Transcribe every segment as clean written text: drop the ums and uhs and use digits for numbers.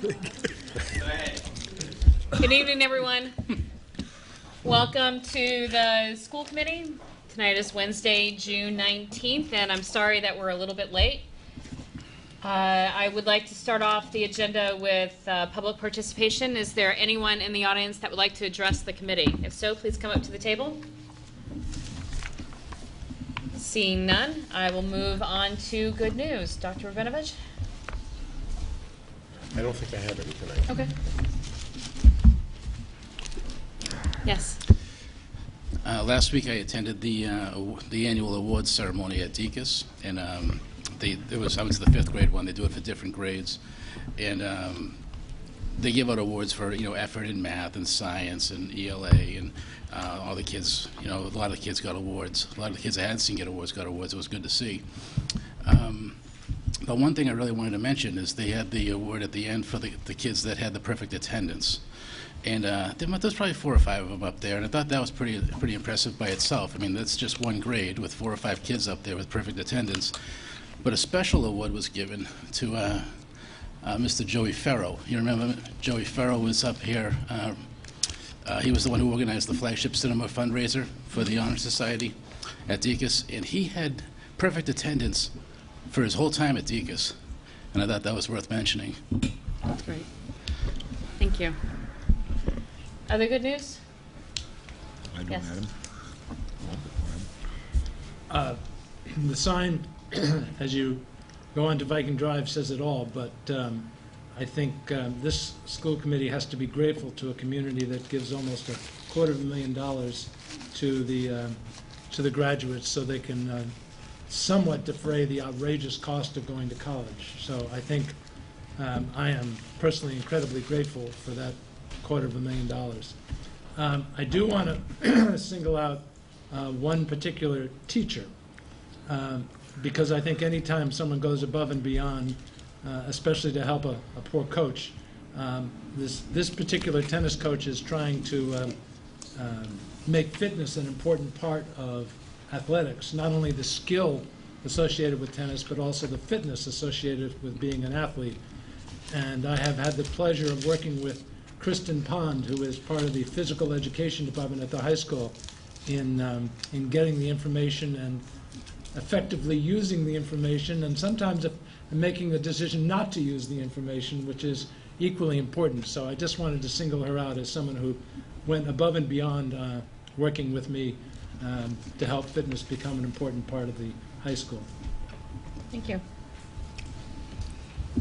Good evening, everyone. Welcome to the school committee. Tonight is Wednesday, June 19th, and I'm sorry that we're a little bit late. I would like to start off the agenda with public participation. Is there anyone in the audience that would like to address the committee? If so, please come up to the table. Seeing none, I will move on to good news. Dr. Rabinovich? I don't think I have any tonight. Okay. Yes. Last week I attended the annual awards ceremony at DECUS, and I went to the 5th grade one. They do it for different grades, and they give out awards for effort in math and science and ELA, and all the kids. A lot of the kids got awards. A lot of the kids I hadn't seen get awards got awards. It was good to see. But one thing I really wanted to mention is they had the award at the end for the kids that had the perfect attendance. And there's probably 4 or 5 of them up there, and I thought that was pretty impressive by itself. I mean, that's just one grade with 4 or 5 kids up there with perfect attendance. But a special award was given to Mr. Joey Farrow. You remember Joey Farrow was up here. He was the one who organized the flagship cinema fundraiser for the Honor Society at DECUS, and he had perfect attendance for his whole time at DECUS, and I thought that was worth mentioning. That's great. Thank you. Other good news? I do, Yes. Madam. The sign, as you go onto Viking Drive, says it all, but I think this school committee has to be grateful to a community that gives almost $250,000 to the graduates so they can somewhat defray the outrageous cost of going to college. So I think I am personally incredibly grateful for that $250,000. I do want to single out one particular teacher because I think anytime someone goes above and beyond, especially to help a poor coach, this particular tennis coach is trying to make fitness an important part of athletics, not only the skill associated with tennis, but also the fitness associated with being an athlete. And I have had the pleasure of working with Kristen Pond, who is part of the physical education department at the high school, in getting the information and effectively using the information, and sometimes making the decision not to use the information, which is equally important. So I just wanted to single her out as someone who went above and beyond working with me to help fitness become an important part of the high school. Thank you.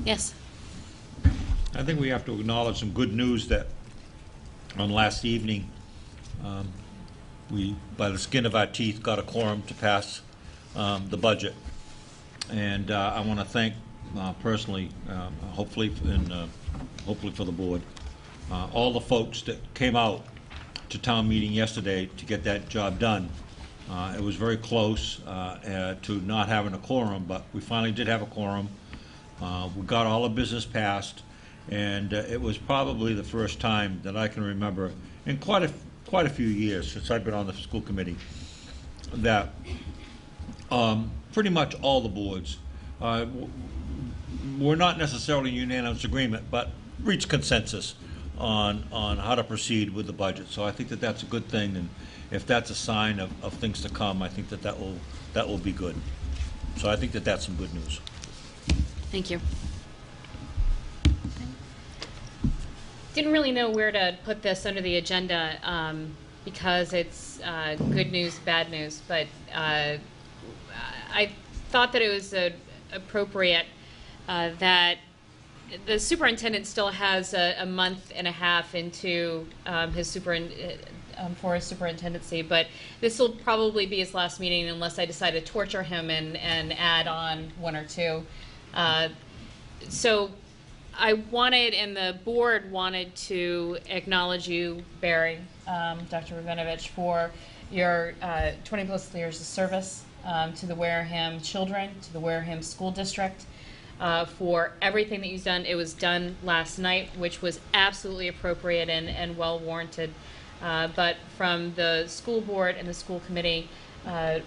Yes. I think we have to acknowledge some good news that on last evening, we, by the skin of our teeth, got a quorum to pass the budget. And I want to thank personally, hopefully for the board, all the folks that came out to town meeting yesterday to get that job done. It was very close to not having a quorum, but we finally did have a quorum. We got all the business passed, and it was probably the first time that I can remember in quite a few years since I've been on the school committee that pretty much all the boards were not necessarily unanimous agreement, but reached consensus on how to proceed with the budget. So I think that that's a good thing, and if that's a sign of things to come, I think that will be good. So I think that that's some good news. Thank you. Didn't really know where to put this under the agenda because it's good news, bad news, but I thought that it was appropriate that the superintendent still has a month and a half into for his superintendency, but this will probably be his last meeting unless I decide to torture him and add on 1 or 2. So I wanted, and the board wanted to acknowledge you, Barry, Dr. Rabinovich, for your 20+ years of service to the Wareham children, to the Wareham School District, for everything that you've done. It was done last night, which was absolutely appropriate and well warranted. But from the school board and the school committee,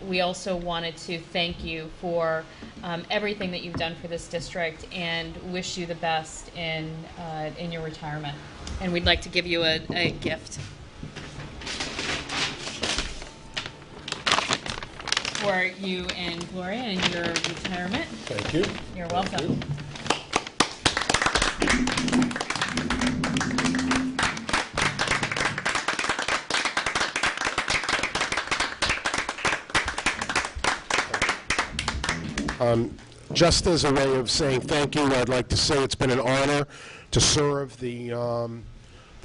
we also wanted to thank you for everything that you've done for this district and wish you the best in your retirement. And we'd like to give you a gift for you and Gloria in your retirement. Thank you. You're welcome. Just as a way of saying thank you, I'd like to say it's been an honor to serve the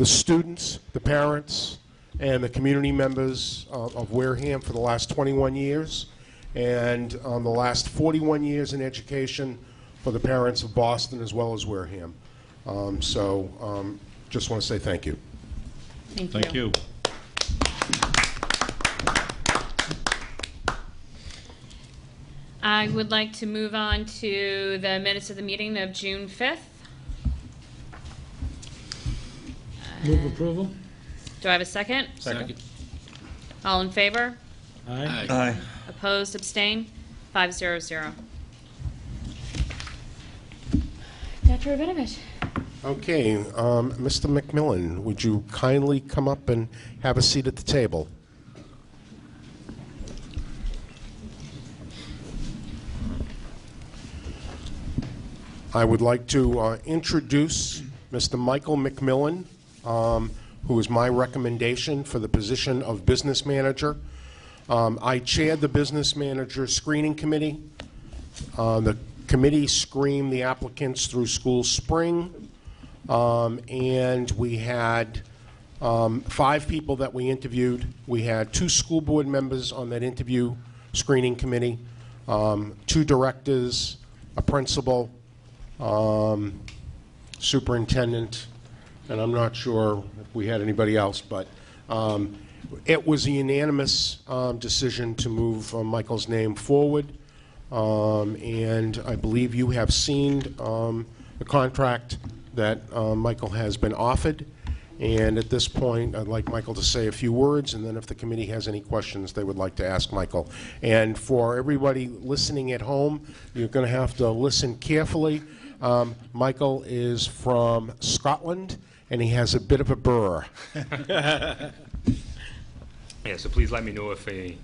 students, the parents, and the community members of Wareham for the last 21 years, and the last 41 years in education for the parents of Boston as well as Wareham. Just want to say thank you. Thank you. Thank you. I would like to move on to the minutes of the meeting of June 5th. Move approval? Do I have a second? Second. All in favor? Aye. Aye. Opposed, abstained, 500. Dr. Rabinovich. Okay, Mr. McMillan, would you kindly come up and have a seat at the table? I would like to introduce Mr. Michael McMillan, who is my recommendation for the position of business manager. I chaired the business manager screening committee. The committee screened the applicants through school spring, and we had 5 people that we interviewed. We had 2 school board members on that interview screening committee, 2 directors, a principal, superintendent, and I'm not sure if we had anybody else, but it was a unanimous decision to move Michael's name forward, and I believe you have seen the contract that Michael has been offered, and at this point I'd like Michael to say a few words, and then if the committee has any questions they would like to ask Michael. And for everybody listening at home, you're going to have to listen carefully. Michael is from Scotland, and he has a bit of a burr. Yeah, so please let me know if you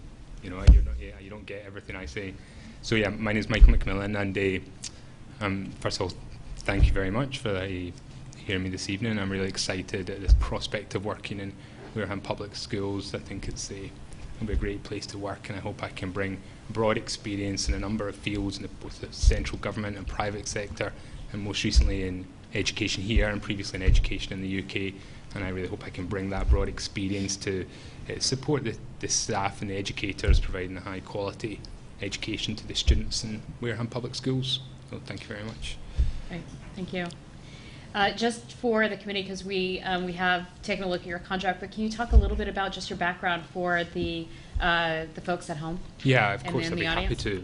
don't get everything I say. So yeah, my name is Michael McMillan, and first of all, thank you very much for hearing me this evening. I'm really excited at this prospect of working in Wareham Public Schools. I think it'll be a great place to work, and I hope I can bring broad experience in a number of fields in both the central government and private sector, and most recently in education here and previously in education in the UK. And I really hope I can bring that broad experience to support the staff and the educators providing a high quality education to the students in Wareham Public Schools. So thank you very much. Great, thank you. Just for the committee, because we have taken a look at your contract, but can you talk a little bit about just your background for the folks at home? Yeah, of And course, in I'd the be happy audience? to.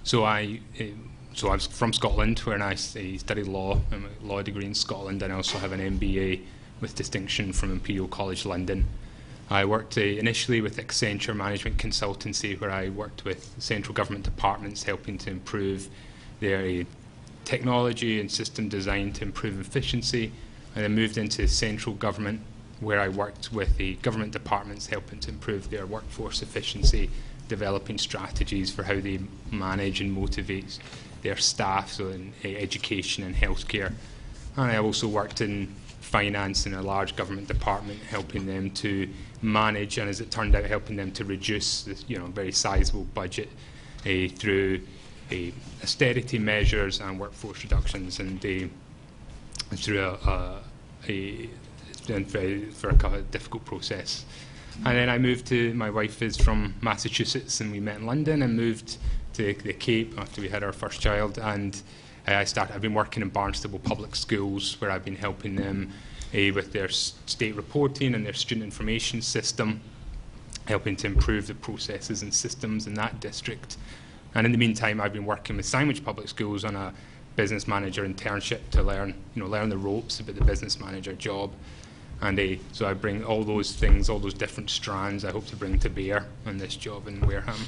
So I was from Scotland, where I studied law, a law degree in Scotland, and I also have an MBA with distinction from Imperial College London. I worked initially with Accenture Management Consultancy, where I worked with central government departments helping to improve their technology and system design to improve efficiency. I then moved into central government, where I worked with the government departments helping to improve their workforce efficiency, developing strategies for how they manage and motivate their staff, so in education and healthcare. And I also worked in finance in a large government department, helping them to manage, and as it turned out, helping them to reduce this, very sizable budget through austerity measures and workforce reductions, and through it's been a difficult process. And then I moved to, my wife is from Massachusetts, and we met in London and moved to the Cape after we had our first child, and I've been working in Barnstable Public Schools, where I've been helping them with their state reporting and their student information system, helping to improve the processes and systems in that district. And in the meantime, I've been working with Sandwich Public Schools on a business manager internship to learn the ropes about the business manager job. And so I bring all those things, all those different strands I hope to bring to bear on this job in Wareham.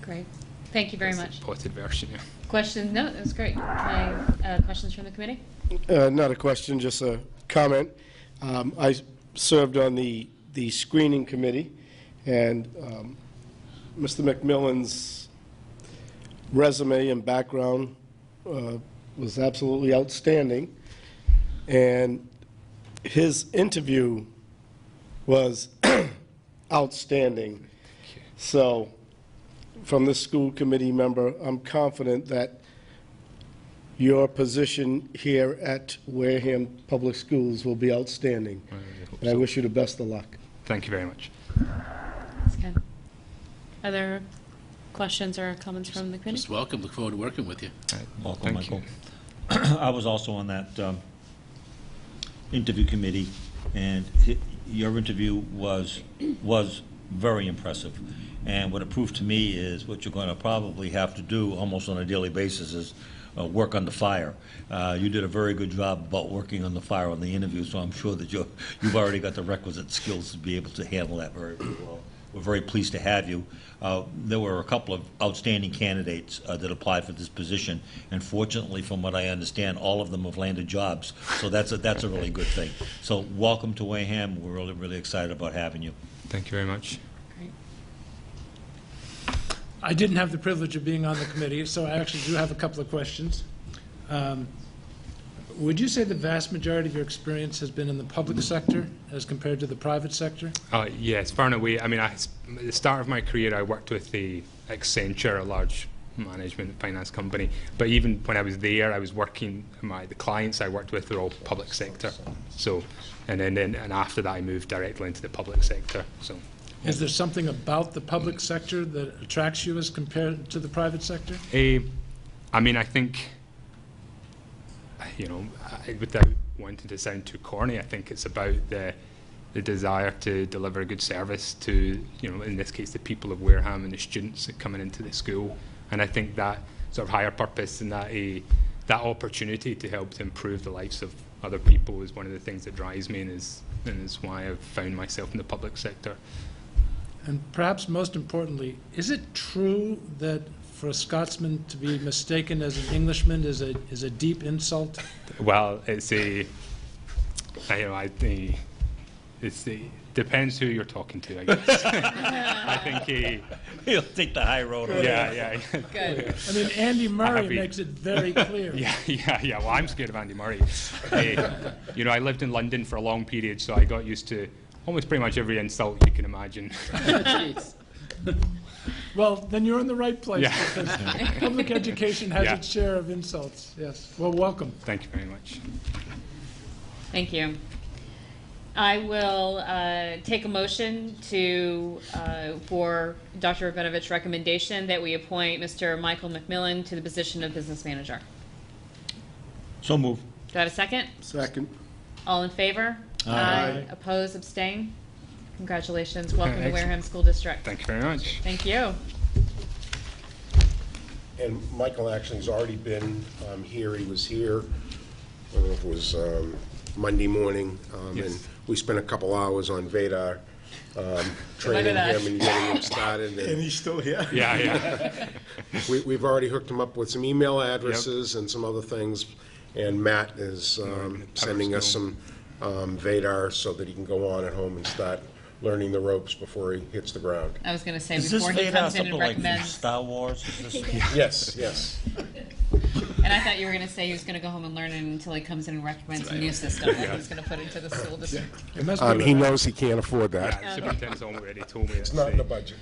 Great. Thank you very That's much. the potted version, yeah. Questions? No, that was great. Questions from the committee? Not a question, just a comment. I served on the screening committee, and Mr. McMillan's resume and background was absolutely outstanding, and his interview was outstanding. So, from this school committee member, I'm confident that your position here at Wareham Public Schools will be outstanding. I really hope And I so. wish you the best of luck. Thank you very much. That's good. Other questions or comments from the committee? Just welcome, look forward to working with you. All right, Welcome, thank you. Michael. I was also on that interview committee, and your interview was very impressive. And what it proved to me is what you're going to probably have to do almost on a daily basis is work under fire. You did a very good job about working on the fire on the interview, so I'm sure that you've already got the requisite skills to be able to handle that very well. We're very pleased to have you. There were a couple of outstanding candidates that applied for this position, and fortunately, from what I understand, all of them have landed jobs, so that's a really good thing. So welcome to Wareham. We're really, really excited about having you. Thank you very much. Great. I didn't have the privilege of being on the committee, so I actually do have a couple of questions. Would you say the vast majority of your experience has been in the public sector as compared to the private sector? Yes, far and away. I mean, at the start of my career, I worked with the Accenture, a large management finance company. But even when I was there, I was working. The clients I worked with were all public sector. So, and after that, I moved directly into the public sector. So, Is there something about the public sector that attracts you as compared to the private sector? I mean, I think, without wanting to sound too corny, I think it's about the desire to deliver a good service to, in this case, the people of Wareham and the students that coming into the school. And I think that sort of higher purpose and that opportunity to help to improve the lives of other people is one of the things that drives me and is why I've found myself in the public sector. And perhaps most importantly, is it true that for a Scotsman to be mistaken as an Englishman is a deep insult? Well, depends who you're talking to, I guess. I think He'll take the high road. yeah. Good. I mean, Andy Murray Happy. makes it very clear. Yeah. Well, I'm scared of Andy Murray. I lived in London for a long period, so I got used to almost pretty much every insult you can imagine. Well, then you're in the right place, Yeah. because public education has Yeah. its share of insults. Yes. Well, welcome. Thank you very much. Thank you. I will take a motion for Dr. Rabinovich's recommendation that we appoint Mr. Michael McMillan to the position of business manager. So move. Do I have a second? Second. All in favor? Aye. Opposed, abstain? Congratulations. Welcome to Excellent. Wareham School District. Thank you very much. Thank you. And Michael actually has already been here. He was here, I don't know if it was Monday morning, Yes. and we spent a couple hours on Vadar, training at him us. and getting him started. And he's still here? we've already hooked him up with some email addresses and some other things, and Matt is sending us some Vadar so that he can go on at home and start learning the ropes before he hits the ground. I was going to say, Is this before he Vadar comes in something and like from recommends, Star Wars? Is this? Yes. and I thought you were going to say he was going to go home and learn it until he comes in and recommends a new system that he's going to put into the school district. It must be He knows he can't afford that. Yeah, the superintendent's already told me It's not in the budget.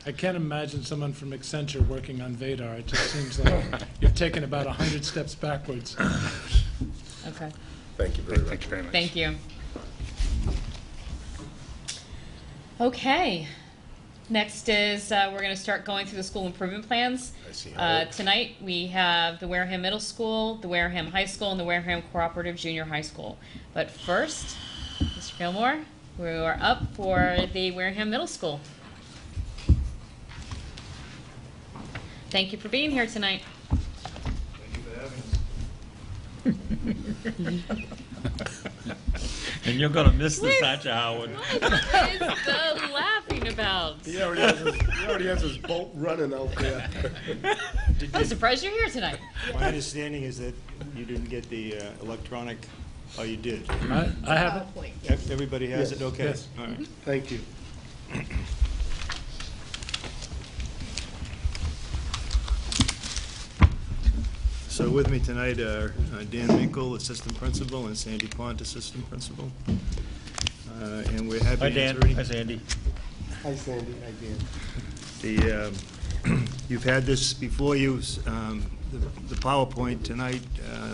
I can't imagine someone from Accenture working on Vadar. It just seems like you've taken about 100 steps backwards. Okay. Thank you very much. Thank you very much. Thank you. Okay. Next is we're going to start going through the school improvement plans. I see how Tonight we have the Wareham Middle School, the Wareham High School, and the Wareham Cooperative Junior High School. But first, Mr. Gilmore, we are up for the Wareham Middle School. Thank you for being here tonight. And you're going to miss this, aren't you, Howard? What is the laughing talking about? He already has his boat running out there. I'm surprised you're here tonight. My understanding is that you didn't get the electronic, oh, you did? I have it. Everybody has Yes, it? Okay. yes. All right. Thank you. So with me tonight are Dan Minkle, Assistant Principal, and Sandy Pont, Assistant Principal. And we're happy Hi, to Dan. answer any... Hi, Sandy. Hi, Sandy. Hi, Dan. You've had this before you, the PowerPoint tonight,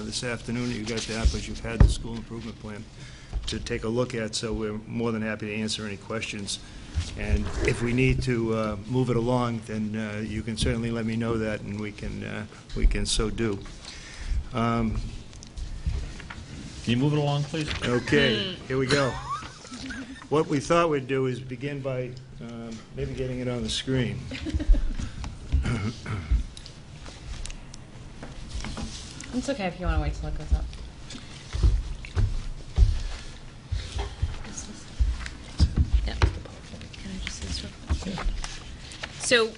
this afternoon, you got that, but you've had the school improvement plan to take a look at, so we're more than happy to answer any questions. And if we need to move it along, then you can certainly let me know that, and we can so do. Can you move it along, please? Okay, here we go. What we thought we'd do is begin by maybe getting it on the screen. It's okay if you want to wait till it goes up. Yeah. Can I just see this real quick? So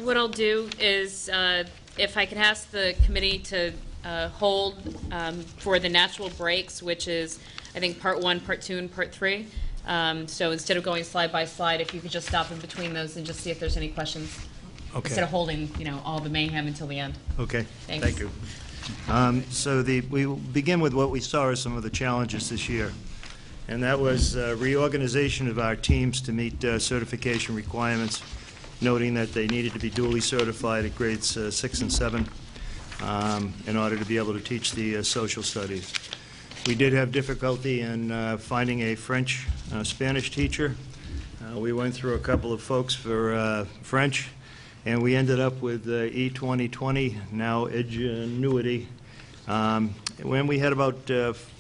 what I'll do is, if I can ask the committee to hold for the natural breaks, which is, I think, part 1, part 2, and part 3. So instead of going slide by slide, if you could just stop in between those and just see if there's any questions. Okay. Instead of holding, all the mayhem until the end. Okay, Thanks. thank you. So we will begin with what we saw as some of the challenges this year, and that was reorganization of our teams to meet certification requirements, noting that they needed to be duly certified at grades 6 and 7 in order to be able to teach the social studies. We did have difficulty in finding a French, Spanish teacher. We went through a couple of folks for French, and we ended up with E2020, now Edgenuity. When we had about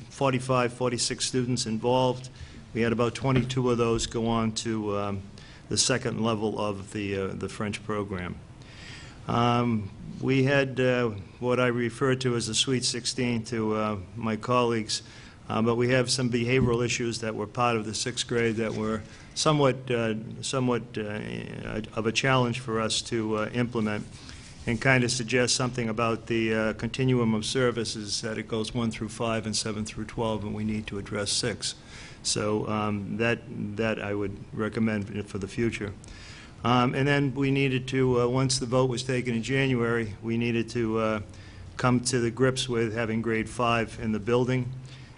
45, 46 students involved, we had about 22 of those go on to the second level of the French program. We had what I refer to as a Sweet 16 to my colleagues, but we have some behavioral issues that were part of the 6th grade that were somewhat of a challenge for us to implement, and kind of suggest something about the continuum of services, that it goes 1 through 5 and 7 through 12, and we need to address 6. So that I would recommend for the future. And then we needed to, once the vote was taken in January, we needed to come to the grips with having grade 5 in the building,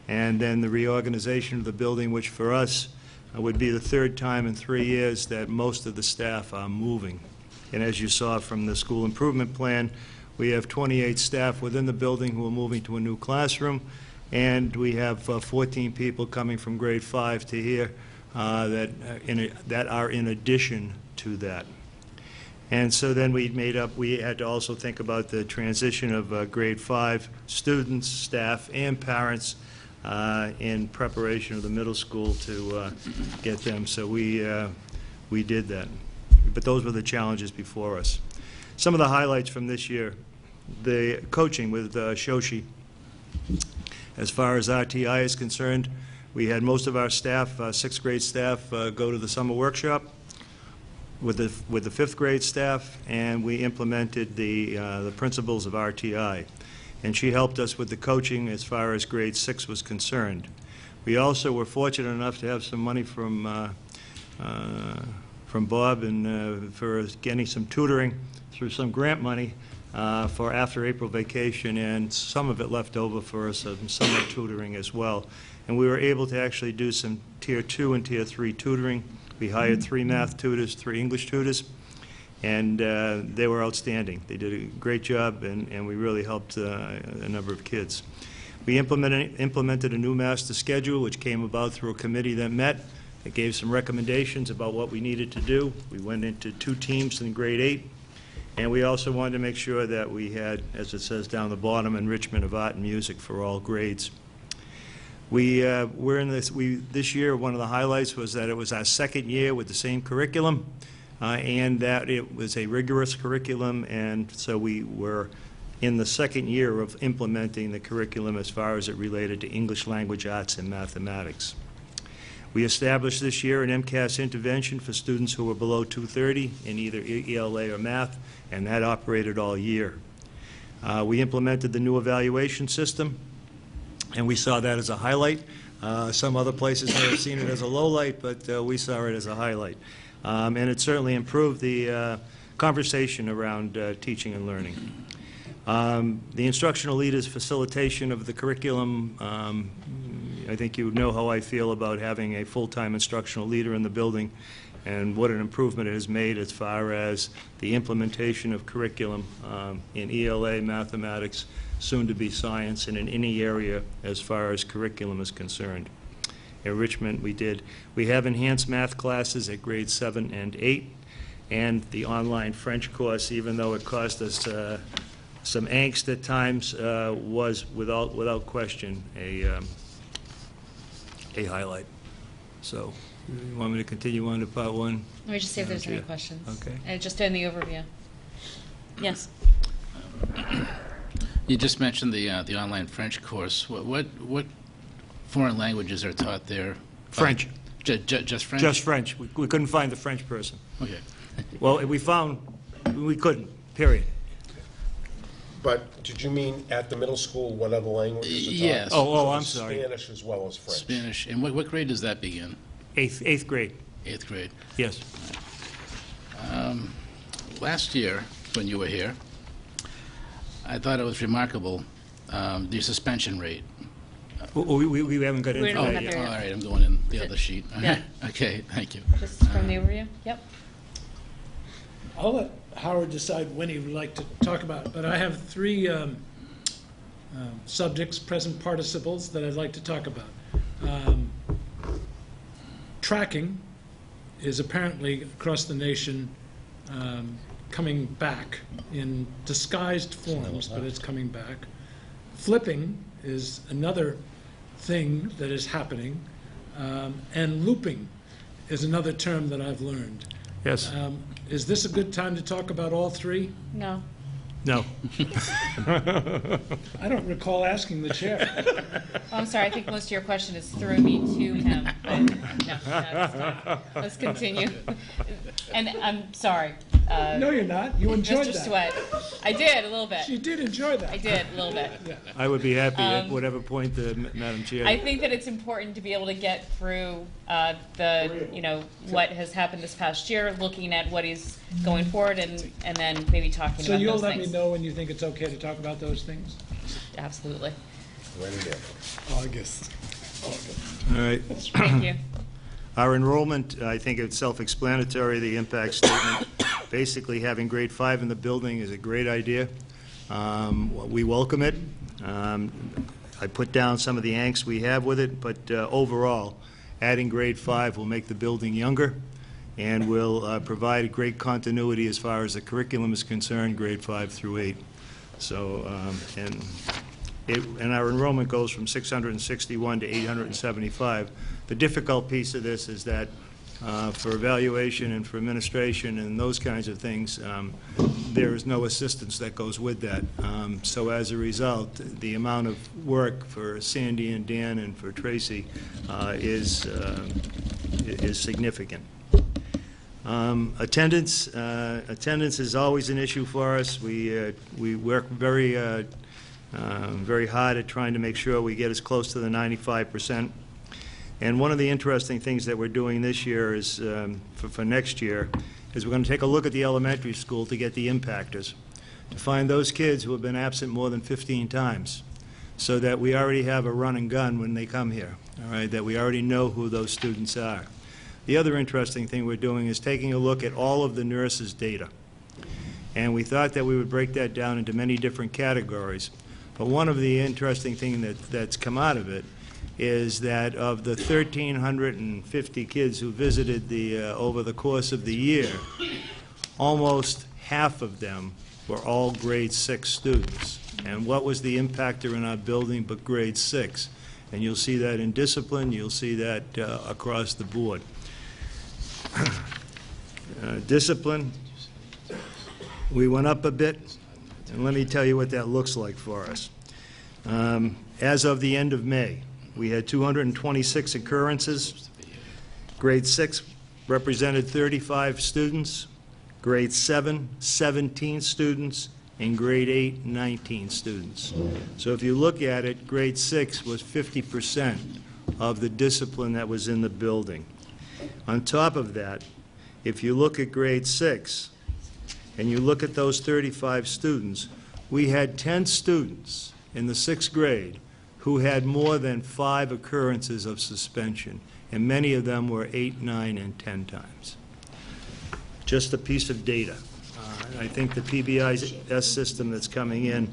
and then the reorganization of the building, which for us would be the 3rd time in 3 years that most of the staff are moving. And as you saw from the school improvement plan, we have 28 staff within the building who are moving to a new classroom, and we have 14 people coming from grade 5 to here that are in addition to that. And so then we had to also think about the transition of grade 5 students, staff, and parents in preparation of the middle school to get them. So we did that. But those were the challenges before us. Some of the highlights from this year: the coaching with Shoshi. As far as RTI is concerned, we had most of our staff, 6th grade staff, go to the summer workshop with the 5th grade staff, and we implemented the principles of RTI. And she helped us with the coaching as far as grade 6 was concerned. We also were fortunate enough to have some money from Bob and for getting some tutoring through some grant money for after April vacation, and some of it left over for some summer tutoring as well. And we were able to actually do some Tier 2 and Tier 3 tutoring. We hired 3 math tutors, 3 English tutors, and they were outstanding. They did a great job, and we really helped a number of kids. We implemented a new master schedule, which came about through a committee that met. It gave some recommendations about what we needed to do. We went into 2 teams in grade 8, and we also wanted to make sure that we had, as it says down the bottom, enrichment of art and music for all grades. This year, one of the highlights was that it was our 2nd year with the same curriculum, and that it was a rigorous curriculum, and so we were in the 2nd year of implementing the curriculum as far as it related to English language arts and mathematics. We established this year an MCAS intervention for students who were below 230 in either ELA or math, and that operated all year. We implemented the new evaluation system, and we saw that as a highlight. Some other places may have seen it as a low light, but we saw it as a highlight. And it certainly improved the conversation around teaching and learning. The instructional leaders' facilitation of the curriculum, I think you know how I feel about having a full-time instructional leader in the building and what an improvement it has made as far as the implementation of curriculum in ELA, mathematics, soon to be science, and in any area as far as curriculum is concerned. Enrichment we have enhanced math classes at grades 7 and 8, and the online French course, even though it cost us some angst at times, was without question a highlight. So, you want me to continue on to part one? Let me just see if there's any Chair. questions. Okay. Just in the overview. Yes. You just mentioned the online French course. What foreign languages are taught there? French. Just French? Just French. We couldn't find the French person. Okay. Well, we found we couldn't, period. But did you mean at the middle school, what other languages are taught? Yes. Oh, I'm sorry. Spanish as well as French. Spanish. And what grade does that begin? Eighth grade, 8th grade. yes. Last year, when you were here, I thought it was remarkable, the suspension rate. We haven't got We into don't that have yet. there All right, I'm going in the other sheet. Yeah. Okay, thank you. Just from the overview? Yep. I'll let Howard decide when he would like to talk about it, but I have three subjects, present participles, that I'd like to talk about. Tracking is apparently across the nation coming back in disguised forms, but it's coming back. Flipping is another thing that is happening, and looping is another term that I've learned. Yes, Is this a good time to talk about all three? No. no. I don't recall asking the chair. Oh, I'm sorry, I think most of your question is through me to him. But no, it's not. Let's continue. And I'm sorry. No, you're not. You enjoyed Mr. that. Sweat. I did, a little bit. You did enjoy that. I did, a little bit. I would be happy at whatever point, Madam Chair. I think that it's important to be able to get through what has happened this past year, looking at what he's going forward, and then maybe talking So about you'll those let things. me know when you think it's okay to talk about those things? Absolutely. When and if. August. All right. Thank you. Our enrollment, I think it's self-explanatory, the impact statement. Basically, having grade 5 in the building is a great idea. We welcome it. I put down some of the angst we have with it, but overall, adding grade 5 will make the building younger and will provide great continuity as far as the curriculum is concerned, grade 5 through 8. So, and our enrollment goes from 661 to 875. The difficult piece of this is that for evaluation and for administration and those kinds of things, there is no assistance that goes with that. So as a result, the amount of work for Sandy and Dan and for Tracy is significant. Attendance is always an issue for us. We work very hard at trying to make sure we get as close to the 95%. And one of the interesting things that we're doing this year is, for next year, is we're going to take a look at the elementary school to get the impactors, to find those kids who have been absent more than 15 times, so that we already have a run and gun when they come here, all right, that we already know who those students are. The other interesting thing we're doing is taking a look at all of the nurses' data. And we thought that we would break that down into many different categories. But one of the interesting things that's come out of it is that of the 1,350 kids who visited over the course of the year, almost half of them were all grade 6 students. And what was the impactor in our building but grade 6? And you'll see that in discipline, you'll see that across the board. Discipline, we went up a bit, and let me tell you what that looks like for us. As of the end of May, we had 226 occurrences. Grade 6 represented 35 students, grade 7, 17 students, and grade 8, 19 students. So if you look at it, grade 6 was 50% of the discipline that was in the building. On top of that, if you look at grade 6, and you look at those 35 students, we had 10 students in the 6th grade who had more than 5 occurrences of suspension, and many of them were 8, 9, and 10 times. Just a piece of data. I think the PBIS system that's coming in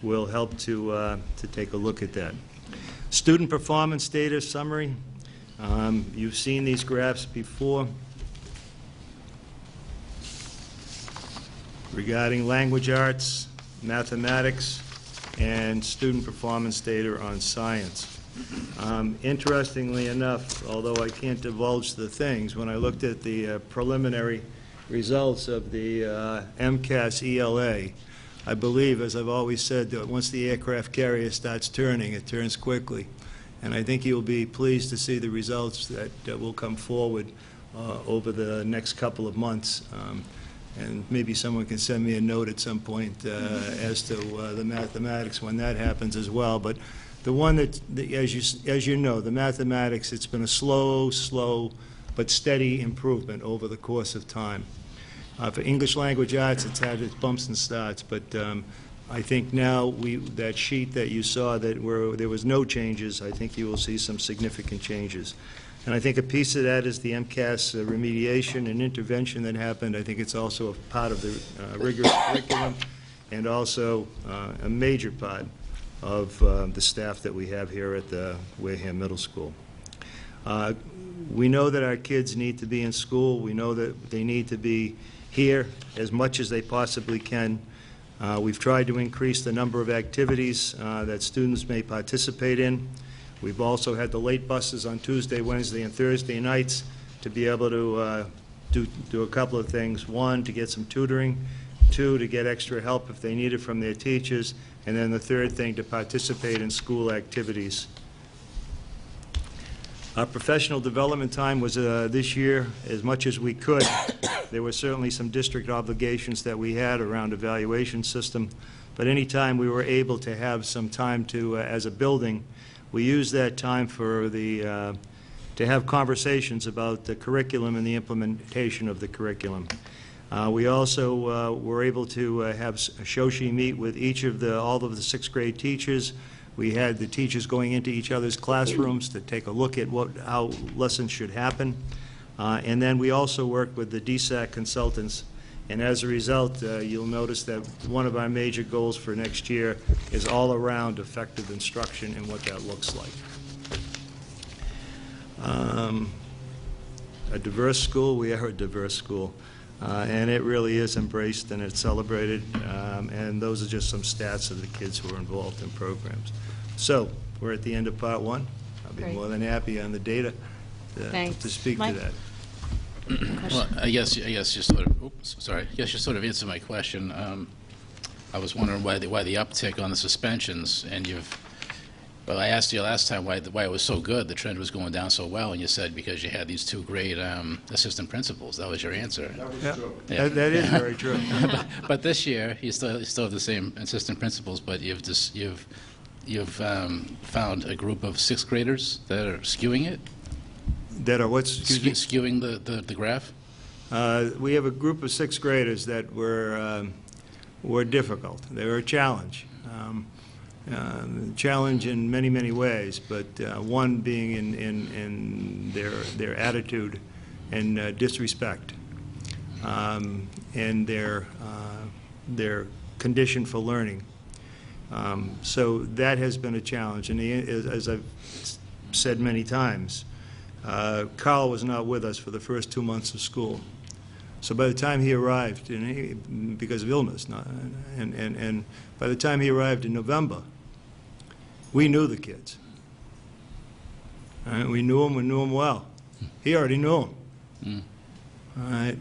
will help to take a look at that. Student performance data summary. You've seen these graphs before. Regarding language arts, mathematics, and student performance data on science. Interestingly enough, although I can't divulge the things, when I looked at the preliminary results of the MCAS ELA, I believe, as I've always said, that once the aircraft carrier starts turning, it turns quickly. And I think you'll be pleased to see the results that will come forward over the next couple of months. And maybe someone can send me a note at some point as to the mathematics when that happens as well. But the one that, as you know, the mathematics, it's been a slow, but steady improvement over the course of time. For English language arts, it's had its bumps and starts, but I think now that sheet that you saw that where there was no changes, I think you will see some significant changes. And I think a piece of that is the MCAS remediation and intervention that happened. I think it's also a part of the rigorous curriculum and also a major part of the staff that we have here at the Wareham Middle School. We know that our kids need to be in school. We know that they need to be here as much as they possibly can. We've tried to increase the number of activities that students may participate in. We've also had the late buses on Tuesday, Wednesday, and Thursday nights to be able to do a couple of things. One, to get some tutoring. Two, to get extra help if they need it from their teachers. And then the third thing, to participate in school activities. Our professional development time was this year as much as we could. There were certainly some district obligations that we had around evaluation system, but any time we were able to have some time to, as a building, we used that time for to have conversations about the curriculum and the implementation of the curriculum. We also were able to have Shoshi meet with all of the 6th grade teachers. We had the teachers going into each other's classrooms to take a look at how lessons should happen. And then we also worked with the DSAC consultants. And as a result, you'll notice that one of our major goals for next year is all around effective instruction and what that looks like. A diverse school, we are a diverse school. And it really is embraced and it's celebrated. And those are just some stats of the kids who are involved in programs. So we're at the end of part 1. I'll be more than happy on the data to speak Mike? to that. Well, I guess you sort of, I guess you sort of answered my question. I was wondering why the uptick on the suspensions, and well, I asked you last time why it was so good, the trend was going down so well, and you said because you had these 2 great assistant principals. That was your answer. That was true. Yeah. That is very true. but this year, you still have the same assistant principals, but you've found a group of 6th graders that are skewing it? That are what's, excuse me? Skewing the graph? We have a group of 6th graders that were difficult. They were a challenge. Challenge in many, many ways, but one being in their attitude and disrespect, and their condition for learning. So that has been a challenge, and as I've said many times, Carl was not with us for the first 2 months of school. So by the time he arrived, because of illness, and by the time he arrived in November, we knew the kids. We knew them well. He already knew them. All right.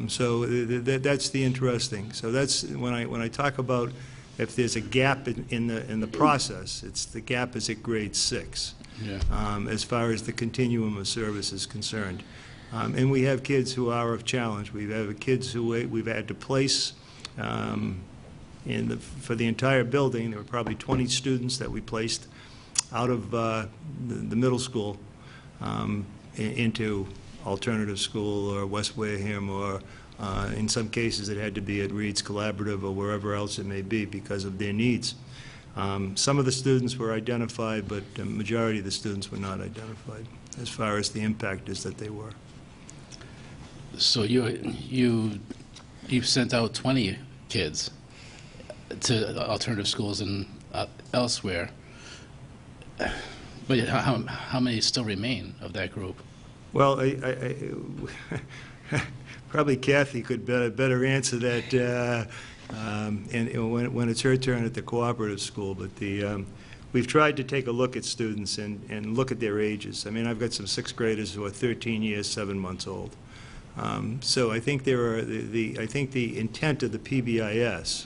So that's the interesting. So that's when I talk about if there's a gap in the process, it's the gap is at grade 6. Yeah. As far as the continuum of service is concerned. And we have kids who are of challenge. We have kids who we've had to place for the entire building. There were probably 20 students that we placed out of the middle school into alternative school or West Wareham, or in some cases it had to be at Reed's Collaborative or wherever else it may be because of their needs. Some of the students were identified, but the majority of the students were not identified as far as the impact is that they were. So you've sent out 20 kids to alternative schools and elsewhere, but how many still remain of that group? Well, probably Kathy could better answer that and when it's her turn at the cooperative school. But we've tried to take a look at students and look at their ages. I mean, I've got some 6th graders who are 13 years, 7 months old. So I think I think the intent of the PBIS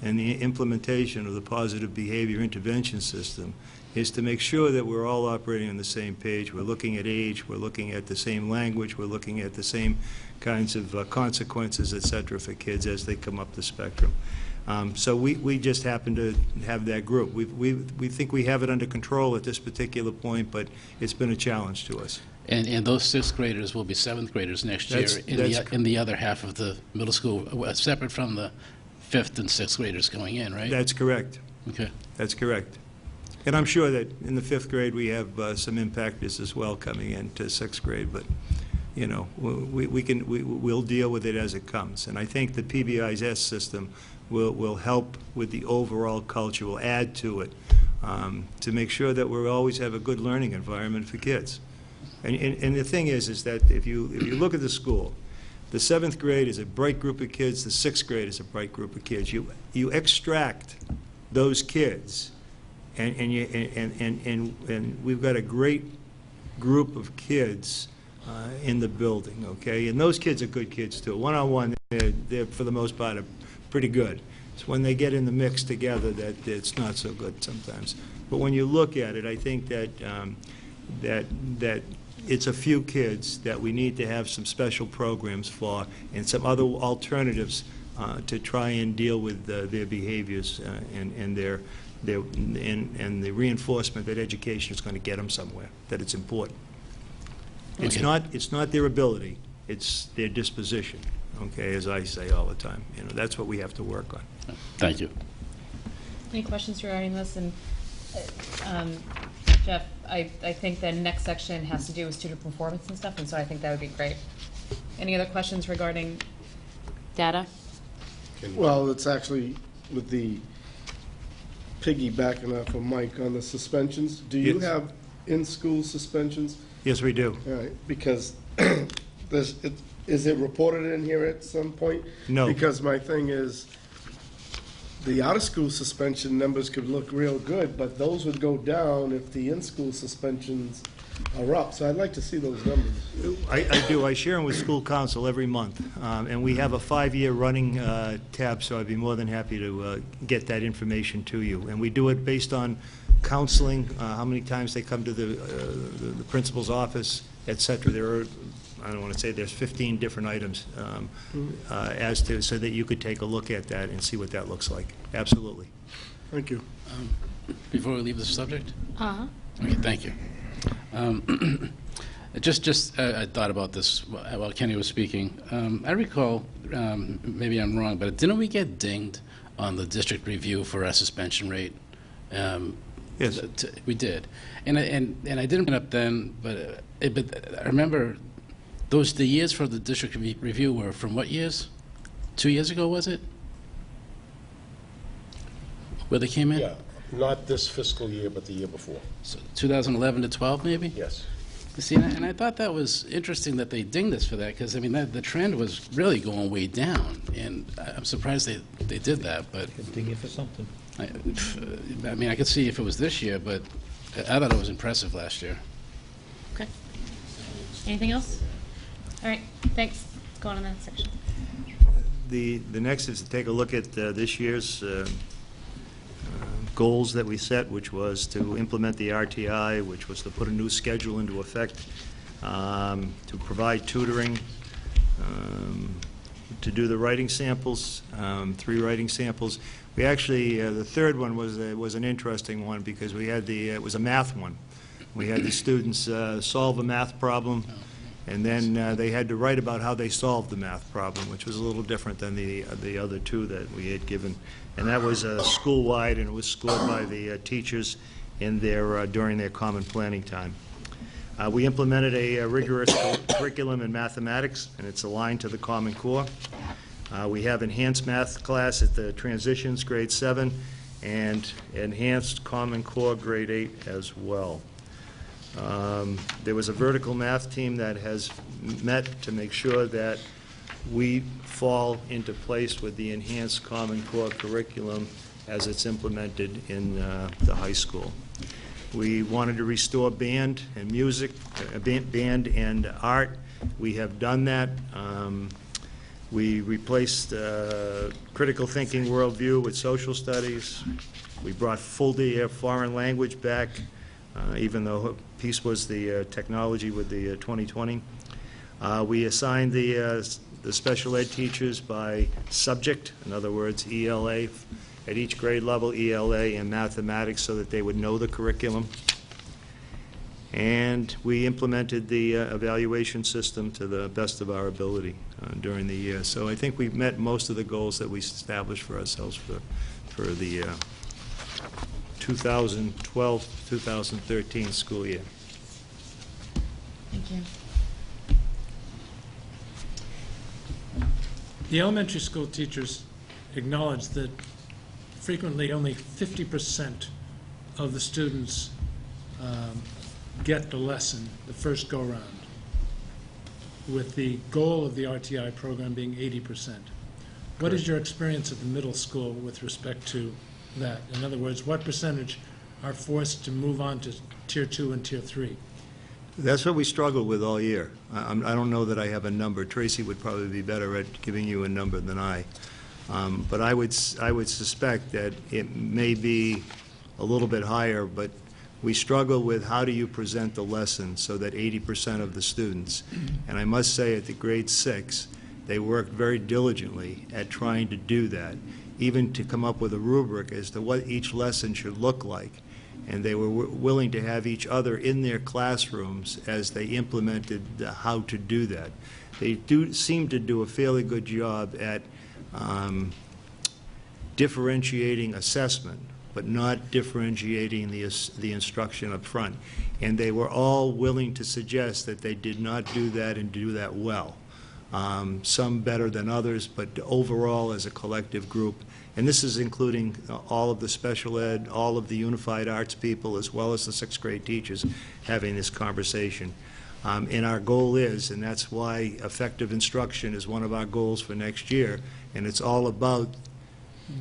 and the implementation of the positive behavior intervention system is to make sure that we're all operating on the same page. We're looking at age, we're looking at the same language, we're looking at the same kinds of consequences, et cetera, for kids as they come up the spectrum. So we just happen to have that group. We think we have it under control at this particular point, but it's been a challenge to us. And those 6th graders will be 7th graders next year in the other half of the middle school, separate from the 5th and 6th graders going in, right? That's correct. Okay. That's correct. And I'm sure that in the 5th grade we have some impactors as well coming into 6th grade, but you know, we'll deal with it as it comes. And I think the PBIS system will help with the overall culture, will add to it to make sure that we always have a good learning environment for kids. And the thing is that if you look at the school, the 7th grade is a bright group of kids, the 6th grade is a bright group of kids. You extract those kids, and we've got a great group of kids in the building, okay? And those kids are good kids too. One-on-one, they're for the most part are pretty good. It's when they get in the mix together that it's not so good sometimes. But when you look at it, I think that that it's a few kids that we need to have some special programs for and some other alternatives to try and deal with their behaviors and the reinforcement that education is going to get them somewhere, that it's important. Okay. It's not their ability, it's their disposition, okay, as I say all the time. You know, that's what we have to work on. Thank you. Any questions regarding this? And Jeff, I think the next section has to do with student performance and stuff, and so I think that would be great. Any other questions regarding data? Well, it's actually with the piggybacking off of Mike on the suspensions. Do you Yes. have in-school suspensions? Yes, we do. All right, because is it reported in here at some point? No. Because my thing is, the out-of-school suspension numbers could look real good, but those would go down if the in-school suspensions are up. So I'd like to see those numbers. I do. I share them with school council every month, and we have a 5-year running tab, so I'd be more than happy to get that information to you. And we do it based on counseling, how many times they come to the principal's office, et cetera. There are, I don't want to say there's 15 different items as to, so that you could take a look at that and see what that looks like. Absolutely. Thank you. Before we leave the subject? Uh-huh. Okay, thank you. I thought about this while Kenny was speaking. I recall, maybe I'm wrong, but didn't we get dinged on the district review for our suspension rate? Yes. We did. And I didn't bring it up then, but I remember the years for the district review were from what years? 2 years ago, was it? Where they came in? Yeah, not this fiscal year, but the year before. So 2011 to 12, maybe? Yes. You see, and I thought that was interesting that they dinged us for that, because, I mean, the trend was really going way down, and I'm surprised they did that, but, Ding it for something. I mean, I could see if it was this year, but I thought it was impressive last year. Okay. Anything else? All right, thanks. Go on in that section. The next is to take a look at this year's goals that we set, which was to implement the RTI, which was to put a new schedule into effect, to provide tutoring, to do the writing samples, 3 writing samples. We actually, the third one was an interesting one because we had it was a math one. We had the students solve a math problem, and then they had to write about how they solved the math problem, which was a little different than the other 2 that we had given. And that was school-wide, and it was scored by the teachers in during their common planning time. We implemented a rigorous curriculum in mathematics, and it's aligned to the Common Core. We have enhanced math class at the transitions, grade 7, and enhanced Common Core, grade 8 as well. There was a vertical math team that has met to make sure that we fall into place with the enhanced Common Core curriculum as it's implemented in the high school. We wanted to restore band and music, band and art. We have done that. We replaced critical thinking worldview with social studies. We brought full-day foreign language back, even though a piece was the technology with the 2020. We assigned the special ed teachers by subject, in other words, ELA, at each grade level, ELA and mathematics, so that they would know the curriculum. And we implemented the evaluation system to the best of our ability during the year. So I think we've met most of the goals that we established for ourselves for the 2012-2013 school year. Thank you. The elementary school teachers acknowledge that frequently only 50% of the students get the lesson the first go-round, with the goal of the RTI program being 80%. What is your experience at the middle school with respect to that? In other words, what percentage are forced to move on to Tier 2 and Tier 3? That's what we struggled with all year. I don't know that I have a number. Tracy would probably be better at giving you a number than I. But I would suspect that it may be a little bit higher, but we struggle with how do you present the lesson so that 80% of the students, and I must say at the grade 6, they worked very diligently at trying to do that, even to come up with a rubric as to what each lesson should look like. And they were willing to have each other in their classrooms as they implemented how to do that. They do seem to do a fairly good job at differentiating assessment, but not differentiating the instruction up front. And they were all willing to suggest that they did not do that and do that well. Some better than others, but overall as a collective group. And this is including all of the special ed, all of the unified arts people, as well as the 6th grade teachers having this conversation. And our goal is, and that's why effective instruction is one of our goals for next year, and it's all about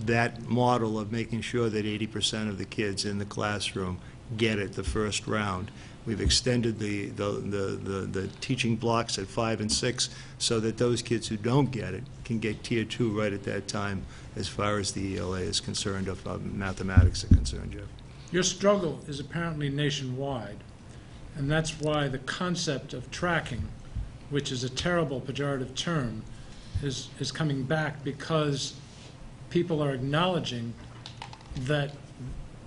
that model of making sure that 80% of the kids in the classroom get it the first round. We've extended the teaching blocks at 5 and 6 so that those kids who don't get it can get Tier 2 right at that time as far as the ELA is concerned, of mathematics is concerned, Jeff. Your struggle is apparently nationwide, and that's why the concept of tracking, which is a terrible pejorative term, is coming back, because people are acknowledging that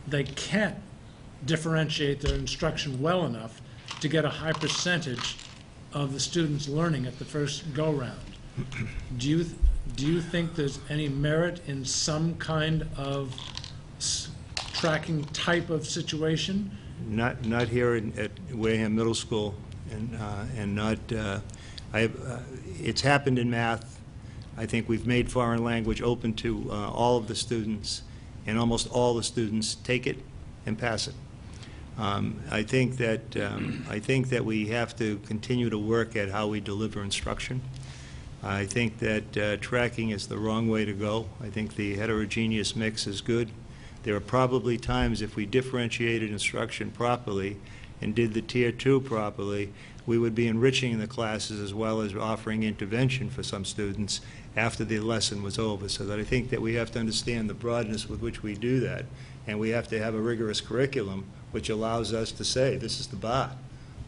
they can't differentiate their instruction well enough to get a high percentage of the students learning at the first go-round. Do you think there's any merit in some kind of tracking type of situation? Not here at Wareham Middle School, and not. It's happened in math. I think we've made foreign language open to all of the students, and almost all the students take it and pass it. I think that we have to continue to work at how we deliver instruction. I think that tracking is the wrong way to go. I think the heterogeneous mix is good. There are probably times, if we differentiated instruction properly and did the Tier 2 properly, we would be enriching the classes as well as offering intervention for some students after the lesson was over. So that I think that we have to understand the broadness with which we do that, and we have to have a rigorous curriculum which allows us to say, this is the bar,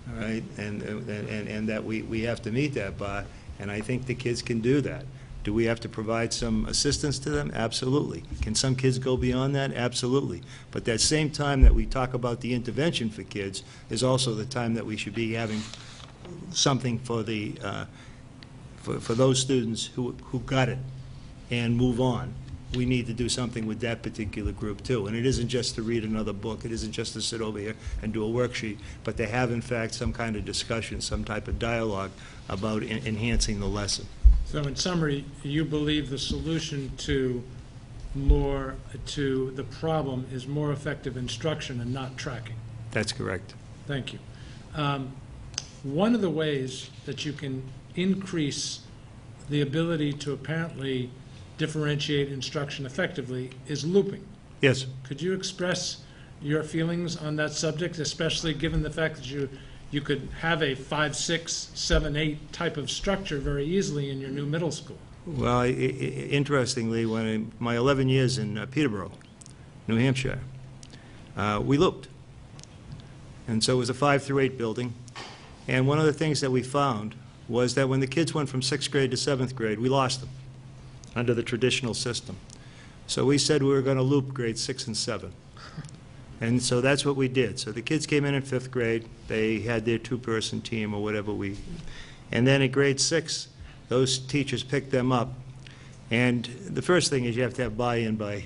all right, and that we have to meet that bar, and I think the kids can do that. Do we have to provide some assistance to them? Absolutely. Can some kids go beyond that? Absolutely. But that same time that we talk about the intervention for kids is also the time that we should be having something for the for those students who got it and move on. We need to do something with that particular group too. And it isn't just to read another book. It isn't just to sit over here and do a worksheet, but to have, in fact, some kind of discussion, some type of dialogue about enhancing the lesson. So in summary, you believe the solution to the problem is more effective instruction and not tracking? That's correct. Thank you. One of the ways that you can increase the ability to apparently differentiate instruction effectively is looping. Yes. Could you express your feelings on that subject, especially given the fact that you could have a 5, 6, 7, 8 type of structure very easily in your new middle school? Well, interestingly, when my 11 years in Peterborough, New Hampshire, we looped. And so it was a 5 through 8 building. And one of the things that we found was that when the kids went from 6th grade to 7th grade, we lost them under the traditional system. So we said we were going to loop grades 6 and 7. And so that's what we did. So the kids came in 5th grade. They had their 2-person team or whatever and then at grade 6, those teachers picked them up. And the first thing is you have to have buy-in by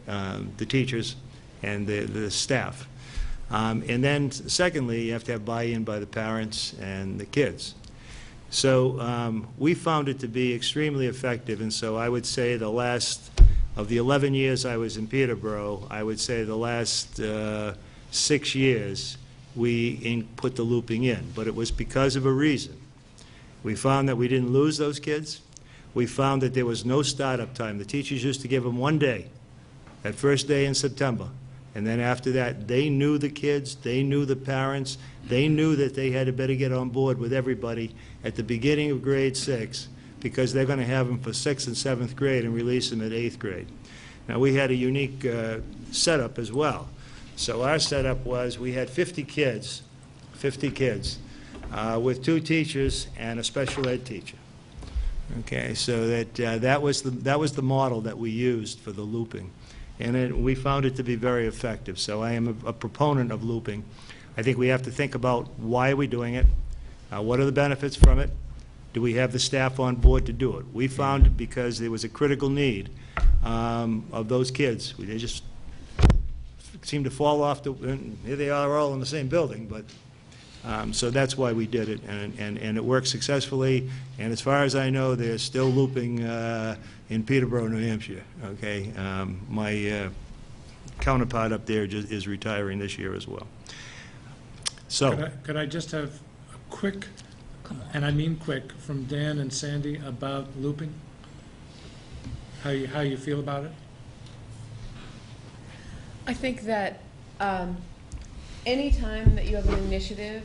the teachers and the staff. And then secondly, you have to have buy-in by the parents and the kids. So we found it to be extremely effective, and so I would say of the 11 years I was in Peterborough, I would say the last 6 years we put the looping in, but it was because of a reason. We found that we didn't lose those kids. We found that there was no startup time. The teachers used to give them 1 day, that first day in September. And then after that, they knew the kids, they knew the parents, they knew that they had to better get on board with everybody at the beginning of grade 6 because they're going to have them for 6th and 7th grade and release them at 8th grade. Now, we had a unique setup as well. So our setup was we had 50 kids with 2 teachers and a special ed teacher. Okay, so that was the model that we used for the looping. And we found it to be very effective. So I am a proponent of looping. I think we have to think about why are we doing it, what are the benefits from it, do we have the staff on board to do it. We found it because there was a critical need of those kids. They just seemed to fall off, and here they are all in the same building, but so that's why we did it, and it worked successfully, and as far as I know, they're still looping in Peterborough, New Hampshire, okay? My counterpart up there is retiring this year as well. So, could I just have a quick, and I mean quick, from Dan and Sandy about looping? How you feel about it? I think that any time that you have an initiative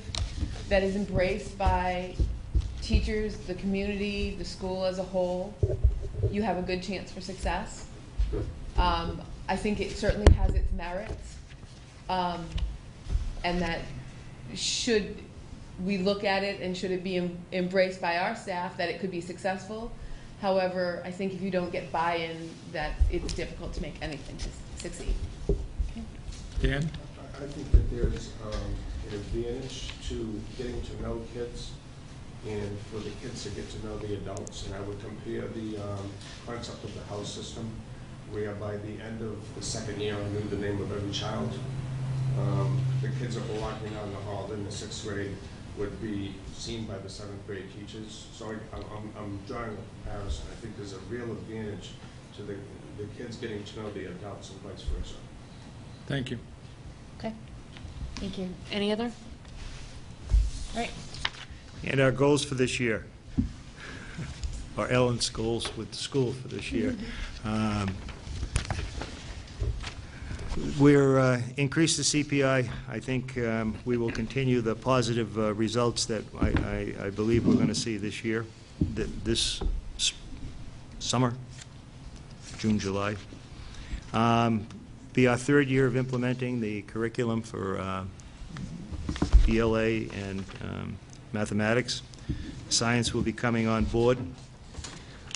that is embraced by teachers, the community, the school as a whole, you have a good chance for success. I think it certainly has its merits, and that should we look at it and should it be embraced by our staff, that it could be successful. However, I think if you don't get buy-in, that it's difficult to make anything to succeed. Dan? I think that there's an advantage to getting to know kids and for the kids to get to know the adults. And I would compare the concept of the house system, where by the end of the 2nd year I knew the name of every child. The kids that were walking down the hall in the 6th grade would be seen by the 7th grade teachers. So I'm drawing a comparison. I think there's a real advantage to the kids getting to know the adults and vice versa. Thank you. Okay, thank you. Any other? All right. and our goals for this year, or Ellen's goals with the school for this year. We're increased the CPI. I think we will continue the positive results that I believe we're going to see this year, this summer, June, July. Be our third year of implementing the curriculum for ELA and mathematics. Science will be coming on board.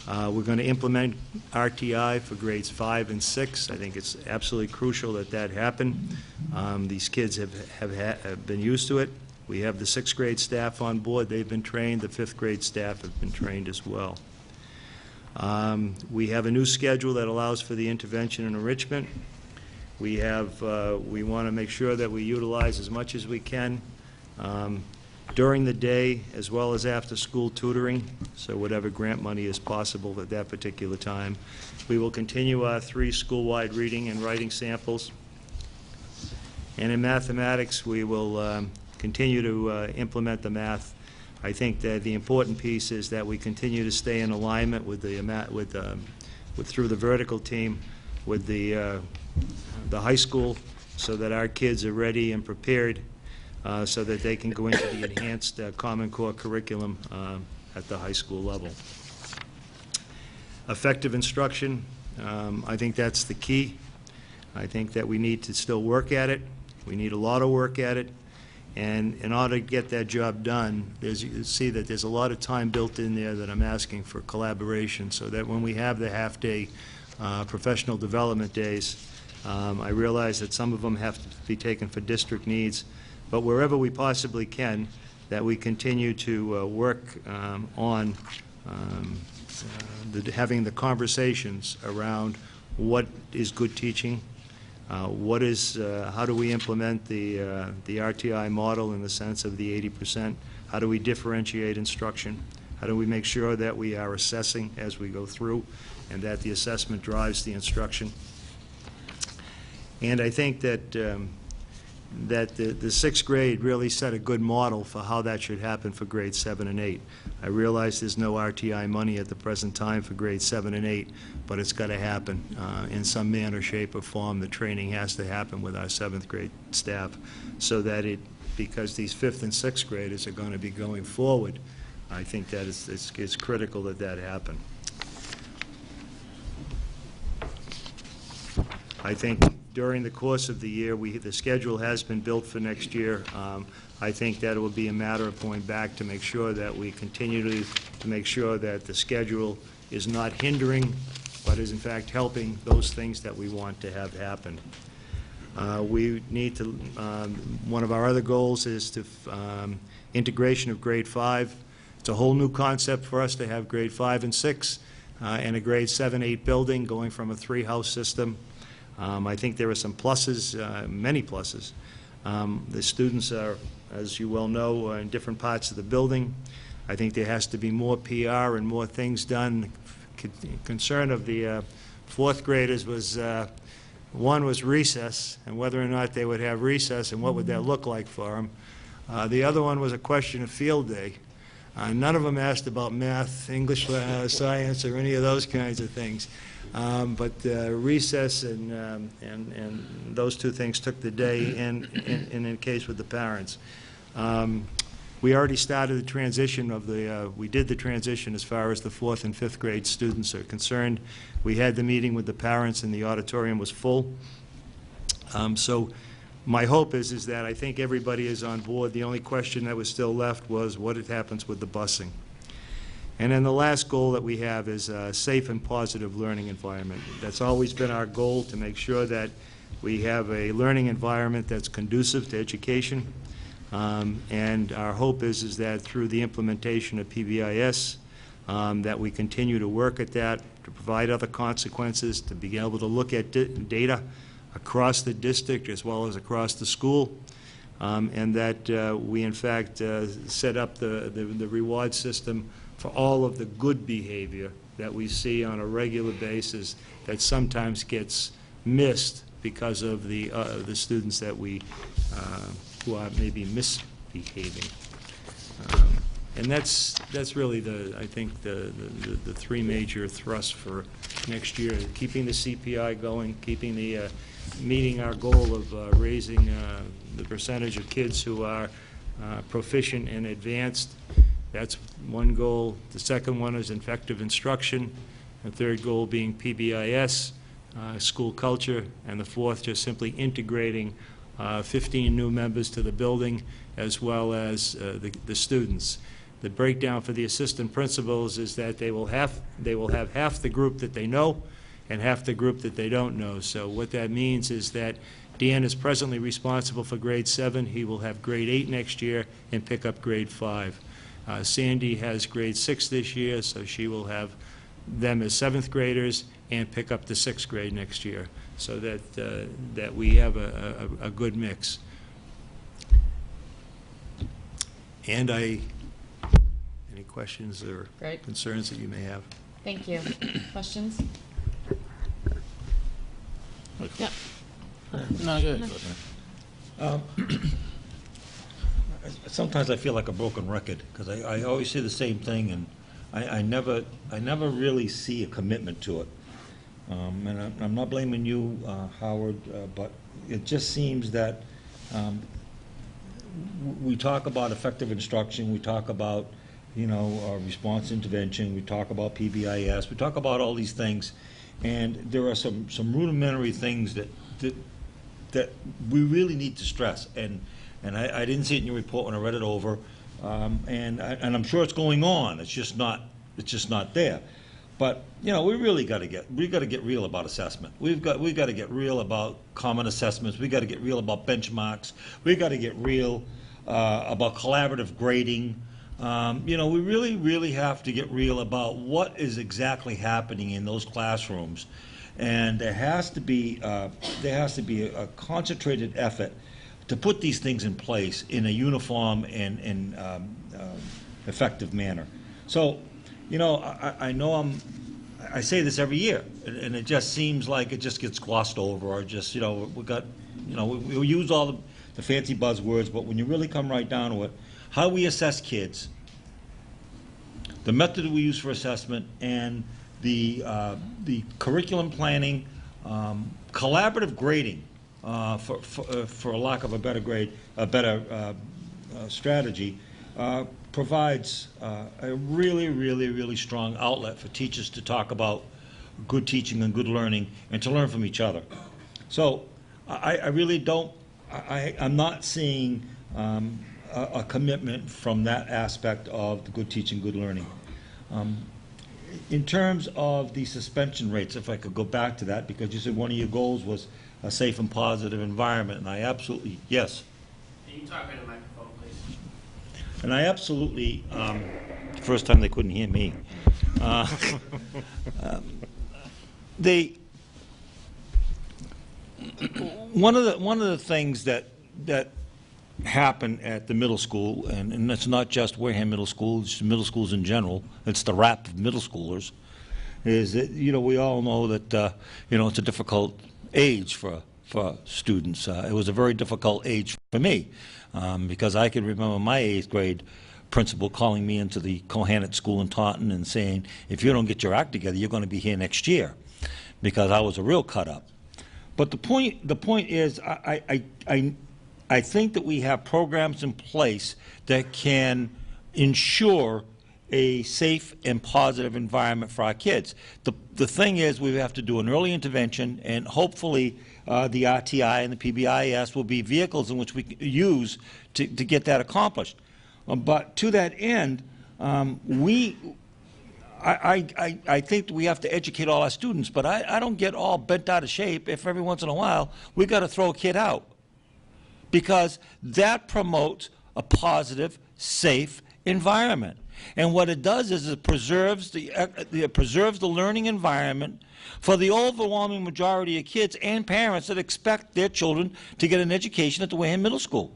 We're going to implement RTI for grades 5 and 6. I think it's absolutely crucial that that happen. These kids have been used to it. We have the 6th grade staff on board. They've been trained. The 5th grade staff have been trained as well. We have a new schedule that allows for the intervention and enrichment. We want to make sure that we utilize as much as we can during the day as well as after-school tutoring, so whatever grant money is possible at that particular time. We will continue our 3 school-wide reading and writing samples. And in mathematics, we will continue to implement the math. I think that the important piece is that we continue to stay in alignment with through the vertical team with the high school, so that our kids are ready and prepared so that they can go into the enhanced Common Core curriculum at the high school level. Effective instruction, I think that's the key. I think that we need to still work at it. We need a lot of work at it. And in order to get that job done, you see that there's a lot of time built in there that I'm asking for collaboration, so that when we have the half-day professional development days, I realize that some of them have to be taken for district needs, but wherever we possibly can, that we continue to work on having the conversations around what is good teaching, how do we implement the RTI model in the sense of the 80%, how do we differentiate instruction, how do we make sure that we are assessing as we go through and that the assessment drives the instruction. And I think that the 6th grade really set a good model for how that should happen for grades 7 and 8. I realize there's no RTI money at the present time for grades 7 and 8, but it's got to happen in some manner, shape, or form. The training has to happen with our 7th grade staff so that because these 5th and 6th graders are going to be going forward, I think that it's critical that that happen. I think during the course of the year, the schedule has been built for next year. I think that it will be a matter of going back to make sure that we continue to make sure that the schedule is not hindering, but is in fact helping those things that we want to have happen. We need to, one of our other goals is to integration of grade 5. It's a whole new concept for us to have grade 5 and 6 and a grade 7, 8 building going from a 3-house system. I think there are some pluses, many pluses. The students are, as you well know, in different parts of the building. I think there has to be more PR and more things done. Concern of the 4th graders was, one was recess, and whether or not they would have recess and what would that look like for them. The other one was a question of field day. None of them asked about math, English, science, or any of those kinds of things. But recess and those two things took the day in the case with the parents. We already started the transition of we did the transition as far as the 4th and 5th grade students are concerned. We had the meeting with the parents and the auditorium was full. So my hope is that I think everybody is on board. The only question that was still left was what happens with the busing. And then the last goal that we have is a safe and positive learning environment. That's always been our goal, to make sure that we have a learning environment that's conducive to education. And our hope is that through the implementation of PBIS, that we continue to work at that, to provide other consequences, to be able to look at data across the district as well as across the school, and that we in fact set up the reward system for all of the good behavior that we see on a regular basis that sometimes gets missed because of the students that we who are maybe misbehaving. And that's really I think the three major thrusts for next year: keeping the CPI going, keeping meeting our goal of raising the percentage of kids who are proficient and advanced. That's one goal. The second one is effective instruction. The third goal being PBIS, school culture, and the fourth just simply integrating 15 new members to the building, as well as the students. The breakdown for the assistant principals is that they will have half the group that they know and half the group that they don't know. So what that means is that Dan is presently responsible for grade 7. He will have grade 8 next year and pick up grade 5. Sandy has grade 6 this year, so she will have them as 7th graders and pick up the 6th grade next year, so that we have a good mix. And any questions or Great. concerns that you may have? Thank you. Questions? Yep. No, good. Sometimes I feel like a broken record, because I always say the same thing, and I never really see a commitment to it. And I'm not blaming you, Howard, but it just seems that we talk about effective instruction, we talk about, response intervention, we talk about PBIS, we talk about all these things, and there are some rudimentary things that we really need to stress. And I didn't see it in your report when I read it over, and I'm sure it's going on. It's just not there. But we really got to get real about assessment. We've got to get real about common assessments. We got to get real about benchmarks. We got to get real about collaborative grading. We really have to get real about what is exactly happening in those classrooms, and there has to be a concentrated effort to put these things in place in a uniform and effective manner. So, I know I say this every year, and it just seems like it just gets glossed over, or just, we use all the fancy buzzwords, but when you really come right down to it, how we assess kids, the method we use for assessment, and the curriculum planning, collaborative grading, for a lack of a better strategy, provides a really strong outlet for teachers to talk about good teaching and good learning, and to learn from each other. So I really don't. I'm not seeing a commitment from that aspect of the good teaching, good learning. In terms of the suspension rates, if I could go back to that, because you said one of your goals was a safe and positive environment, and I absolutely, yes. Can you talk into the microphone, please? And I absolutely, first time they couldn't hear me. One of the things that happen at the middle school, and it's not just Wareham Middle School, it's middle schools in general, it's the rap of middle schoolers, is that, we all know that, it's a difficult age for students. It was a very difficult age for me, because I can remember my 8th grade principal calling me into the Kohanet School in Taunton and saying, if you don't get your act together, you're going to be here next year, because I was a real cut-up. But the point is, I think that we have programs in place that can ensure a safe and positive environment for our kids. The thing is, we have to do an early intervention, and hopefully the RTI and the PBIS will be vehicles in which we use to get that accomplished. But to that end, I think we have to educate all our students, but I don't get all bent out of shape if every once in a while we've got to throw a kid out, because that promotes a positive, safe environment. And what it does is it preserves the learning environment for the overwhelming majority of kids and parents that expect their children to get an education at the Wareham Middle School.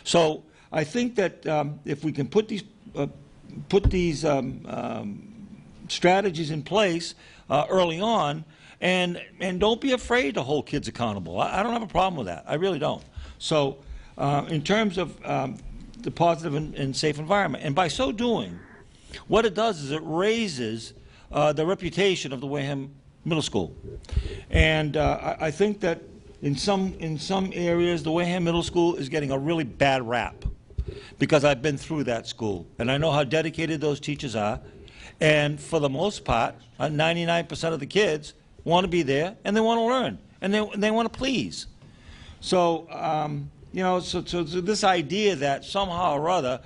So I think that if we can put these strategies in place early on, and don't be afraid to hold kids accountable. I don't have a problem with that. I really don't. So in terms of the positive and safe environment. And by so doing, what it does is it raises the reputation of the Wareham Middle School. And I think that in some areas, the Wareham Middle School is getting a really bad rap, because I've been through that school, and I know how dedicated those teachers are. And for the most part, 99% of the kids want to be there, and they want to learn, and they want to please. So, you know, so this idea that somehow or other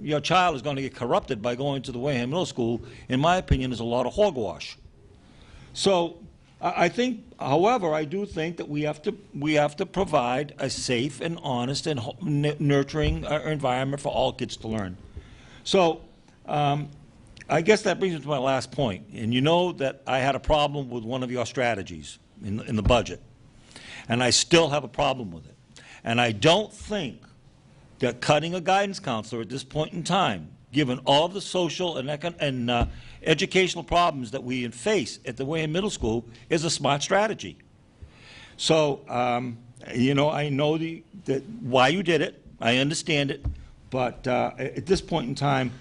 your child is going to get corrupted by going to the Wareham Middle School, in my opinion, is a lot of hogwash. So I think, however, I do think that we have to provide a safe and honest and nurturing environment for all kids to learn. So I guess that brings me to my last point. And you know that I had a problem with one of your strategies in the budget, and I still have a problem with it. And I don't think that cutting a guidance counselor at this point in time, given all of the social and educational problems that we face at the Wareham Middle School, is a smart strategy. So, you know, I know why you did it. I understand it. But at this point in time,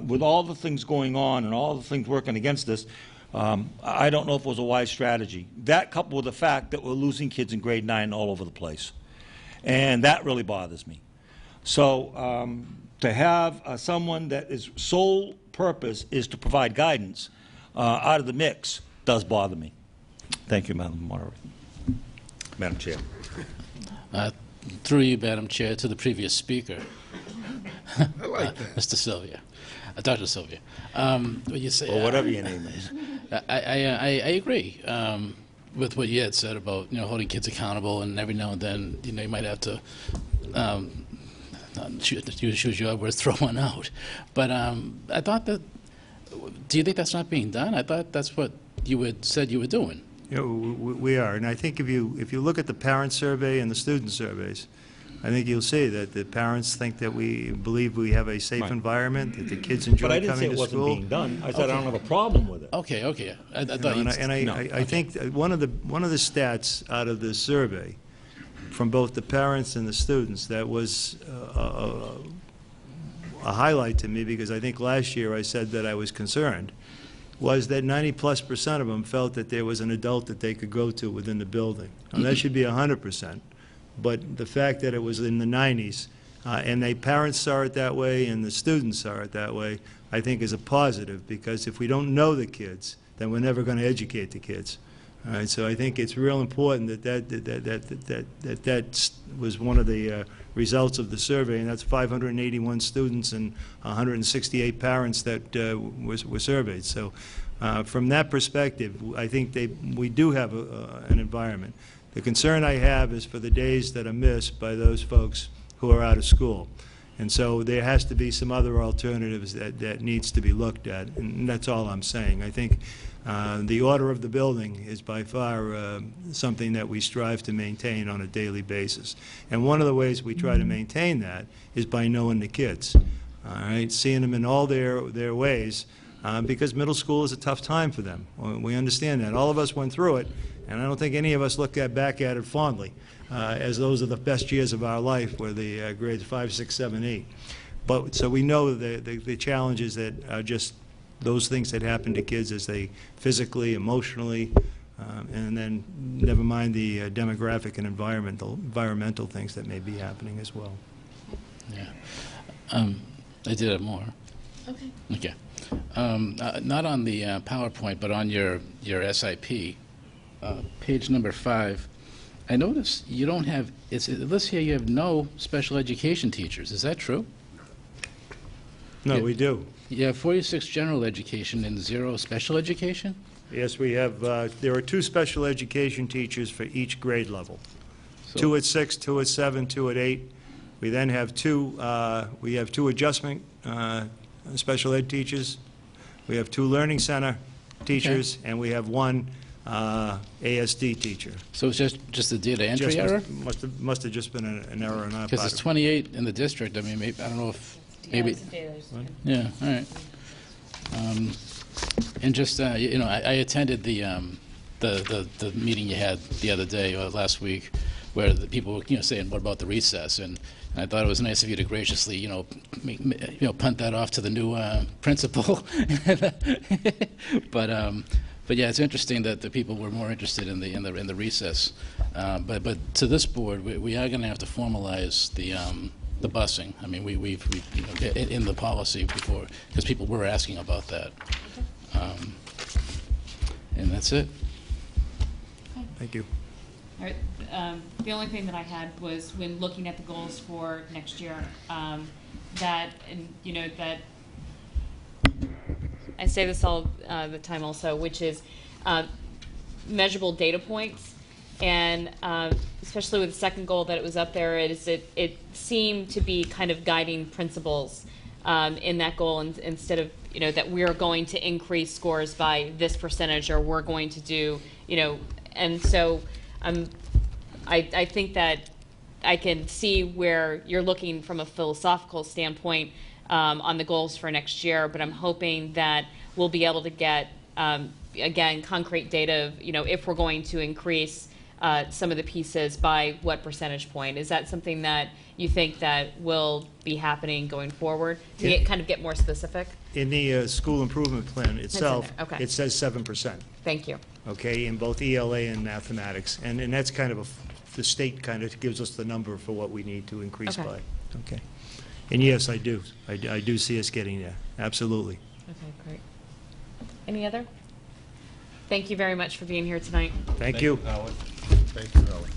with all the things going on and all the things working against us, I don't know if it was a wise strategy. That, coupled with the fact that we're losing kids in grade 9 all over the place. And that really bothers me. So to have someone that his sole purpose is to provide guidance out of the mix does bother me. Thank you, Madam Moderator. Madam Chair. Through you, Madam Chair, to the previous speaker. I like that. Mr. Sylvia. Dr. Sylvia. What you say, Or whatever your name is. I agree with what you had said about, you know, holding kids accountable, and every now and then, you know, you might have to choose your words, throw one out. But I thought that, do you think that's not being done? I thought that's what you had said you were doing. You know, we are, and I think if you look at the parent survey and the student surveys, I think you'll see that the parents think that we believe we have a safe environment, that the kids enjoy But I didn't say coming it to wasn't school. being done. I said I don't have a problem with it. Okay, okay. I thought You know, you I think that one of the stats out of the survey from both the parents and the students that was a highlight to me, because I think last year I said that I was concerned, was that 90+% of them felt that there was an adult that they could go to within the building. And that should be 100%. But the fact that it was in the 90s, and the parents saw it that way and the students saw it that way, I think is a positive, because if we don't know the kids, then we're never going to educate the kids. All right, so I think it's real important that was one of the results of the survey, and that's 581 students and 168 parents that were surveyed. So from that perspective, I think we do have an environment. The concern I have is for the days that are missed by those folks who are out of school. And so there has to be some other alternatives that needs to be looked at, and that's all I'm saying. I think the order of the building is by far something that we strive to maintain on a daily basis. And one of the ways we try to maintain that is by knowing the kids, all right, seeing them in all their ways, because middle school is a tough time for them. We understand that. All of us went through it, and I don't think any of us look back at it fondly, as those are the best years of our life, were the grades 5, 6, 7, 8. But so we know the challenges that are just those things that happen to kids as they physically, emotionally, and then never mind the demographic and environmental things that may be happening as well. Yeah. I did have more. Okay. Okay. Not on the PowerPoint, but on your SIP, page number 5. I noticed you don't have, it lists here you have no special education teachers. Is that true? No, Yeah. we do. You have 46 general education and 0 special education? Yes, we have, there are 2 special education teachers for each grade level. So- 2 at 6, 2 at 7, 2 at 8. We then have 2 adjustment special ed teachers. We have 2 learning center teachers, and we have 1 ASD teacher. So it's just a data entry error? Must have just been an error on our Because part. it's 28 in the district. I mean, maybe, I don't know if, maybe. Yeah, all right. And just, you know, I attended the meeting you had the other day, or last week, where the people were, saying, "What about the recess?" And I thought it was nice of you to graciously, punt that off to the new principal. But yeah, it's interesting that the people were more interested in the recess. But to this board, we are going to have to formalize the busing. I mean, we've in the policy before, because people were asking about that. And that's it. Thank you. All right. The only thing that I had was when looking at the goals for next year, that I say this all the time also, which is measurable data points, and especially with the second goal that it was up there, it seemed to be kind of guiding principles in that goal, instead of that we are going to increase scores by this percentage, or we're going to do and so I think that I can see where you're looking from a philosophical standpoint on the goals for next year, but I'm hoping that we'll be able to get, again, concrete data of, if we're going to increase some of the pieces by what percentage point. Is that something that you think that will be happening going forward, to kind of get more specific? In the school improvement plan itself, Okay. it says 7%. Thank you. Okay, in both ELA and mathematics. And that's kind of the state kind of gives us the number for what we need to increase Okay. by. Okay. And yes, I do. I do see us getting there. Absolutely. Okay, great. Any other? Thank you very much for being here tonight. Thank you. Howard. Thank you, Howard.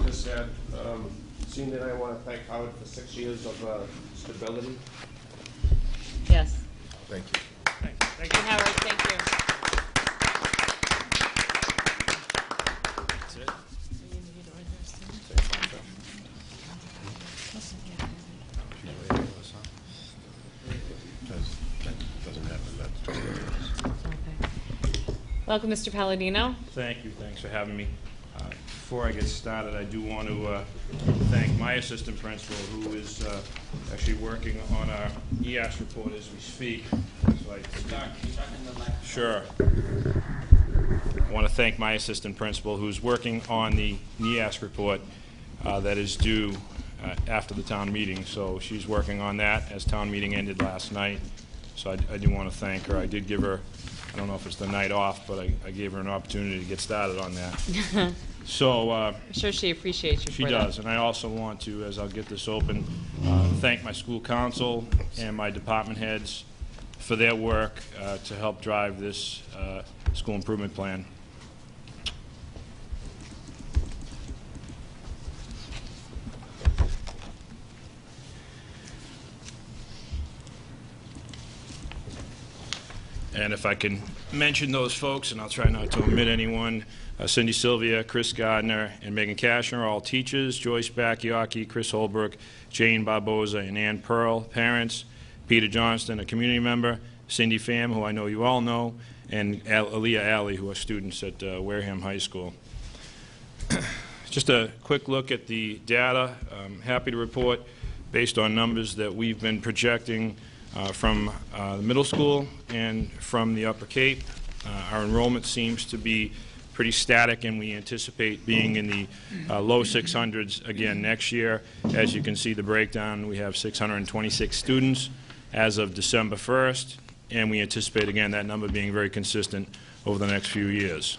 Just said, Senior and I want to thank Howard for 6 years of stability. Yes. Thank you. Thank you. Howard, thank you. Welcome, Mr. Palladino. Thank you. Thanks for having me. Before I get started, I do want to thank my assistant principal, who is actually working on our EAS report as we speak. So Sure. I want to thank my assistant principal, who's working on the EAS report that is due after the town meeting. So she's working on that as town meeting ended last night. So I do want to thank her. I did give her, I don't know if it's the night off, but I gave her an opportunity to get started on that. So I'm sure she appreciates you she for does, that. and I also want to, as I'll get this open, thank my school council and my department heads for their work to help drive this school improvement plan. And if I can mention those folks, and I'll try not to omit anyone, Cindy Sylvia, Chris Gardner, and Megan Cashner, all teachers, Joyce Bakayaki, Chris Holbrook, Jane Barboza, and Ann Pearl, parents, Peter Johnston, a community member, Cindy Pham, who I know you all know, and Aaliyah Alley, who are students at Wareham High School. Just a quick look at the data. I'm happy to report, based on numbers that we've been projecting from the middle school and from the Upper Cape, our enrollment seems to be pretty static, and we anticipate being in the low 600s again next year. As you can see the breakdown, we have 626 students as of December 1st, and we anticipate again that number being very consistent over the next few years.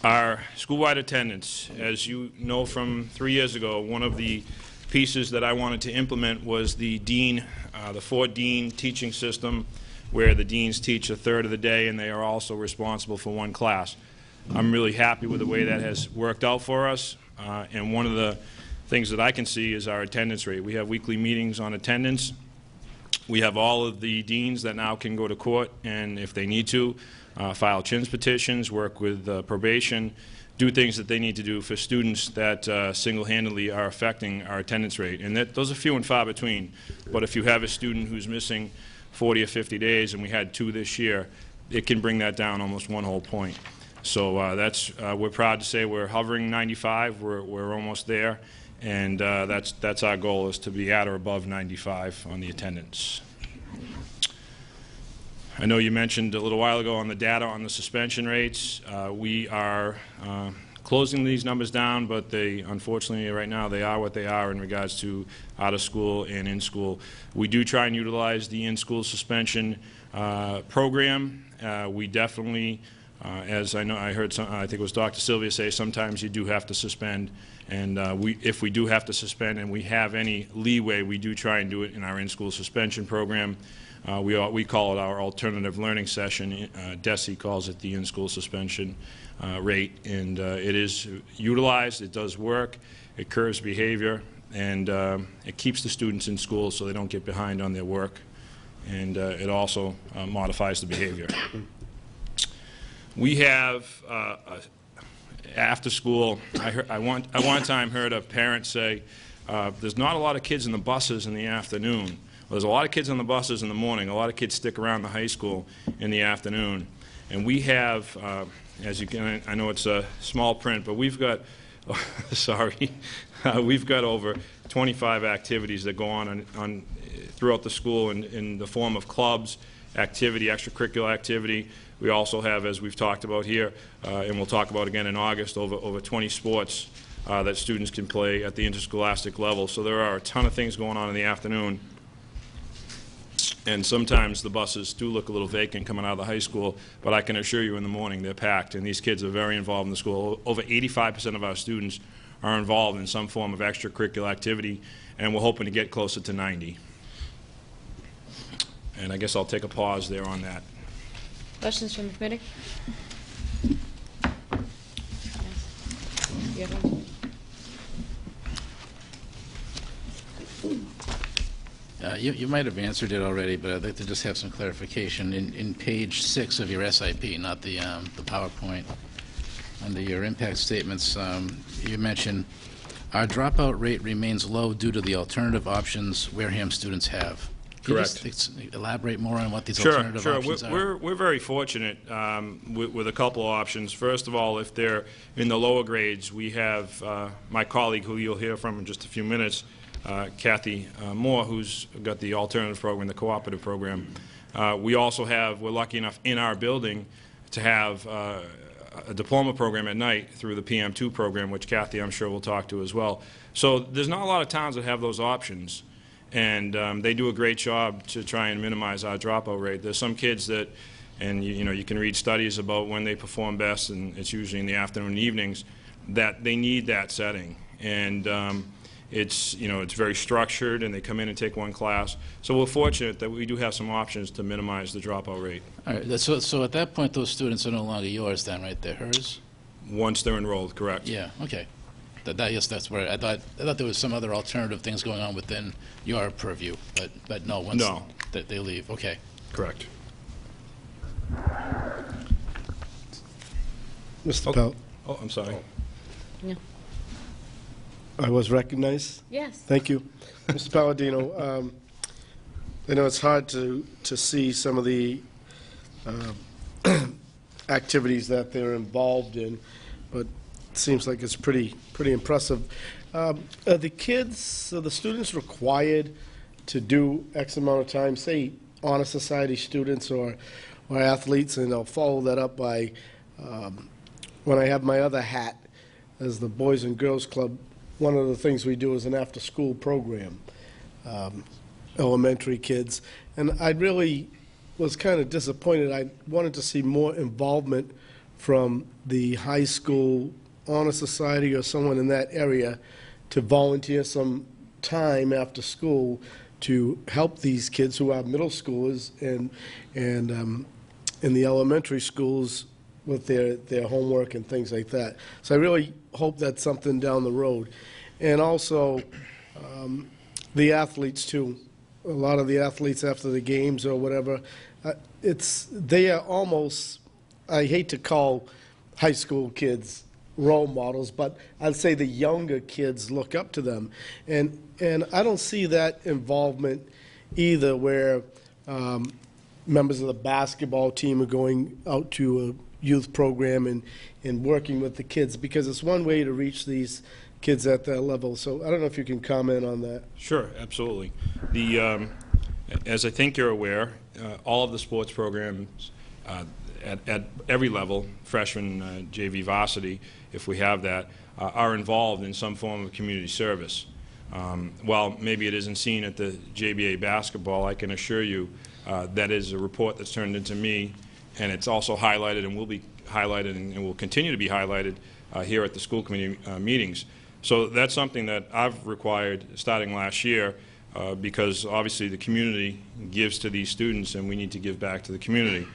Our school-wide attendance, as you know from 3 years ago, one of the pieces that I wanted to implement was the dean, the 4-dean teaching system, where the deans teach a third of the day and they are also responsible for one class. I'm really happy with the way that has worked out for us, and one of the things that I can see is our attendance rate. We have weekly meetings on attendance. We have all of the deans that now can go to court and, if they need to, file chins petitions, work with probation, do things that they need to do for students that single-handedly are affecting our attendance rate. And those are few and far between. But if you have a student who's missing 40 or 50 days, and we had 2 this year, it can bring that down almost 1 whole point. So we're proud to say we're hovering 95. We're almost there, and that's our goal, is to be at or above 95 on the attendance. I know you mentioned a little while ago on the data on the suspension rates. We are closing these numbers down, but they, unfortunately, right now, they are what they are in regards to out of school and in school. We do try and utilize the in-school suspension program. We definitely, as I know, I heard I think it was Dr. Sylvia say, sometimes you do have to suspend, and if we do have to suspend and we have any leeway, we do try and do it in our in-school suspension program. We call it our alternative learning session. DESE calls it the in-school suspension rate, and it is utilized. It does work. It curbs behavior, and it keeps the students in school so they don't get behind on their work, and it also modifies the behavior. We have after school. I one time heard a parent say, "There's not a lot of kids in the buses in the afternoon." Well, there's a lot of kids on the buses in the morning. A lot of kids stick around the high school in the afternoon. And we have, as you can, I know it's a small print, but we've got, sorry, we've got over 25 activities that go on throughout the school in the form of clubs, activity, extracurricular activity. We also have, as we've talked about here, and we'll talk about again in August, over 20 sports that students can play at the interscholastic level. So there are a ton of things going on in the afternoon. And sometimes the buses do look a little vacant coming out of the high school, but I can assure you in the morning they're packed, and these kids are very involved in the school. Over 85% of our students are involved in some form of extracurricular activity, and we're hoping to get closer to 90. And I guess I'll take a pause there on that. Questions from the committee? Yes. You have one? You might have answered it already, but I'd like to just have some clarification. In page 6 of your SIP, not the PowerPoint, under your impact statements, you mentioned our dropout rate remains low due to the alternative options Wareham students have. Can Correct. you just elaborate more on what these alternative options are? We're very fortunate with a couple of options. First of all, if they're in the lower grades, we have my colleague, who you'll hear from in just a few minutes, Kathy Moore, who's got the alternative program, the cooperative program. We also have, we're lucky enough in our building to have a diploma program at night through the PM2 program, which Kathy, I'm sure, will talk to as well. So there's not a lot of towns that have those options, and they do a great job to try and minimize our dropout rate. There's some kids that, and you know, you can read studies about when they perform best, and it's usually in the afternoon and evenings, that they need that setting. And it's, you know, it's very structured, and they come in and take one class. So we're fortunate that we do have some options to minimize the dropout rate. All right, so at that point, those students are no longer yours then, right? They're hers? Once they're enrolled, correct. Yeah, okay. Yes, that's where I thought there was some other alternative things going on within your purview, but no, once No. they leave, okay. Correct. Mr. Pell, Oh, I'm sorry. Yeah. I was recognized. Yes. Thank you. Mr. Palladino, I know it's hard to see some of the activities that they're involved in, but it seems like it's pretty impressive. Are the kids, are the students required to do X amount of time, say honor society students or athletes, and I'll follow that up by, when I have my other hat as the Boys and Girls Club, one of the things we do is an after-school program, elementary kids. And I really was kind of disappointed. I wanted to see more involvement from the high school honor society or someone in that area to volunteer some time after school to help these kids who are middle schoolers and in the elementary schools with their homework and things like that. So I really hope that's something down the road. And also, the athletes, too. A lot of the athletes after the games or whatever, they are almost, I hate to call high school kids role models, but I'd say the younger kids look up to them. And I don't see that involvement either where members of the basketball team are going out to a youth program and working with the kids, because it's one way to reach these kids at that level. So I don't know if you can comment on that. Sure, absolutely. As I think you're aware, all of the sports programs at every level, freshman, JV, varsity, if we have that, are involved in some form of community service. While maybe it isn't seen at the JBA basketball, I can assure you that is a report that's turned into me, and it's also highlighted and will be highlighted and will continue to be highlighted here at the school committee meetings. So that's something that I've required starting last year because obviously the community gives to these students and we need to give back to the community.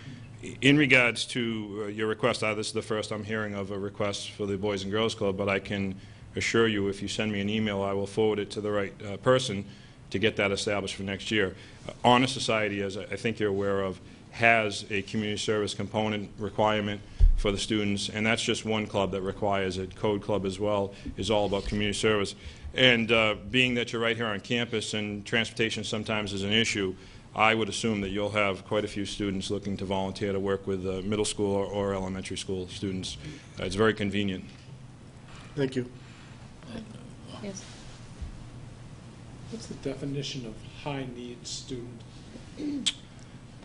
In regards to your request, this is the first I'm hearing of a request for the Boys and Girls Club, but I can assure you if you send me an email, I will forward it to the right person to get that established for next year. Honor Society, as I think you're aware of, has a community service component requirement for the students, and that's just one club that requires it. Code Club as well is all about community service. And being that you're right here on campus and transportation sometimes is an issue, I would assume that you'll have quite a few students looking to volunteer to work with middle school or elementary school students. It's very convenient. Thank you. Yes. What's the definition of high-needs student?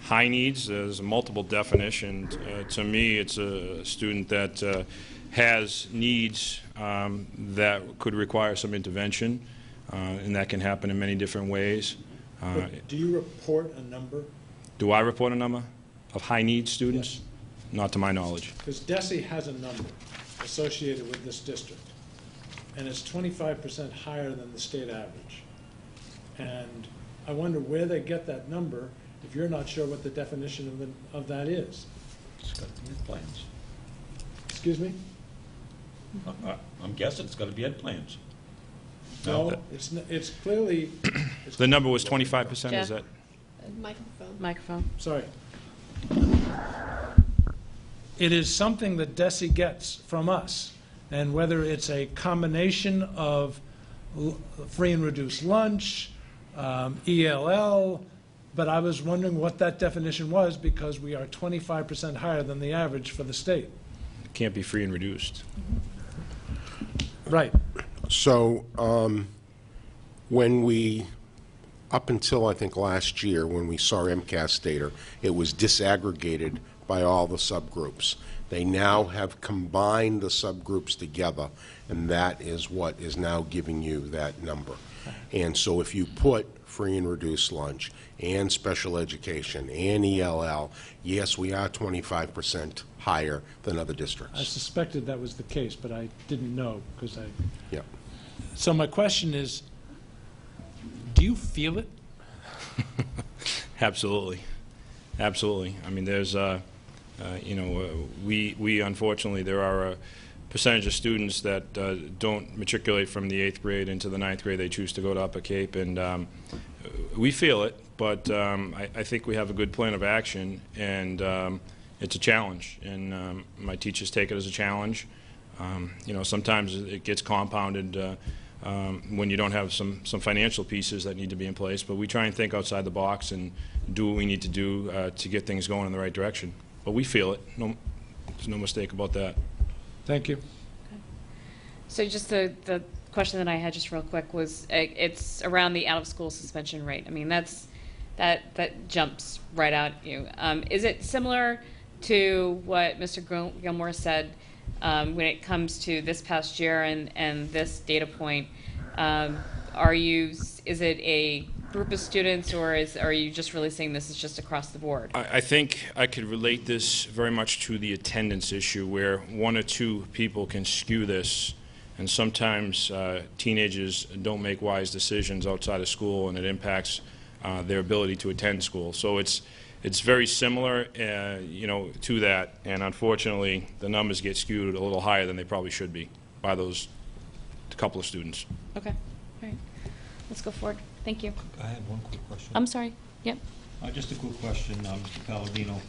High needs, there's a multiple definition. To me, it's a student that has needs that could require some intervention, and that can happen in many different ways. But do you report a number? Do I report a number of high needs students? Yes. Not to my knowledge. Because DESE has a number associated with this district, and it's 25% higher than the state average. And I wonder where they get that number if you're not sure what the definition of that is. It's got to be ed plans. Excuse me? I'm guessing it's got to be ed plans. No, it's clearly, The number was 25%, is Jeff? that? Microphone. Microphone. sorry. It is something that DESE gets from us, and whether it's a combination of free and reduced lunch, ELL, but I was wondering what that definition was because we are 25% higher than the average for the state. It can't be free and reduced. Right. So when we, up until I think last year, when we saw MCAS data, it was disaggregated by all the subgroups. They now have combined the subgroups together, and that is what is now giving you that number. And so if you put free and reduced lunch and special education and ELL, yes, we are 25% higher than other I districts. suspected that was the case, but I didn't know because I. Yep. So my question is, do you feel it? Absolutely. Absolutely. I mean, there's, we unfortunately, there are a percentage of students that don't matriculate from the 8th grade into the 9th grade. They choose to go to Upper Cape, and we feel it, but I think we have a good plan of action, and it's a challenge, and my teachers take it as a challenge. Sometimes it gets compounded when you don't have some financial pieces that need to be in place, but we try and think outside the box and do what we need to do to get things going in the right direction. But we feel it. No, there's no mistake about that. Thank you. So just the question that I had just real quick was, it's around the out-of-school suspension rate. I mean, that jumps right out at you. Is it similar to what Mr. Gilmore said when it comes to this past year and this data point? Is it a group of students, or are you just really saying this is just across the board? I think I could relate this very much to the attendance issue, where one or two people can skew this, and sometimes teenagers don't make wise decisions outside of school, and it impacts their ability to attend school. So it's very similar, to that, and unfortunately, the numbers get skewed a little higher than they probably should be by those couple of students. Okay, all right. Let's go forward. Thank you. I have one quick question. I'm sorry. Yep. Just a quick question, Mr. Palladino.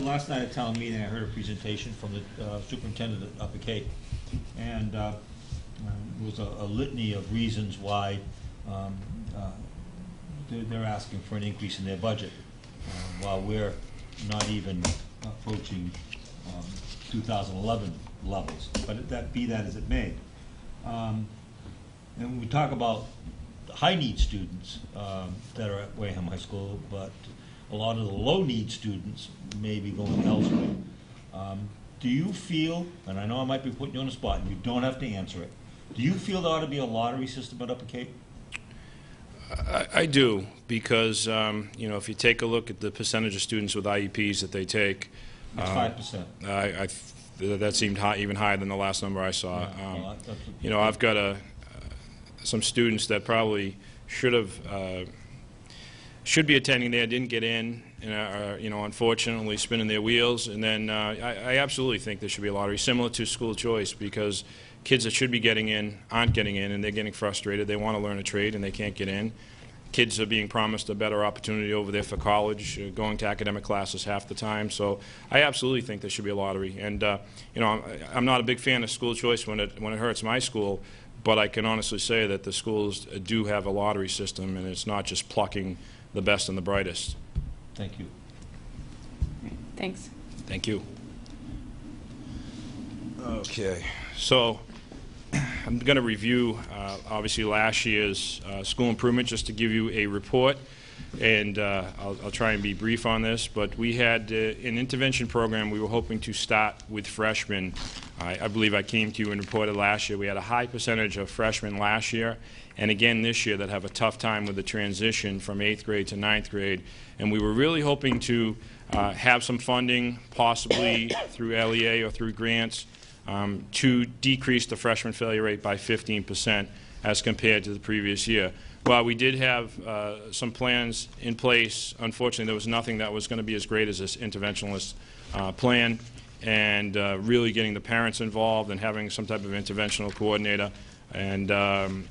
Last night at town meeting, I heard a presentation from the superintendent at Upper Cape, and it was a litany of reasons why they're asking for an increase in their budget, while we're not even approaching 2011 levels. But be that as it may. And when we talk about high-need students that are at Wareham High School, but a lot of the low-need students may be going elsewhere. Do you feel, and I know I might be putting you on the spot, and you don't have to answer it, do you feel there ought to be a lottery system at Upper Cape? I do, because, you know, if you take a look at the percentage of students with IEPs that they take, It's 5%. that seemed high, even higher than the last number I saw. Yeah, well, that's- You know, I've got some students that probably should be attending there, didn't get in, and are, you know, unfortunately spinning their wheels. And then I absolutely think there should be a lottery, similar to school choice, because kids that should be getting in aren't getting in, and they're getting frustrated. They want to learn a trade, and they can't get in. Kids are being promised a better opportunity over there for college, going to academic classes half the time. So I absolutely think there should be a lottery. And you know, I'm not a big fan of school choice when it hurts my school, but I can honestly say that the schools do have a lottery system, and it's not just plucking the best and the brightest. Thank you. Thanks. Thank you. Okay, so I'm going to review, obviously, last year's school improvement, just to give you a report, and I'll try and be brief on this. But we had an intervention program we were hoping to start with freshmen. I believe I came to you and reported last year we had a high percentage of freshmen last year, and again this year, that have a tough time with the transition from 8th grade to 9th grade. And we were really hoping to have some funding, possibly through LEA or through grants, to decrease the freshman failure rate by 15% as compared to the previous year. While we did have some plans in place, unfortunately there was nothing that was going to be as great as this interventionist plan, and really getting the parents involved and having some type of interventional coordinator. And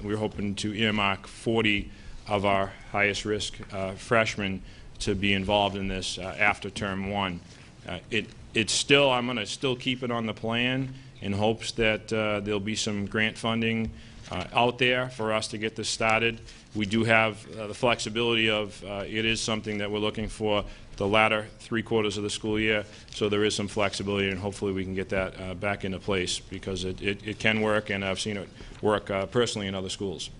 we were hoping to earmark 40 of our highest risk freshmen to be involved in this after term 1. It's still, I'm going to still keep it on the plan in hopes that there'll be some grant funding out there for us to get this started. We do have the flexibility of it is something that we're looking for the latter 3/4 of the school year, so there is some flexibility, and hopefully we can get that back into place, because it can work, and I've seen it work personally in other schools.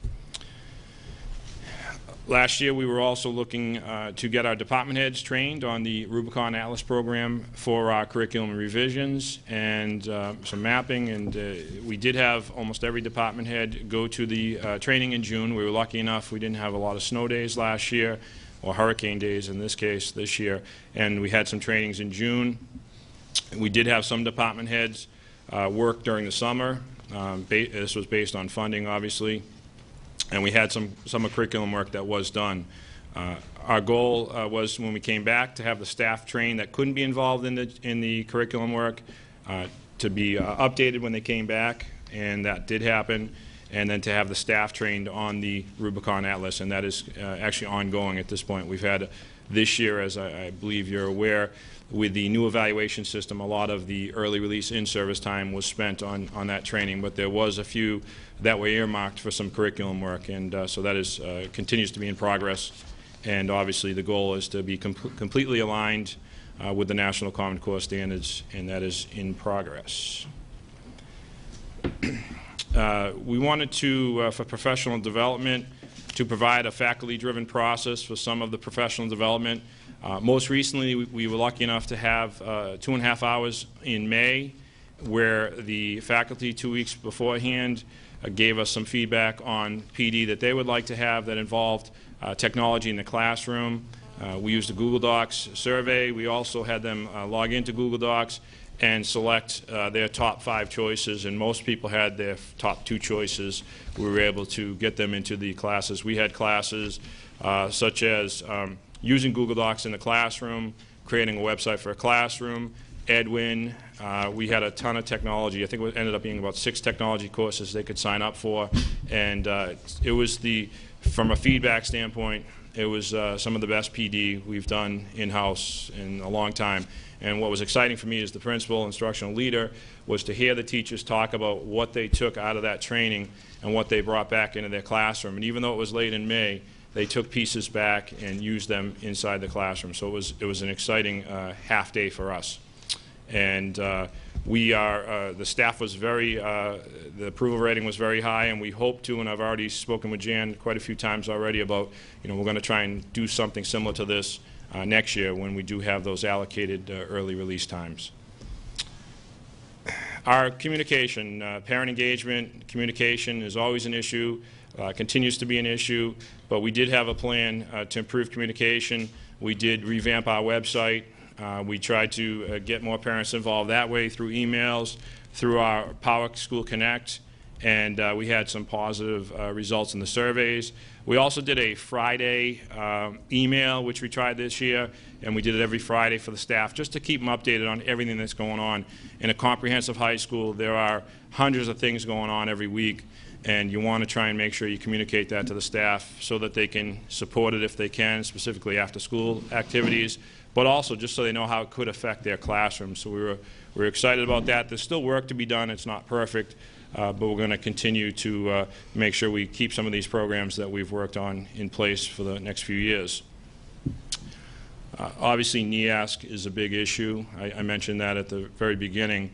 Last year, we were also looking to get our department heads trained on the Rubicon Atlas program for our curriculum revisions and some mapping, and we did have almost every department head go to the training in June. We were lucky enough we didn't have a lot of snow days last year, or hurricane days in this case this year, and we had some trainings in June. We did have some department heads work during the summer. This was based on funding, obviously. And we had some curriculum work that was done. Our goal was, when we came back, to have the staff trained that couldn't be involved in the curriculum work to be updated when they came back, and that did happen. And then to have the staff trained on the Rubicon Atlas, and that is actually ongoing at this point. We've had this year, as I believe you're aware, with the new evaluation system, a lot of the early release in-service time was spent on that training, but there was a few that were earmarked for some curriculum work, and so that is continues to be in progress. And obviously the goal is to be completely aligned with the National Common Core standards, and that is in progress. We wanted to, for professional development, to provide a faculty-driven process for some of the professional development. Most recently, we were lucky enough to have 2.5 hours in May, where the faculty 2 weeks beforehand gave us some feedback on PD that they would like to have that involved technology in the classroom. We used a Google Docs survey. We also had them log into Google Docs and select their top 5 choices, and most people had their top 2 choices. We were able to get them into the classes. We had classes such as using Google Docs in the classroom, creating a website for a classroom, Edwin. We had a ton of technology. I think it ended up being about 6 technology courses they could sign up for, and it was from a feedback standpoint, it was some of the best PD we've done in-house in a long time. And what was exciting for me as the principal, instructional leader, was to hear the teachers talk about what they took out of that training and what they brought back into their classroom. And even though it was late in May, they took pieces back and used them inside the classroom. So it was an exciting half day for us. And the staff was the approval rating was very high, and we hope to, and I've already spoken with Jan quite a few times already about, we're going to try and do something similar to this next year when we do have those allocated early release times. Our communication, parent engagement, communication is always an issue, continues to be an issue, but we did have a plan to improve communication. We did revamp our website. We tried to get more parents involved that way through emails, through our Power School Connect, and we had some positive results in the surveys. We also did a Friday email, which we tried this year, and we did it every Friday for the staff, just to keep them updated on everything that's going on. In a comprehensive high school, there are hundreds of things going on every week, and you want to try and make sure you communicate that to the staff so that they can support it if they can, specifically after-school activities, but also just so they know how it could affect their classroom. So we were excited about that. There's still work to be done. It's not perfect. But we're going to continue to make sure we keep some of these programs that we've worked on in place for the next few years. Obviously, NEASC is a big issue. I mentioned that at the very beginning.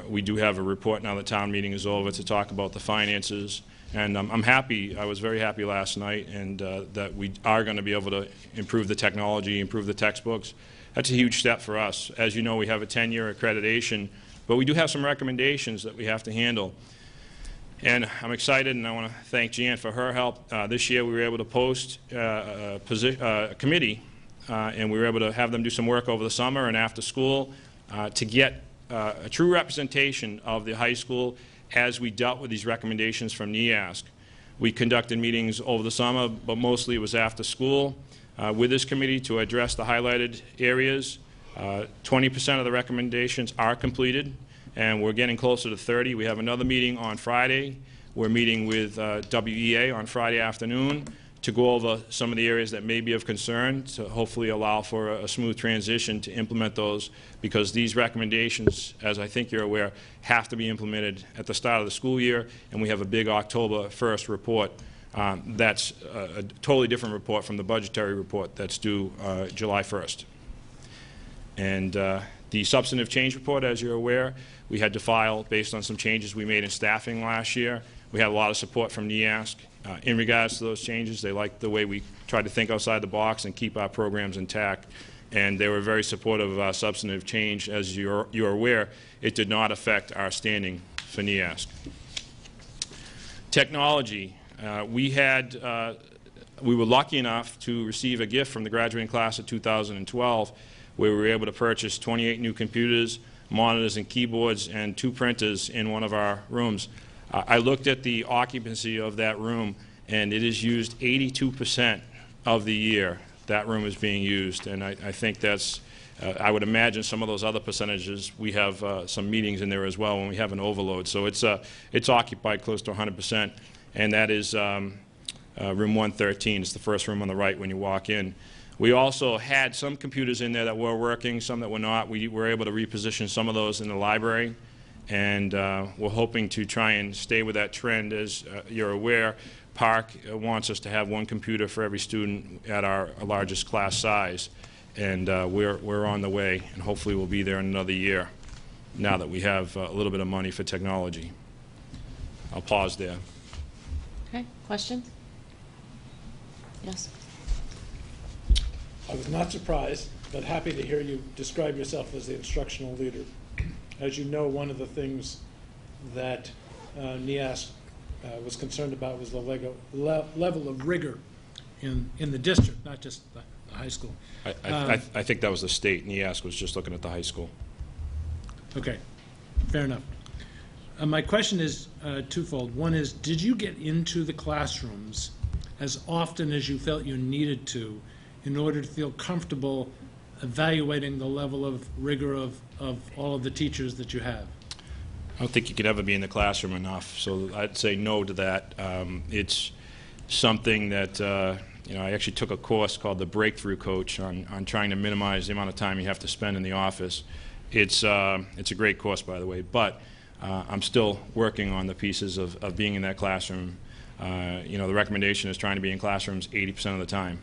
We do have a report now that town meeting is over to talk about the finances. And I'm happy, I was very happy last night, and that we are going to be able to improve the technology, improve the textbooks. That's a huge step for us. As you know, we have a 10-year accreditation, but we do have some recommendations that we have to handle. And I'm excited, and I want to thank Jan for her help. This year we were able to post a committee, and we were able to have them do some work over the summer and after school to get a true representation of the high school as we dealt with these recommendations from NEASC. We conducted meetings over the summer, but mostly it was after school with this committee to address the highlighted areas. 20% of the recommendations are completed, and we're getting closer to 30. We have another meeting on Friday. We're meeting with WEA on Friday afternoon to go over some of the areas that may be of concern to hopefully allow for a smooth transition to implement those, because these recommendations, as I think you're aware, have to be implemented at the start of the school year, and we have a big October 1st report. That's a totally different report from the budgetary report that's due July 1st. And the substantive change report, as you're aware, we had to file based on some changes we made in staffing last year. We had a lot of support from NEASC in regards to those changes. They liked the way we tried to think outside the box and keep our programs intact. And they were very supportive of our substantive change. As you're aware, it did not affect our standing for NEASC. Technology. We were lucky enough to receive a gift from the graduating class of 2012 where we were able to purchase 28 new computers, monitors and keyboards, and 2 printers in one of our rooms. I looked at the occupancy of that room, and it is used 82% of the year. That room is being used, and I think that's, I would imagine some of those other percentages, we have some meetings in there as well when we have an overload. So it's occupied close to 100%, and that is room 113. It's the first room on the right when you walk in. We also had some computers in there that were working, some that were not. We were able to reposition some of those in the library, and we're hoping to try and stay with that trend. As you're aware, Park wants us to have 1 computer for every student at our largest class size, and we're on the way, and hopefully we'll be there in another year now that we have a little bit of money for technology. I'll pause there. Okay, questions? Yes. I was not surprised, but happy to hear you describe yourself as the instructional leader. As you know, one of the things that NEASC was concerned about was the level of rigor in the district, not just the high school. I think that was the state. NEASC was just looking at the high school. Okay, fair enough. My question is twofold. One is, did you get into the classrooms as often as you felt you needed to in order to feel comfortable evaluating the level of rigor of all of the teachers that you have? I don't think you could ever be in the classroom enough, so I'd say no to that. It's something that, I actually took a course called the Breakthrough Coach on trying to minimize the amount of time you have to spend in the office. It's a great course, by the way, but I'm still working on the pieces of being in that classroom. The recommendation is trying to be in classrooms 80% of the time.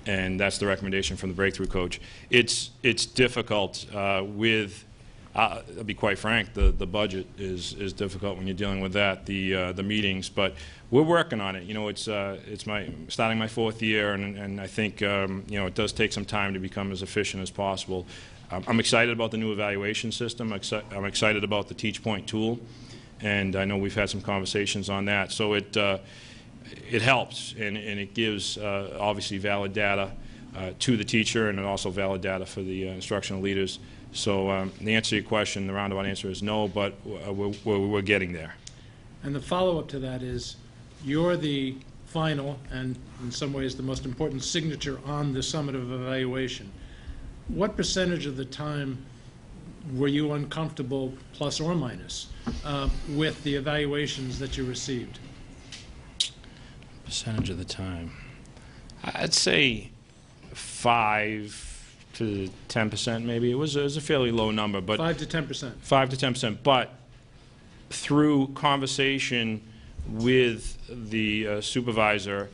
And that's the recommendation from the Breakthrough Coach. It's difficult with I'll be quite frank, the budget is difficult when you're dealing with that, the meetings, but we're working on it. You know, it's starting my 4th year, and I think, you know, it does take some time to become as efficient as possible. I'm excited about the new evaluation system. I'm excited about the Teach Point tool, and I know we've had some conversations on that. So it helps, and it gives, obviously, valid data to the teacher, and also valid data for the instructional leaders. So the answer to your question, the roundabout answer is no, but we're getting there. And the follow-up to that is, you're the final, and in some ways the most important signature on the summative evaluation. What percentage of the time were you uncomfortable, plus or minus, with the evaluations that you received? Percentage of the time, I'd say 5 to 10% maybe. It was a fairly low number, but 5 to 10%. 5 to 10%. But through conversation with the supervisor,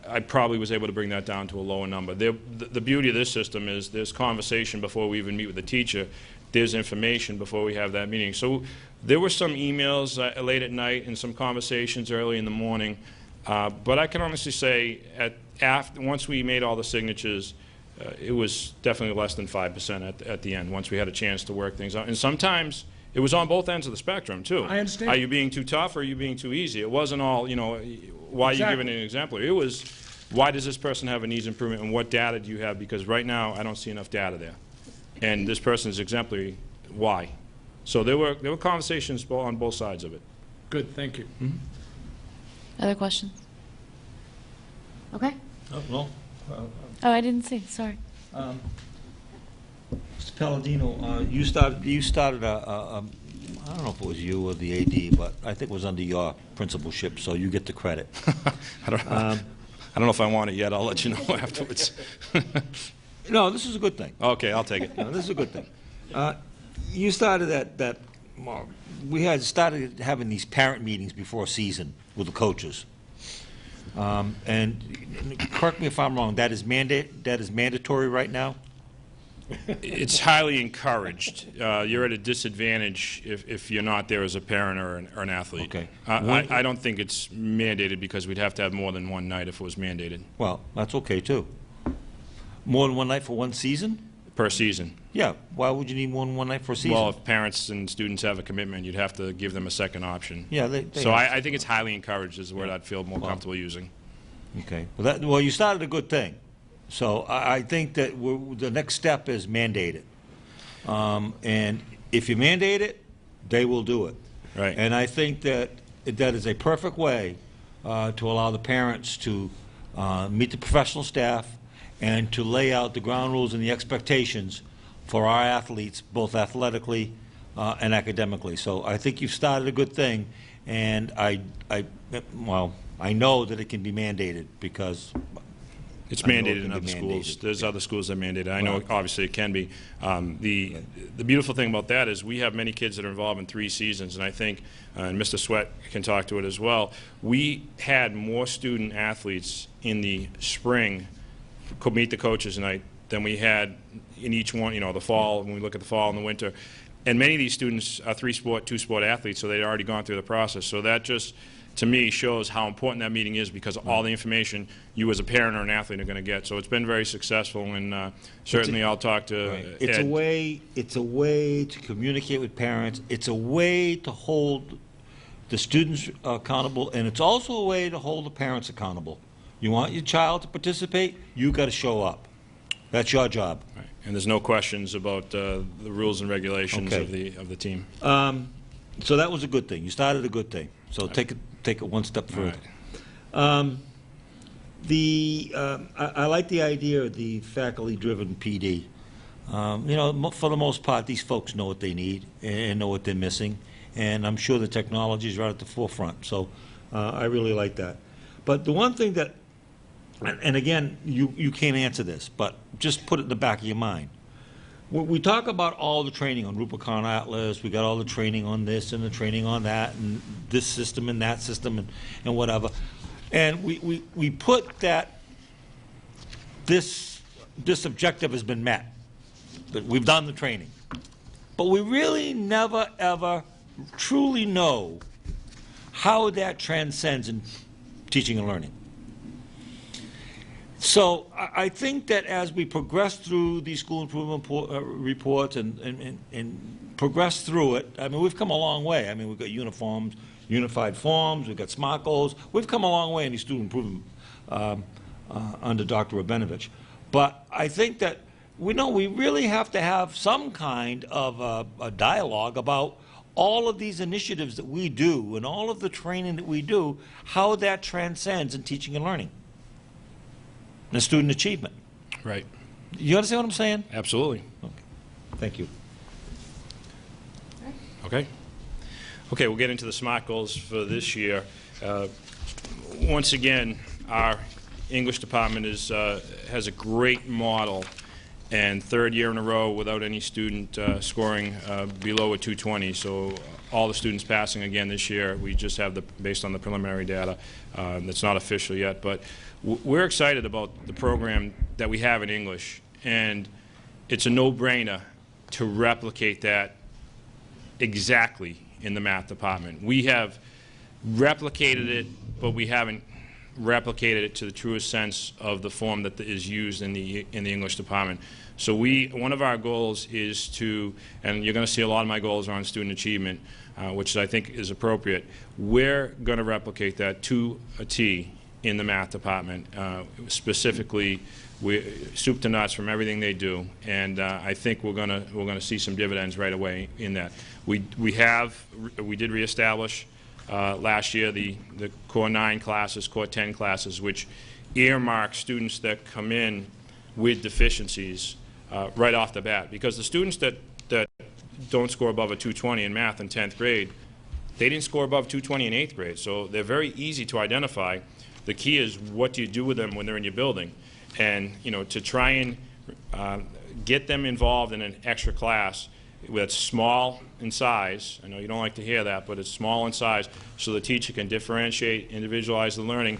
I probably was able to bring that down to a lower number. The beauty of this system is there's conversation before we even meet with the teacher. There's information before we have that meeting. So there were some emails late at night and some conversations early in the morning. But I can honestly say, once we made all the signatures, it was definitely less than 5% at the end, once we had a chance to work things out. And sometimes it was on both ends of the spectrum, too. I understand. Are you being too tough or are you being too easy? It wasn't all, you know, why are you giving an example? It was, why does this person have a needs improvement, and what data do you have? Because right now, I don't see enough data there. And this person is exemplary. Why? So there were conversations on both sides of it. Good, thank you. Mm-hmm. Other questions? Okay. Oh, no. Oh, I didn't see. Sorry. Mr. Palladino, you started I don't know if it was you or the AD, but I think it was under your principalship, so you get the credit. I don't know if I want it yet. I'll let you know afterwards. No, this is a good thing. Okay, I'll take it. No, this is a good thing. You started we had started having these parent meetings before a season with the coaches. And correct me if I'm wrong, that is mandatory right now? It's highly encouraged. You're at a disadvantage if you're not there as a parent or an athlete. Okay. I don't think it's mandated, because we'd have to have more than one night if it was mandated. Well, that's okay, too. More than one night for one season? Per season. Yeah. Why would you need more than one night for a season? Well, if parents and students have a commitment, you'd have to give them a second option. Yeah. They so I think it's highly encouraged is the word I'd feel more comfortable using. Okay. Well, you started a good thing. So I think that the next step is mandate it. And if you mandate it, they will do it. Right. And I think that is a perfect way to allow the parents to meet the professional staff and to lay out the ground rules and the expectations for our athletes, both athletically and academically. So I think you've started a good thing, and I know that it can be mandated, because it's mandated in other schools. There's other schools that mandate it. I know, obviously, it can be. The beautiful thing about that is we have many kids that are involved in 3 seasons, and I think, and Mr. Sweat can talk to it as well, we had more student athletes in the spring meet the coaches tonight than we had in each one, you know, the fall, when we look at the fall and the winter. And many of these students are 3-sport, 2-sport athletes, so they'd already gone through the process. So that just, to me, shows how important that meeting is, because of all the information you as a parent or an athlete are going to get. So it's been very successful, and certainly I'll talk to Ed. It's a way to communicate with parents. It's a way to hold the students accountable, and it's also a way to hold the parents accountable. You want your child to participate, you got to show up. That's your job. Right. And there's no questions about the rules and regulations of the team. So that was a good thing. You started a good thing. So take it one step further. Right. I like the idea of the faculty-driven PD. You know, for the most part, these folks know what they need and know what they're missing, and I'm sure the technology is right at the forefront. So I really like that. But the one thing that, and again, you can't answer this, but just put it in the back of your mind. We talk about all the training on Rubicon Atlas, we got all the training on this and the training on that, and this system and that system and whatever. And we put that this objective has been met, that we've done the training. but we really never, ever truly know how that transcends in teaching and learning. So I think that as we progress through these school improvement reports and progress through it, I mean, we've come a long way. I mean, we've got unified forms, we've got SMART goals. We've come a long way in these student improvement under Dr. Rabinovich. But I think that we really have to have some kind of a dialogue about all of these initiatives that we do and all of the training that we do, how that transcends in teaching and learning and student achievement. Right. You understand what I'm saying? Absolutely. Okay. Thank you. Okay. Okay, we'll get into the SMART goals for this year. Once again, our English department has a great model, and third year in a row without any student scoring below a 220. So all the students passing again this year. We just have based on the preliminary data. That's not official yet, but we're excited about the program that we have in English, and it's a no-brainer to replicate that exactly in the math department. We have replicated it, but we haven't replicated it to the truest sense of the form that is used in the English department. So one of our goals is to, and you're going to see a lot of my goals are on student achievement, which I think is appropriate. We're going to replicate that to a T in the math department, specifically soup to nuts from everything they do, and I think we're going to see some dividends right away in that. We did reestablish last year the Core 9 classes, Core 10 classes, which earmark students that come in with deficiencies right off the bat, because the students that don't score above a 220 in math in 10th grade, they didn't score above 220 in 8th grade, so they're very easy to identify. The key is what do you do with them when they're in your building, and to try and get them involved in an extra class that's small in size. I know you don't like to hear that, but it's small in size, so the teacher can differentiate, individualize the learning,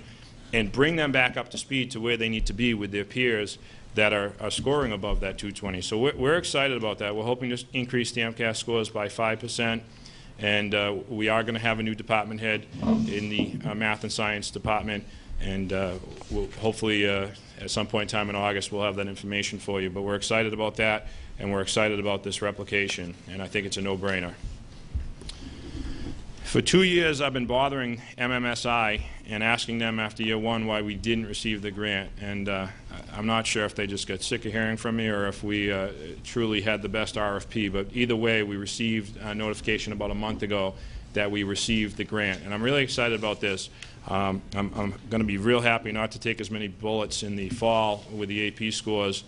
and bring them back up to speed to where they need to be with their peers that are scoring above that 220. So we're excited about that. We're hoping to increase the MCAS scores by 5%. And we are going to have a new department head in the math and science department, and we'll hopefully at some point in time in August we'll have that information for you. But we're excited about that, and we're excited about this replication, and I think it's a no-brainer. For 2 years I've been bothering MMSI and asking them after year one why we didn't receive the grant, and I'm not sure if they just got sick of hearing from me or if we truly had the best RFP, but either way we received a notification about a month ago that we received the grant, and I'm really excited about this. I'm going to be real happy not to take as many bullets in the fall with the AP scores,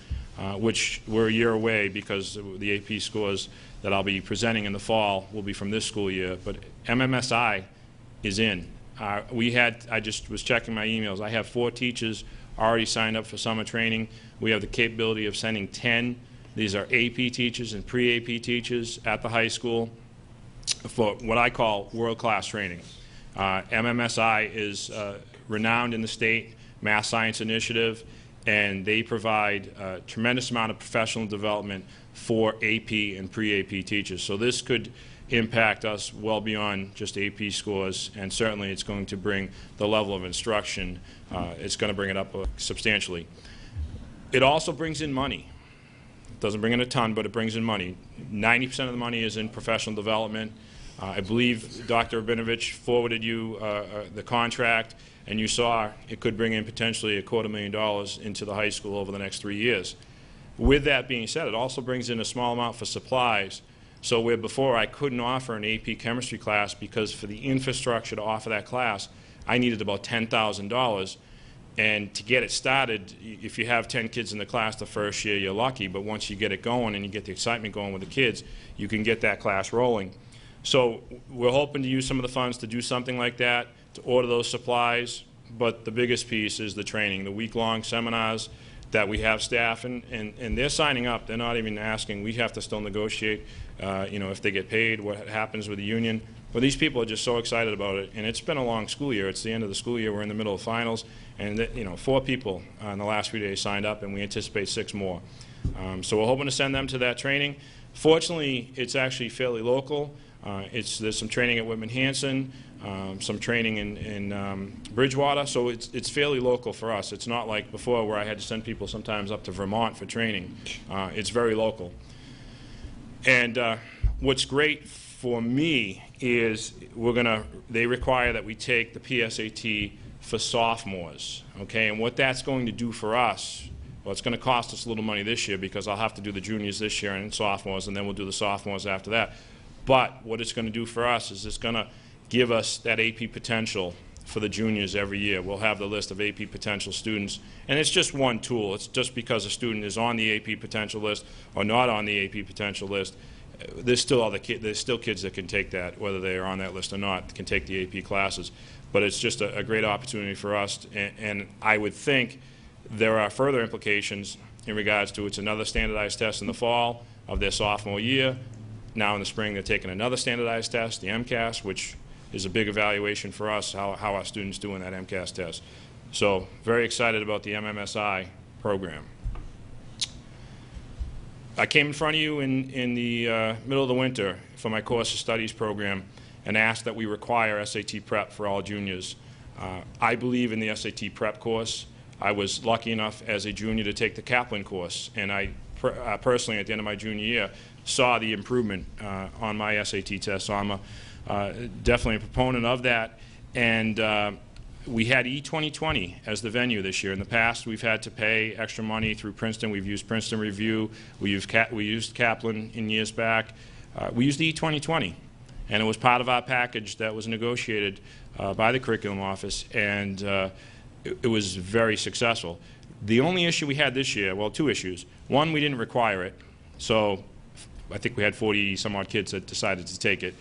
which we're a year away, because the AP scores that I'll be presenting in the fall will be from this school year, but MMSI is in. I just was checking my emails. I have 4 teachers already signed up for summer training. We have the capability of sending 10. These are AP teachers and pre-AP teachers at the high school for what I call world-class training. MMSI is renowned in the state, Math Science Initiative, and they provide a tremendous amount of professional development for AP and pre-AP teachers. So this could impact us well beyond just AP scores, and certainly it's going to bring the level of instruction, it's going to bring it up substantially. It also brings in money. It doesn't bring in a ton, but it brings in money. 90% of the money is in professional development. I believe Dr. Rabinovich forwarded you the contract, and you saw it could bring in potentially $250,000 into the high school over the next 3 years. With that being said, it also brings in a small amount for supplies. So where before I couldn't offer an AP chemistry class because for the infrastructure to offer that class, I needed about $10,000. And to get it started, if you have 10 kids in the class the first year, you're lucky. But once you get it going and you get the excitement going with the kids, you can get that class rolling. So we're hoping to use some of the funds to do something like that, to order those supplies. But the biggest piece is the training, the week-long seminars that we have staff, and they're signing up. They're not even asking. We have to still negotiate, if they get paid, what happens with the union. But these people are just so excited about it, and it's been a long school year. It's the end of the school year. We're in the middle of finals, and 4 people in the last few days signed up, and we anticipate 6 more. So we're hoping to send them to that training. Fortunately, it's actually fairly local. There's some training at Whitman-Hanson, some training in Bridgewater, so it's fairly local for us. It's not like before where I had to send people sometimes up to Vermont for training. It's very local. And what's great for me is they require that we take the PSAT for sophomores, okay? And what that's going to do for us, well, it's going to cost us a little money this year because I'll have to do the juniors this year and sophomores, and then we'll do the sophomores after that. But what it's going to do for us is it's going to give us that AP potential for the juniors every year. We'll have the list of AP potential students, and it's just one tool. It's just because a student is on the AP potential list or not on the AP potential list. There's still kids that can take that, whether they are on that list or not, can take the AP classes. But it's just a great opportunity for us, and I would think there are further implications in regards to it's another standardized test in the fall of their sophomore year. Now in the spring they're taking another standardized test, the MCAS, which is a big evaluation for us, how our students do in that MCAS test. So very excited about the MMSI program. I came in front of you in the middle of the winter for my course of studies program and asked that we require SAT prep for all juniors. I believe in the SAT prep course. I was lucky enough as a junior to take the Kaplan course, and I personally at the end of my junior year saw the improvement on my SAT test. So I'm definitely a proponent of that. And we had E2020 as the venue this year. In the past, we've had to pay extra money through Princeton. We've used Princeton Review. We used Kaplan in years back. We used E2020, and it was part of our package that was negotiated by the curriculum office, and it was very successful. The only issue we had this year, well, two issues. One, we didn't require it, so I think we had 40-some-odd kids that decided to take it.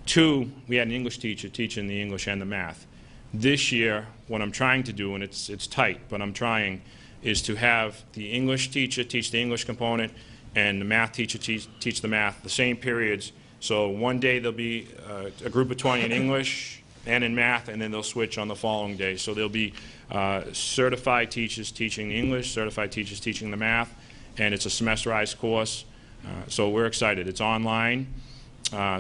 Two, we had an English teacher teaching the English and the math. This year, what I'm trying to do, and it's tight, but I'm trying, is to have the English teacher teach the English component and the math teacher teach the math, the same periods. So one day there'll be a group of 20 in English and in math, and then they'll switch on the following day. So there'll be certified teachers teaching the English, certified teachers teaching the math, and it's a semesterized course. So we're excited. It's online.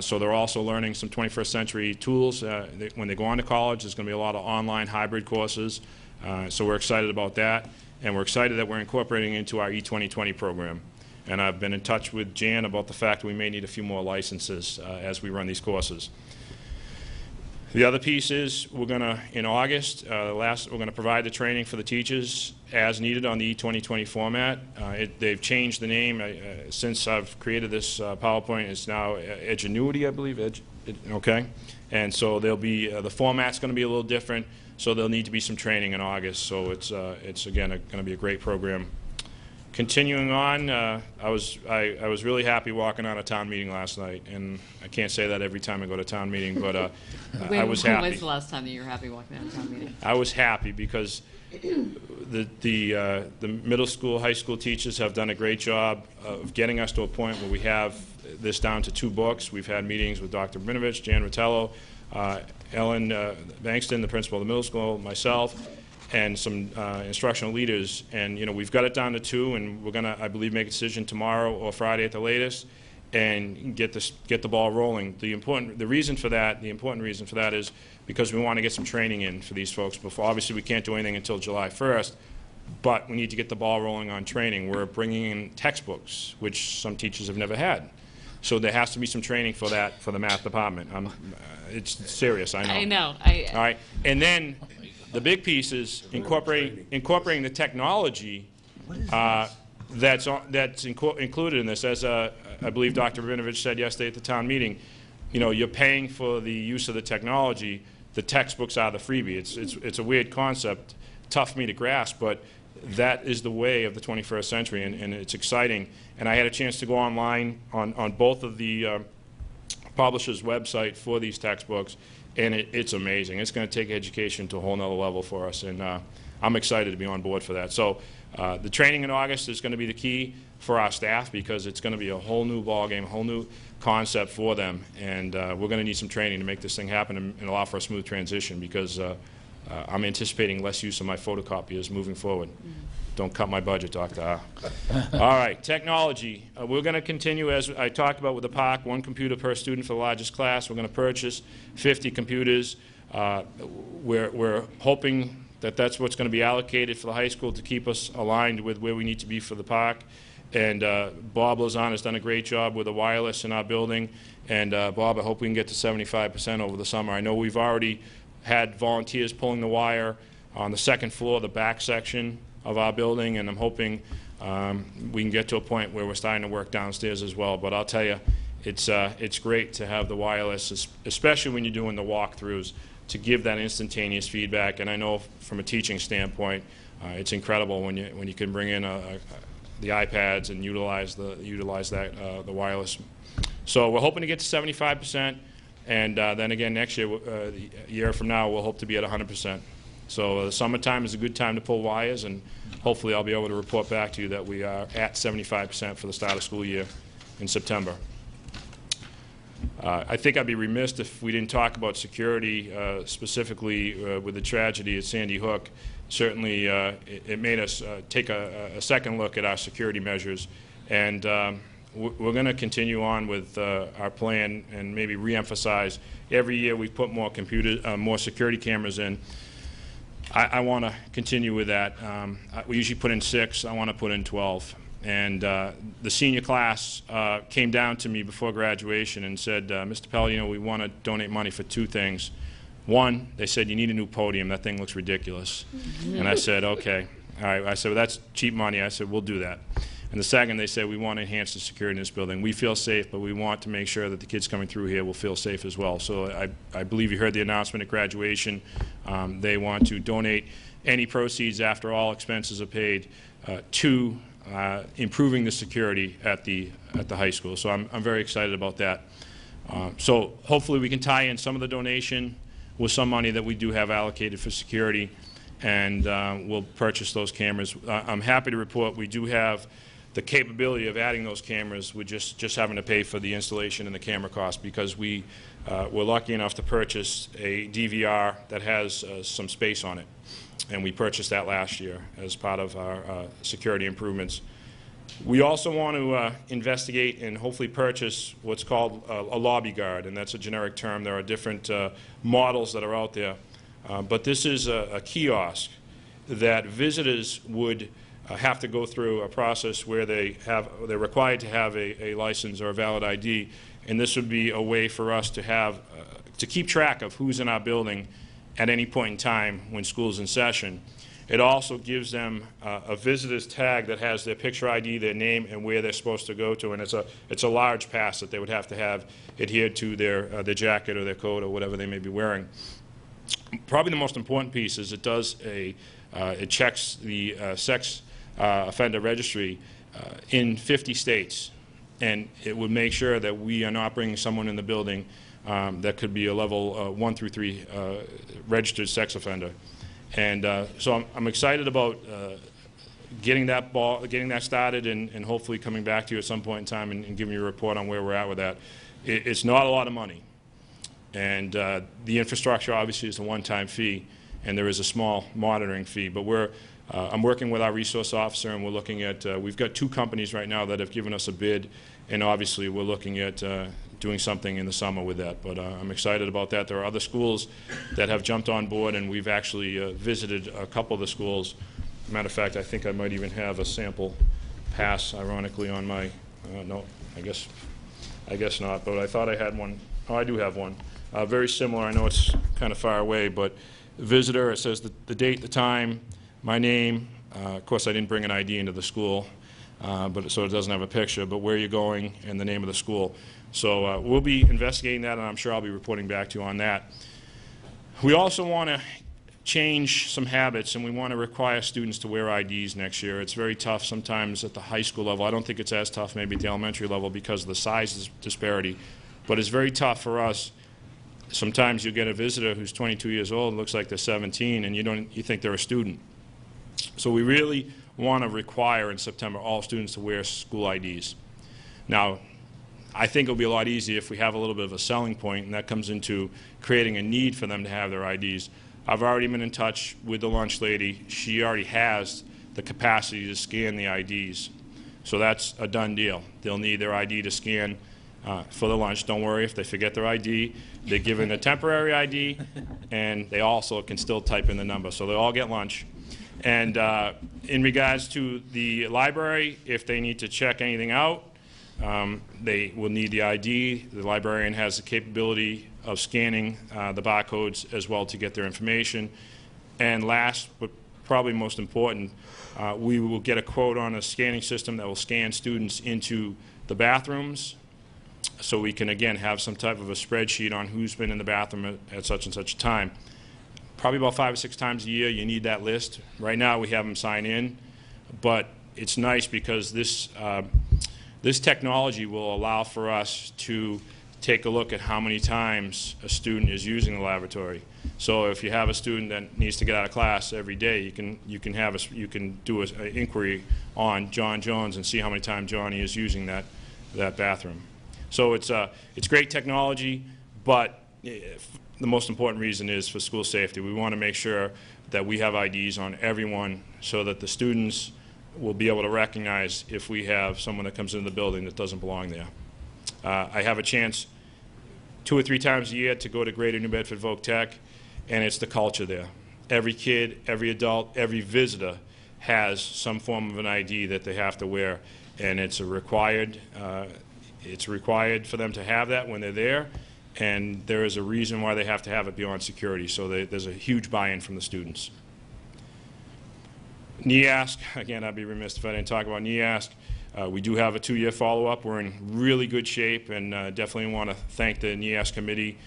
So they're also learning some 21st century tools. When they go on to college, there's going to be a lot of online hybrid courses. So we're excited about that. And we're excited that we're incorporating into our E2020 program. And I've been in touch with Jan about the fact that we may need a few more licenses as we run these courses. The other piece is we're going to, in August, we're going to provide the training for the teachers as needed on the E2020 format. They've changed the name since I've created this PowerPoint. It's now Edgenuity, I believe. Okay, and so there'll be the format's going to be a little different. So there'll need to be some training in August. So it's again going to be a great program. Continuing on, I was really happy walking out of town meeting last night, and I can't say that every time I go to town meeting, but I was happy. When was the last time that you were happy walking out of town meeting? I was happy because the middle school, high school teachers have done a great job of getting us to a point where we have this down to 2 books. We've had meetings with Dr. Rabinovich, Jan Rottello, Ellen Bankston, the principal of the middle school, myself, and some instructional leaders, and we've got it down to 2, and we're going to, I believe, make a decision tomorrow or Friday at the latest, and get the ball rolling. The important reason for that is because we want to get some training in for these folks before. Obviously, we can't do anything until July 1st, but we need to get the ball rolling on training. We're bringing in textbooks, which some teachers have never had. So there has to be some training for that for the math department. It's serious, I know. I know. All right, and then the big piece is incorporating the technology that's included in this. As I believe Dr. Rabinovich said yesterday at the town meeting, you're paying for the use of the technology. The textbooks are the freebie. It's a weird concept, tough for me to grasp, but that is the way of the 21st century, and it's exciting. And I had a chance to go online on both of the publishers' website for these textbooks, and it's amazing. It's going to take education to a whole nother level for us, and I'm excited to be on board for that. So the training in August is going to be the key for our staff because it's going to be a whole new ballgame, a whole new concept for them, and we're going to need some training to make this thing happen and allow for a smooth transition because I'm anticipating less use of my photocopiers moving forward. Don't cut my budget, Dr. R. All right, technology. We're going to continue, as I talked about with the park, 1 computer per student for the largest class. We're going to purchase 50 computers. We're hoping that that's what's going to be allocated for the high school to keep us aligned with where we need to be for the park. And Bob Lozano has done a great job with the wireless in our building. And Bob, I hope we can get to 75% over the summer. I know we've already had volunteers pulling the wire on the 2nd floor, the back section of our building, and I'm hoping we can get to a point where we're starting to work downstairs as well. But I'll tell you, it's great to have the wireless, especially when you're doing the walkthroughs, to give that instantaneous feedback. And I know from a teaching standpoint, it's incredible when you can bring in the iPads and utilize the wireless. So we're hoping to get to 75%, and then again next year, a year from now, we'll hope to be at 100%. So the summertime is a good time to pull wires, and hopefully I'll be able to report back to you that we are at 75% for the start of school year in September. I think I'd be remiss if we didn't talk about security, specifically with the tragedy at Sandy Hook. Certainly it made us take a second look at our security measures, and we're going to continue on with our plan and maybe re-emphasize. Every year we put more security cameras in. I want to continue with that. We usually put in 6. I want to put in 12. And the senior class came down to me before graduation and said, Mr. Pell, you know, we want to donate money for 2 things. One, they said, you need a new podium. That thing looks ridiculous. And I said, okay. All right. I said, well, that's cheap money. I said, we'll do that. And the second, they said, we want to enhance the security in this building. We feel safe, but we want to make sure that the kids coming through here will feel safe as well. So I believe you heard the announcement at graduation. They want to donate any proceeds after all expenses are paid to improving the security at the high school. So I'm very excited about that. So hopefully we can tie in some of the donation with some money that we do have allocated for security, and we'll purchase those cameras. I'm happy to report we do have the capability of adding those cameras. We're just having to pay for the installation and the camera cost, because we're lucky enough to purchase a DVR that has some space on it. And we purchased that last year as part of our security improvements. We also want to investigate and hopefully purchase what's called a lobby guard, and that's a generic term. There are different models that are out there. But this is a kiosk that visitors would have to go through a process where they're required to have a license or a valid ID, and this would be a way for us to have to keep track of who's in our building at any point in time when school's in session. It also gives them a visitor's tag that has their picture ID, their name, and where they're supposed to go to, and it's a large pass that they would have to have adhered to their jacket or their coat or whatever they may be wearing. Probably the most important piece is it checks the sex offender registry in 50 states, and it would make sure that we are not bringing someone in the building that could be a level 1 through 3 registered sex offender. And so I'm excited about getting that started, and hopefully coming back to you at some point in time and giving you a report on where we're at with that. It's not a lot of money, and the infrastructure obviously is a one-time fee, and there is a small monitoring fee. But I'm working with our resource officer, and we're looking at, we've got 2 companies right now that have given us a bid, and obviously we're looking at doing something in the summer with that. But I'm excited about that. There are other schools that have jumped on board, and we've actually visited a couple of the schools. Matter of fact, I think I might even have a sample pass, ironically, on my, no, I guess not, but I thought I had one. Oh, I do have one. Very similar. I know it's kind of far away, but visitor, it says the date, the time, my name. Of course, I didn't bring an ID into the school, so it doesn't have a picture, but where you're going and the name of the school. So we'll be investigating that, and I'm sure I'll be reporting back to you on that. We also want to change some habits, and we want to require students to wear IDs next year. It's very tough sometimes at the high school level. I don't think it's as tough maybe at the elementary level because of the size disparity, but it's very tough for us. Sometimes you get a visitor who's 22 years old, looks like they're 17, and you think they're a student. So we really want to require in September all students to wear school IDs. Now, I think it'll be a lot easier if we have a little bit of a selling point, and that comes into creating a need for them to have their IDs. I've already been in touch with the lunch lady. She already has the capacity to scan the IDs. So that's a done deal. They'll need their ID to scan for the lunch. Don't worry if they forget their ID. They're given a temporary ID, and they also can still type in the number. So they all get lunch. And in regards to the library, if they need to check anything out, they will need the ID. The librarian has the capability of scanning the barcodes as well to get their information. And last, but probably most important, we will get a quote on a scanning system that will scan students into the bathrooms, so we can, again, have some type of a spreadsheet on who's been in the bathroom at such and such a time. Probably about 5 or 6 times a year you need that list. Right now we have them sign in, but it's nice because this technology will allow for us to take a look at how many times a student is using the laboratory. So if you have a student that needs to get out of class every day, you can do an inquiry on John Jones and see how many times Johnny is using that bathroom. So it's great technology, but the most important reason is for school safety. We want to make sure that we have IDs on everyone so that the students will be able to recognize if we have someone that comes into the building that doesn't belong there. I have a chance 2 or 3 times a year to go to Greater New Bedford Voc Tech, and it's the culture there. Every kid, every adult, every visitor has some form of an ID that they have to wear, and it's required for them to have that when they're there, and there is a reason why they have to have it beyond security, so there's a huge buy-in from the students. NEASC, again, I'd be remiss if I didn't talk about NEASC. We do have a 2-year follow-up. We're in really good shape, and definitely want to thank the NEASC committee.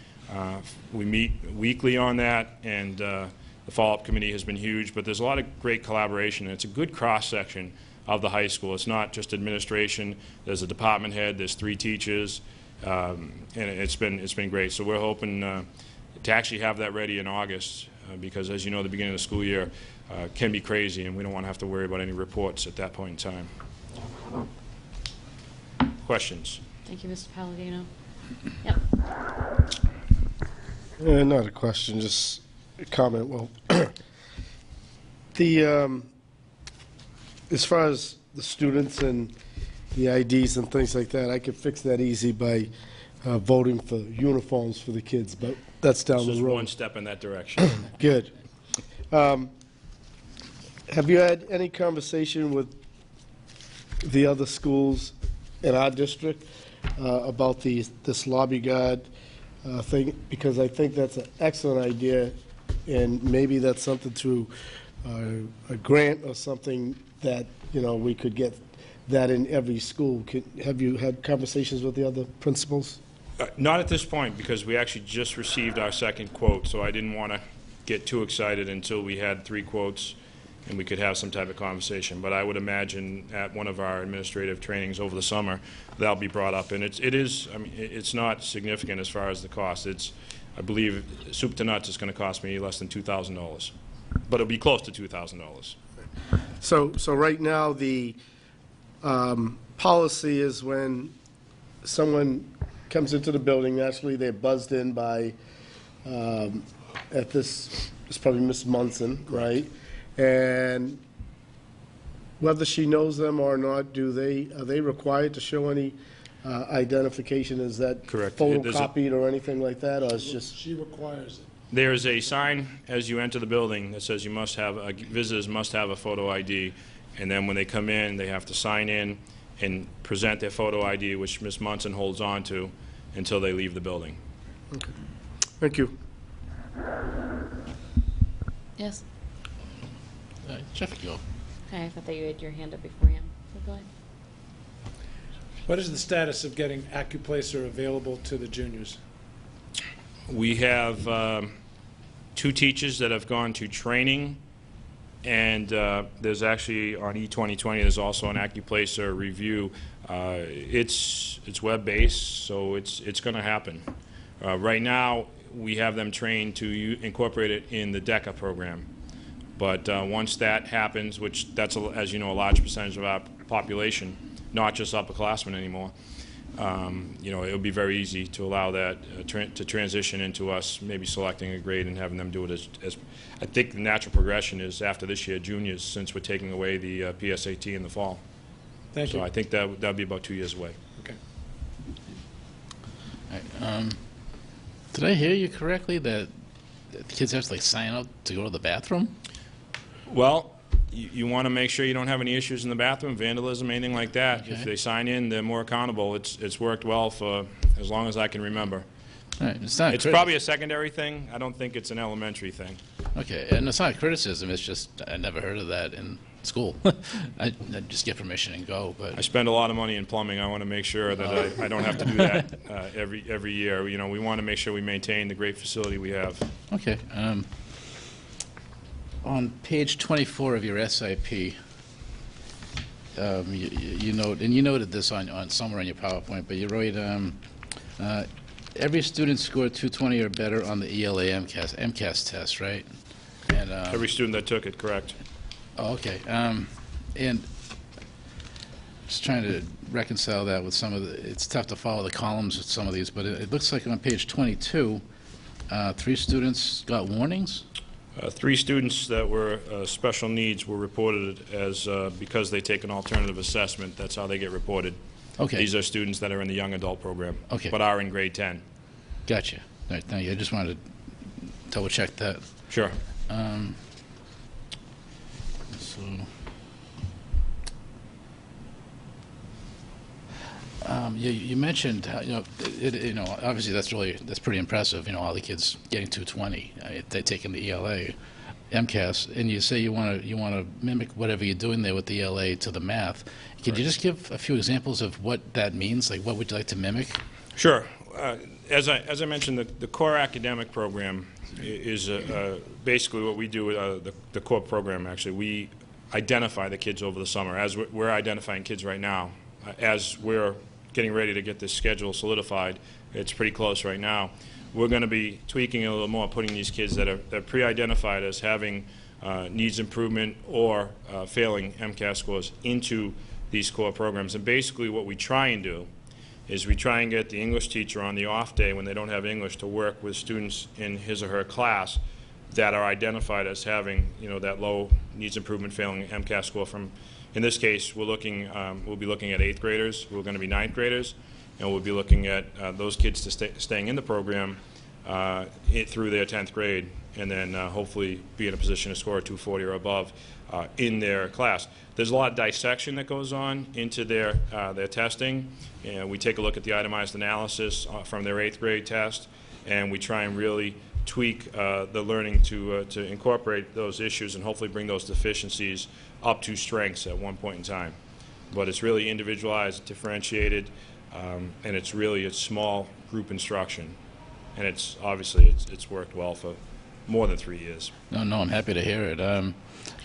We meet weekly on that, and the follow-up committee has been huge, but there's a lot of great collaboration. It's a good cross-section of the high school. It's not just administration. There's a department head. There's 3 teachers, and it's been great. So we're hoping to actually have that ready in August, because as you know, the beginning of the school year can be crazy, and we don't want to have to worry about any reports at that point in time. Questions? Thank you, Mr. Palladino. Yep. Not a question, just a comment. Well, as far as the students and the IDs and things like that, I could fix that easy by voting for uniforms for the kids, but that's down the road. This is one step in that direction. Good. Have you had any conversation with the other schools in our district about this lobby guard thing? Because I think that's an excellent idea, and maybe that's something through a grant or something that, you know, we could get that in every school. Have you had conversations with the other principals? Not at this point, because we actually just received our second quote, so I didn't want to get too excited until we had 3 quotes and we could have some type of conversation. But I would imagine at one of our administrative trainings over the summer, that'll be brought up. And it is, I mean, it's not significant as far as the cost. It's, I believe, soup to nuts is going to cost me less than $2,000. But it'll be close to $2,000. So right now, the policy is when someone comes into the building, naturally they're buzzed in by, it's probably Miss Munson, right? And whether she knows them or not, are they required to show any identification? Is that correct? Photocopied or anything like that, or it's just? She requires it. There is a sign as you enter the building that says you must have, visitors must have a photo ID, and then when they come in, they have to sign in and present their photo ID, which Ms. Munson holds on to until they leave the building. Okay. Thank you. Yes. Jeff, go. Okay, I thought that you had your hand up beforehand. So go ahead. What is the status of getting Accuplacer available to the juniors? We have 2 teachers that have gone to training, and there's actually on E2020 there's also an Accuplacer review. It's web-based, so it's going to happen. Right now we have them trained to incorporate it in the DECA program. But once that happens, which that's, as you know, a large percentage of our population, not just upperclassmen anymore, you know, it would be very easy to allow that to transition into us maybe selecting a grade and having them do it as I think the natural progression is after this year, juniors, since we're taking away the PSAT in the fall. Thank you. So I think that would be about 2 years away. Okay. Did I hear you correctly that the kids have to like sign up to go to the bathroom? Well, you want to make sure you don't have any issues in the bathroom, vandalism, anything like that. Okay. If they sign in, they're more accountable. It's worked well for as long as I can remember. All right, it's not. It's probably a secondary thing. I don't think it's an elementary thing. Okay, and it's not criticism. It's just I never heard of that in school. I just get permission and go. But I spend a lot of money in plumbing. I want to make sure that I don't have to do that every year. You know, we want to make sure we maintain the great facility we have. okay. On page 24 of your SIP, you note, and you noted this on somewhere on your PowerPoint, but you wrote every student scored 220 or better on the ELA MCAS test, right? And Every student that took it, correct. oh, okay. And just trying to reconcile that with some of the. It's tough to follow the columns with some of these, but it looks like on page 22, 3 students got warnings. 3 students that were special needs were reported as because they take an alternative assessment. That's how they get reported. Okay. These are students that are in the young adult program, Okay. but are in grade 10. Gotcha. All right, thank you. I just wanted to double check that. Sure. So, you mentioned how, you know, obviously that's pretty impressive. You know, all the kids getting 220, they're taking the ELA, MCAS, and you say you want to mimic whatever you're doing there with the ELA to the math. Could you just give a few examples of what that means? Like, what would you like to mimic? Sure. As I mentioned, the core academic program is basically what we do. The core program, actually, we identify the kids over the summer. As we're identifying kids right now, as we're getting ready to get this schedule solidified, it's pretty close right now. We're going to be tweaking a little more, putting these kids that are pre-identified as having needs improvement or failing MCAS scores into these core programs. And basically what we try and do is we try and get the English teacher on the off day when they don't have English to work with students in his or her class that are identified as having, you know, that low needs improvement failing MCAS score from, in this case, we'll be looking at 8th graders, we're going to be 9th graders, and we'll be looking at those kids staying in the program through their 10th grade, and then hopefully be in a position to score a 240 or above in their class. There's a lot of dissection that goes on into their testing, and we take a look at the itemized analysis from their 8th grade test, and we try and really tweak the learning to incorporate those issues and hopefully bring those deficiencies up to strengths at one point in time. But it's really individualized, differentiated, and it's really a small group instruction. And it's obviously it's worked well for more than 3 years. No, I'm happy to hear it.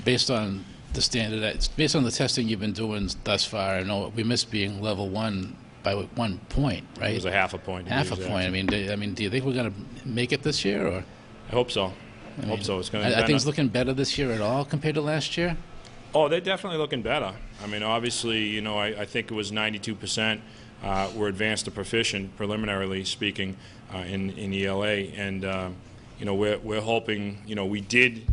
Based on the testing you've been doing thus far, I know we missed being level 1 by 1 point, right? It was a half a point. Half a point. I mean, do you think we're going to make it this year, or? I hope so. I hope so. It's going to. Are things looking better this year at all compared to last year? Oh, they're definitely looking better. I mean, obviously, you know, I think it was 92% were advanced to proficient, preliminarily speaking, in ELA, and you know, we're hoping. You know, we did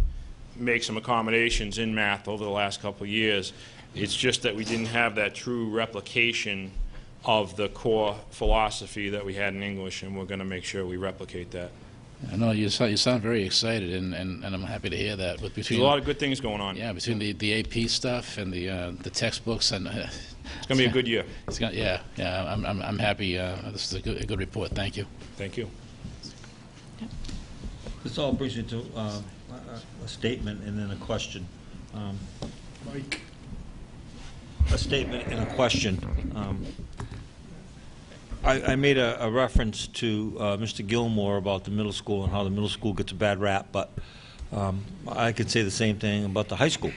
make some accommodations in math over the last couple of years. It's just that we didn't have that true replication of the core philosophy that we had in English, and we're going to make sure we replicate that. I know you sound very excited, and I'm happy to hear that. But There's a lot of good things going on. Yeah, between the AP stuff and the textbooks, and it's going to be a good year. I'm happy. This is a good report. Thank you. Thank you. This all brings me to a statement and then a question. Mike. A statement and a question. I made a reference to Mr. Gilmore about the middle school and how the middle school gets a bad rap, but I could say the same thing about the high school,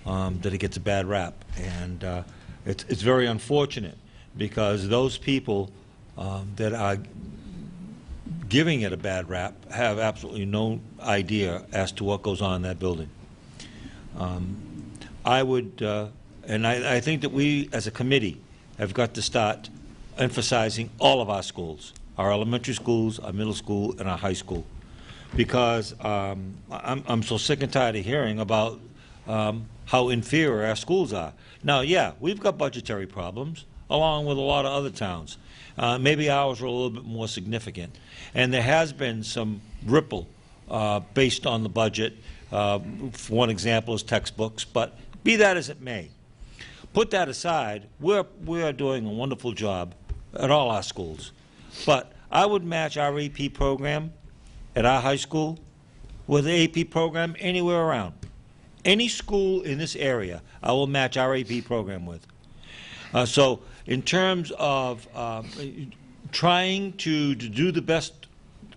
that it gets a bad rap. And it's very unfortunate because those people that are giving it a bad rap have absolutely no idea as to what goes on in that building. I would, and I think that we as a committee have got to start emphasizing all of our schools, our elementary schools, our middle school, and our high school, because I'm so sick and tired of hearing about how inferior our schools are. Now, yeah, we've got budgetary problems, along with a lot of other towns. Maybe ours are a little bit more significant. And there has been some ripple based on the budget. One example is textbooks, but be that as it may. Put that aside, we are doing a wonderful job at all our schools. But I would match our AP program at our high school with the AP program anywhere around. Any school in this area, I will match our AP program with. So in terms of trying to do the best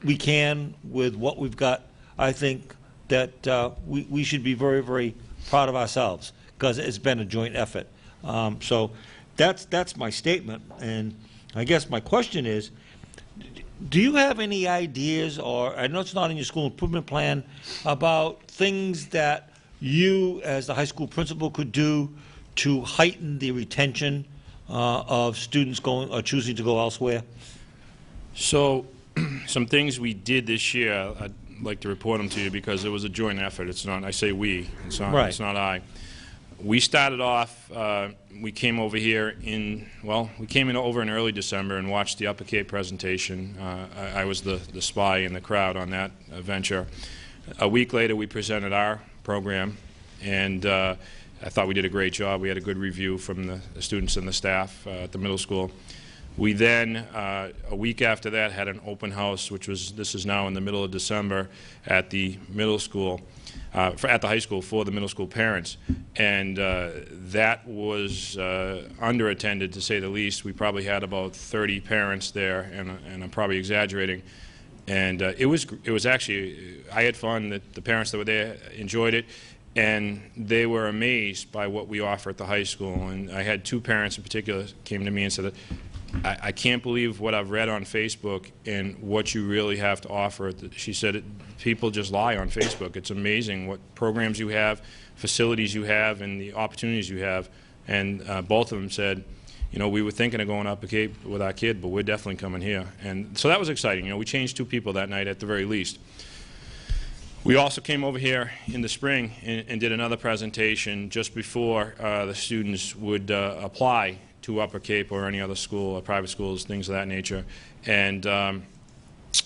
we can with what we've got, I think that we should be very, very proud of ourselves, because it's been a joint effort. So that's my statement. And I guess my question is, do you have any ideas, or I know it's not in your school improvement plan, about things that you as the high school principal could do to heighten the retention of students going or choosing to go elsewhere? So, some things we did this year, I'd like to report them to you because it was a joint effort. It's not, I say we, it's not, Right. It's not I. We started off, we came over here we came in over in early December and watched the Upper Cape presentation. I was the spy in the crowd on that venture. A week later, we presented our program, and I thought we did a great job. We had a good review from the students and the staff at the middle school. We then, a week after that, had an open house, this is now in the middle of December, at the middle school, at the high school for the middle school parents. And that was underattended, to say the least. We probably had about 30 parents there, and I'm probably exaggerating. And it was actually, I had fun. The parents that were there enjoyed it, and they were amazed by what we offer at the high school. And I had two parents in particular came to me and said, I can't believe what I've read on Facebook and what you really have to offer. She said, people just lie on Facebook. It's amazing what programs you have, facilities you have, and the opportunities you have. And both of them said, we were thinking of going up a Cape with our kid, but we're definitely coming here. And so that was exciting. We changed 2 people that night at the very least. We also came over here in the spring and did another presentation just before the students would apply to Upper Cape or any other school, or private schools, things of that nature. And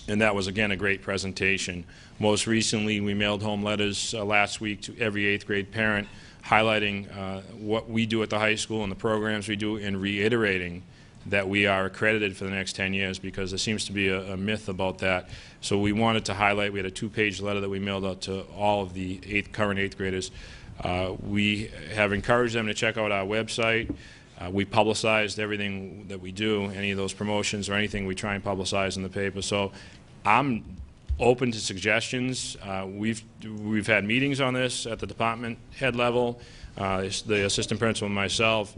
that was, again, a great presentation. Most recently, we mailed home letters last week to every 8th grade parent highlighting what we do at the high school and the programs we do, and reiterating that we are accredited for the next 10 years, because there seems to be a myth about that. So we wanted to highlight, we had a 2-page letter that we mailed out to all of the current 8th graders. We have encouraged them to check out our website. We publicized everything that we do, any of those promotions or anything we try and publicize in the paper. So I'm open to suggestions. We've had meetings on this at the department head level, the assistant principal and myself.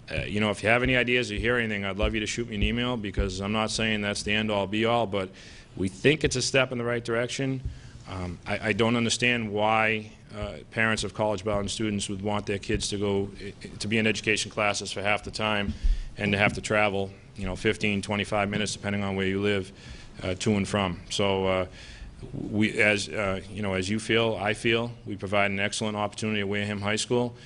If you have any ideas or you hear anything, I'd love you to shoot me an email, because I'm not saying that's the end-all be-all, but we think it's a step in the right direction. I don't understand why parents of college-bound students would want their kids to be in education classes for half the time and to have to travel, 15, 25 minutes, depending on where you live, to and from. So as you feel, I feel, we provide an excellent opportunity at Wareham High School.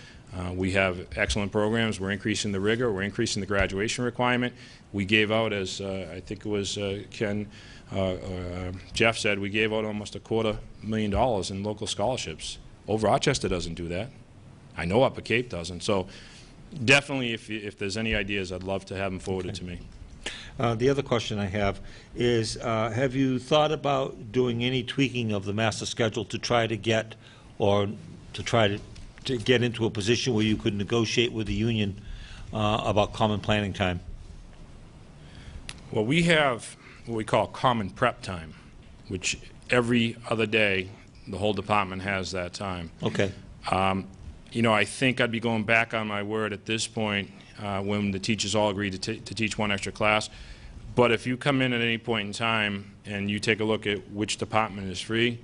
We have excellent programs. We're increasing the rigor. We're increasing the graduation requirement. We gave out, as I think it was Jeff said, we gave out almost $250,000 in local scholarships. Old Rochester doesn't do that. I know Upper Cape doesn't. So definitely, if there's any ideas, I'd love to have them forwarded to me. The other question I have is, have you thought about doing any tweaking of the master schedule to try to get, or to try to get into a position where you could negotiate with the union about common planning time? Well, we have what we call common prep time, which every other day the whole department has that time. Okay. I think I'd be going back on my word at this point when the teachers all agree to teach 1 extra class. But if you come in at any point in time and you take a look at which department is free,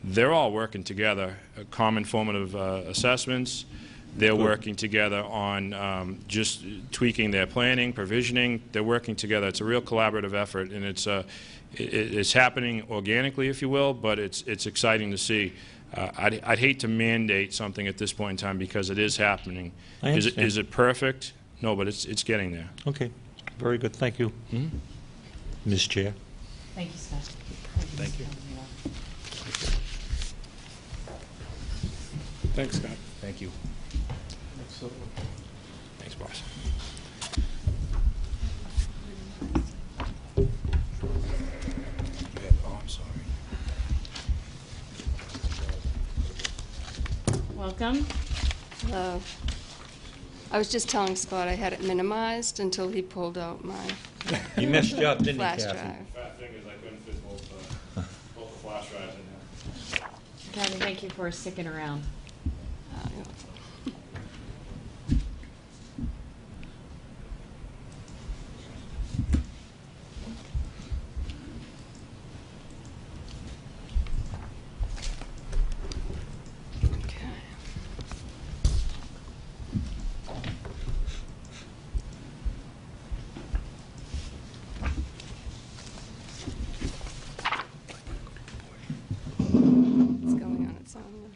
they're all working together. Common formative assessments, They're working together on just tweaking their planning, provisioning. They're working together. It's a real collaborative effort, and it's happening organically, if you will, but it's exciting to see. I'd hate to mandate something at this point in time because it is happening. I understand. Is it perfect? No, but it's getting there. Okay, very good, thank you. Ms. Chair. Thank you, Scott. Thank you. Thanks, Scott. Thank you. Thanks, boss. Oh, I'm sorry. Welcome. Hello. I was just telling Scott I had it minimized until he pulled out my You messed you up, didn't you, flash Kathy? drive. Fat fingers, I couldn't fit both the flash drives in there. Kathy, thank you for sticking around. It's going on its own.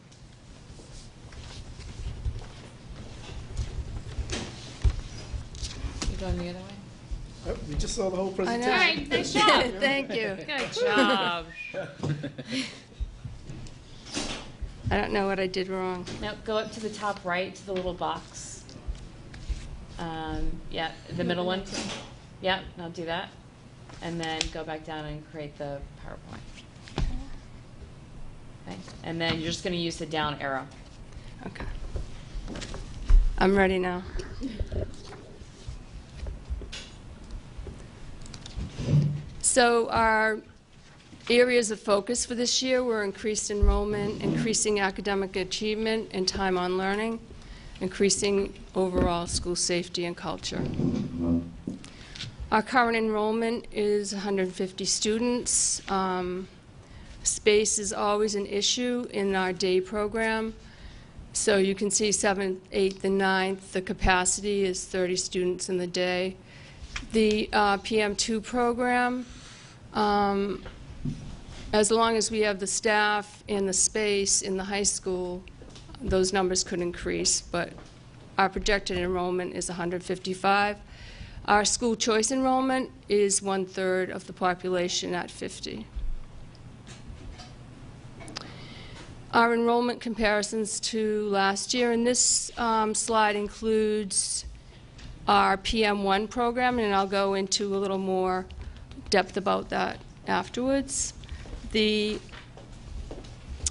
You going the other way? Oh, we just saw the whole I presentation. know. All right, nice job. Thank you. Good job. I don't know what I did wrong. Now, go up to the top right, to the little box. Yeah, the middle one. Yeah, now do that. And then go back down and create the PowerPoint. Okay, and then you're just going to use the down arrow. Okay. I'm ready now. So our areas of focus for this year were increased enrollment, increasing academic achievement and time on learning, increasing overall school safety and culture. Our current enrollment is 150 students. Space is always an issue in our day program. So you can see 7th, 8th, and 9th, the capacity is 30 students in the day. The PM2 program, as long as we have the staff and the space in the high school, those numbers could increase, but our projected enrollment is 155. Our school choice enrollment is 1/3 of the population at 50. Our enrollment comparisons to last year, and this slide includes our PM1 program, and I'll go into a little more depth about that afterwards. We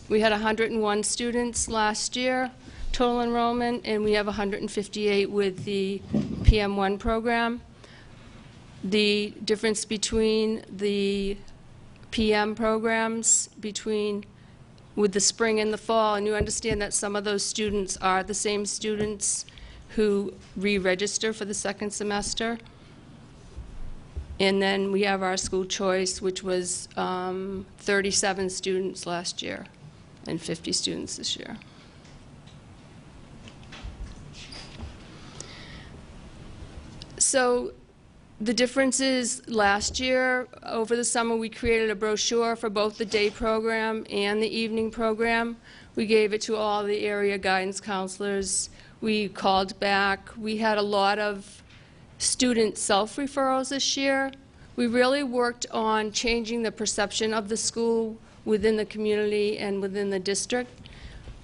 had 101 students last year, total enrollment, and we have 158 with the PM1 program. The difference between the PM programs with the spring and the fall, and you understand that some of those students are the same students who re-register for the second semester. And then we have our school choice, which was 37 students last year and 50 students this year. So the difference is last year, over the summer, we created a brochure for both the day program and the evening program. We gave it to all the area guidance counselors. We called back. We had a lot of student self-referrals this year. We really worked on changing the perception of the school within the community and within the district.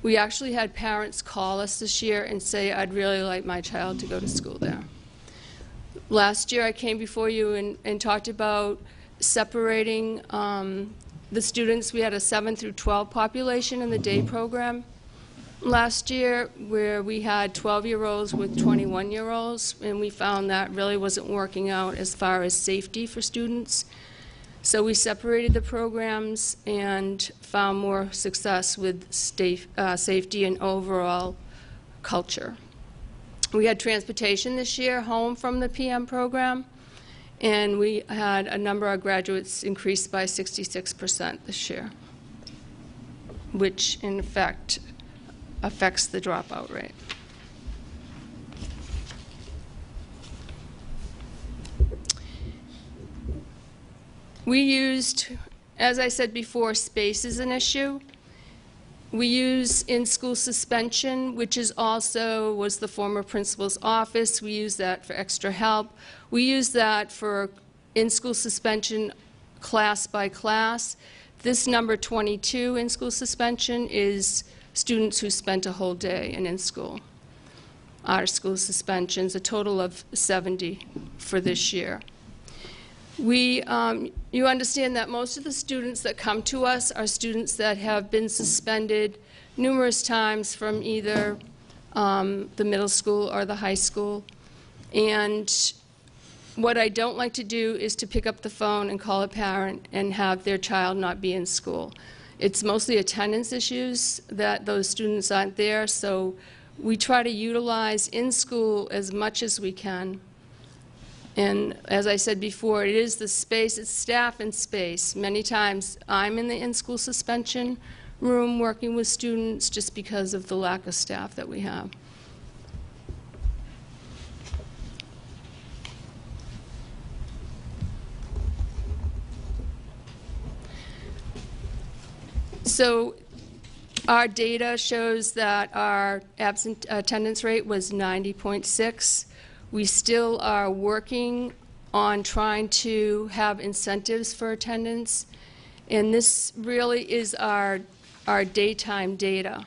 We actually had parents call us this year and say, I'd really like my child to go to school there. Last year, I came before you and talked about separating the students. We had a 7 through 12 population in the day program last year, where we had 12-year-olds with 21-year-olds, and we found that really wasn't working out as far as safety for students. So we separated the programs and found more success with safety and overall culture. We had transportation this year home from the PM program, and we had a number of graduates increased by 66% this year, which in effect affects the dropout rate. We used, as I said before, space is an issue. We use in-school suspension, which is also was the former principal's office. We use that for extra help. We use that for in-school suspension class by class. This number 22 in-school suspension is students who spent a whole day in school. Out-of-school suspensions, a total of 70 for this year. You understand that most of the students that come to us are students that have been suspended numerous times from either the middle school or the high school. And what I don't like to do is to pick up the phone and call a parent and have their child not be in school. It's mostly attendance issues that those students aren't there, so we try to utilize in school as much as we can. And as I said before, it is the space, it's staff and space. Many times I'm in the in-school suspension room working with students just because of the lack of staff that we have. So our data shows that our absent attendance rate was 90.6. We still are working on trying to have incentives for attendance, and this really is our daytime data.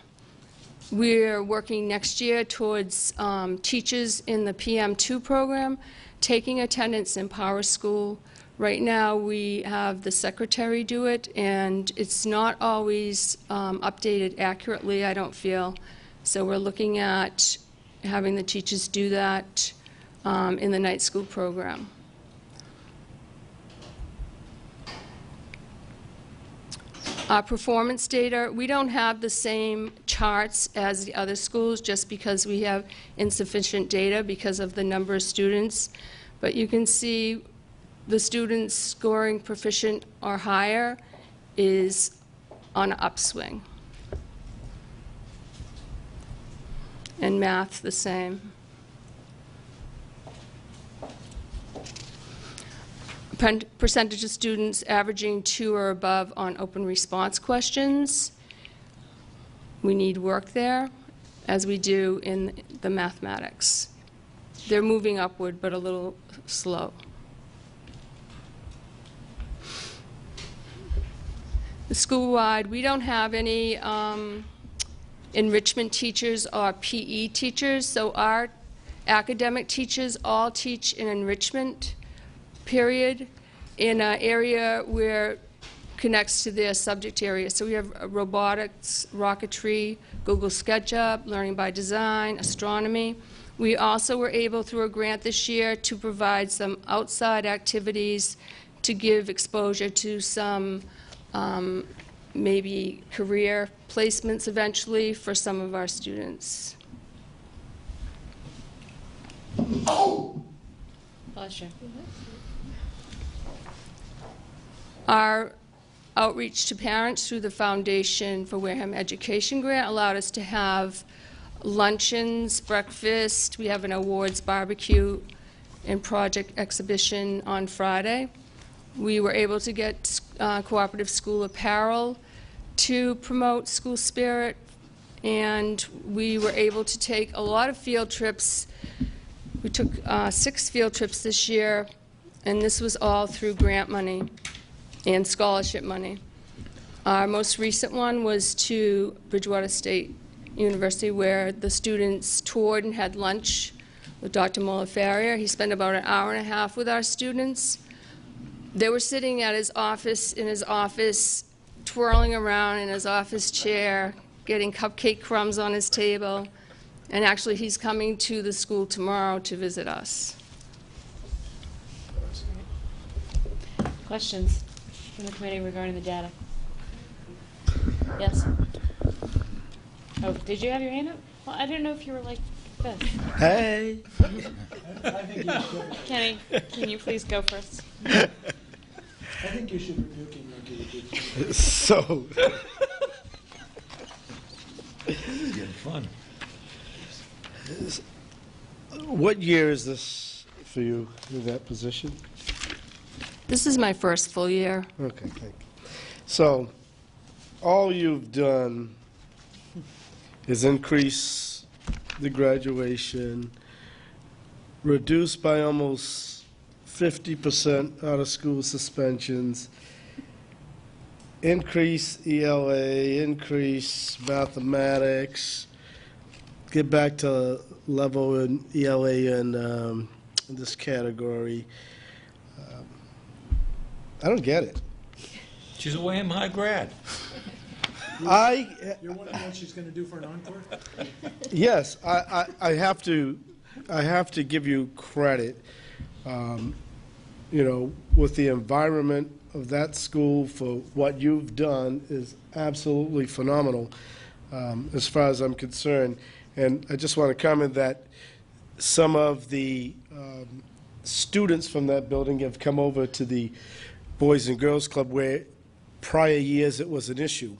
We're working next year towards teachers in the PM2 program taking attendance in Power School. Right now we have the secretary do it, and it's not always updated accurately, I don't feel. So we're looking at having the teachers do that in the night school program. Our performance data, we don't have the same charts as the other schools just because we have insufficient data because of the number of students. But you can see the students scoring proficient or higher is on an upswing. And math the same. Percentage of students averaging 2 or above on open response questions. We need work there, as we do in the mathematics. They're moving upward, but a little slow. School-wide, we don't have any enrichment teachers or PE teachers, so our academic teachers all teach in enrichment period in an area where connects to their subject area. So we have robotics, rocketry, Google SketchUp, learning by design, astronomy. We also were able, through a grant this year, to provide some outside activities to give exposure to some maybe career placements eventually for some of our students. Bless you. Our outreach to parents through the Foundation for Wareham Education Grant allowed us to have luncheons, breakfast. We have an awards barbecue and project exhibition on Friday. We were able to get cooperative school apparel to promote school spirit, and we were able to take a lot of field trips. We took 6 field trips this year, and this was all through grant money and scholarship money. Our most recent one was to Bridgewater State University, where the students toured and had lunch with Dr. Molifaria. He spent about an hour and a half with our students. They were sitting at his office, twirling around in his office chair, getting cupcake crumbs on his table, and actually he's coming to the school tomorrow to visit us. Questions from the committee regarding the data? Yes? Oh, did you have your hand up? Well, I didn't know if you were like this. Hey. I think you should. Kenny, can you please go first? I think you should rebuke him like you did. So, This is getting fun. what year is this for you in that position? This is my first full year. Okay, thank you. So, all you've done is increase the graduation, reduce by almost 50% out-of-school suspensions, increase ELA, increase mathematics, get back to level in ELA in this category. I don't get it. She's a Wareham High grad. You're wondering what she's going to do for an encore? Yes, I have to give you credit, with the environment of that school for what you've done is absolutely phenomenal, as far as I'm concerned. And I just want to comment that some of the students from that building have come over to the Boys and Girls Club where prior years it was an issue.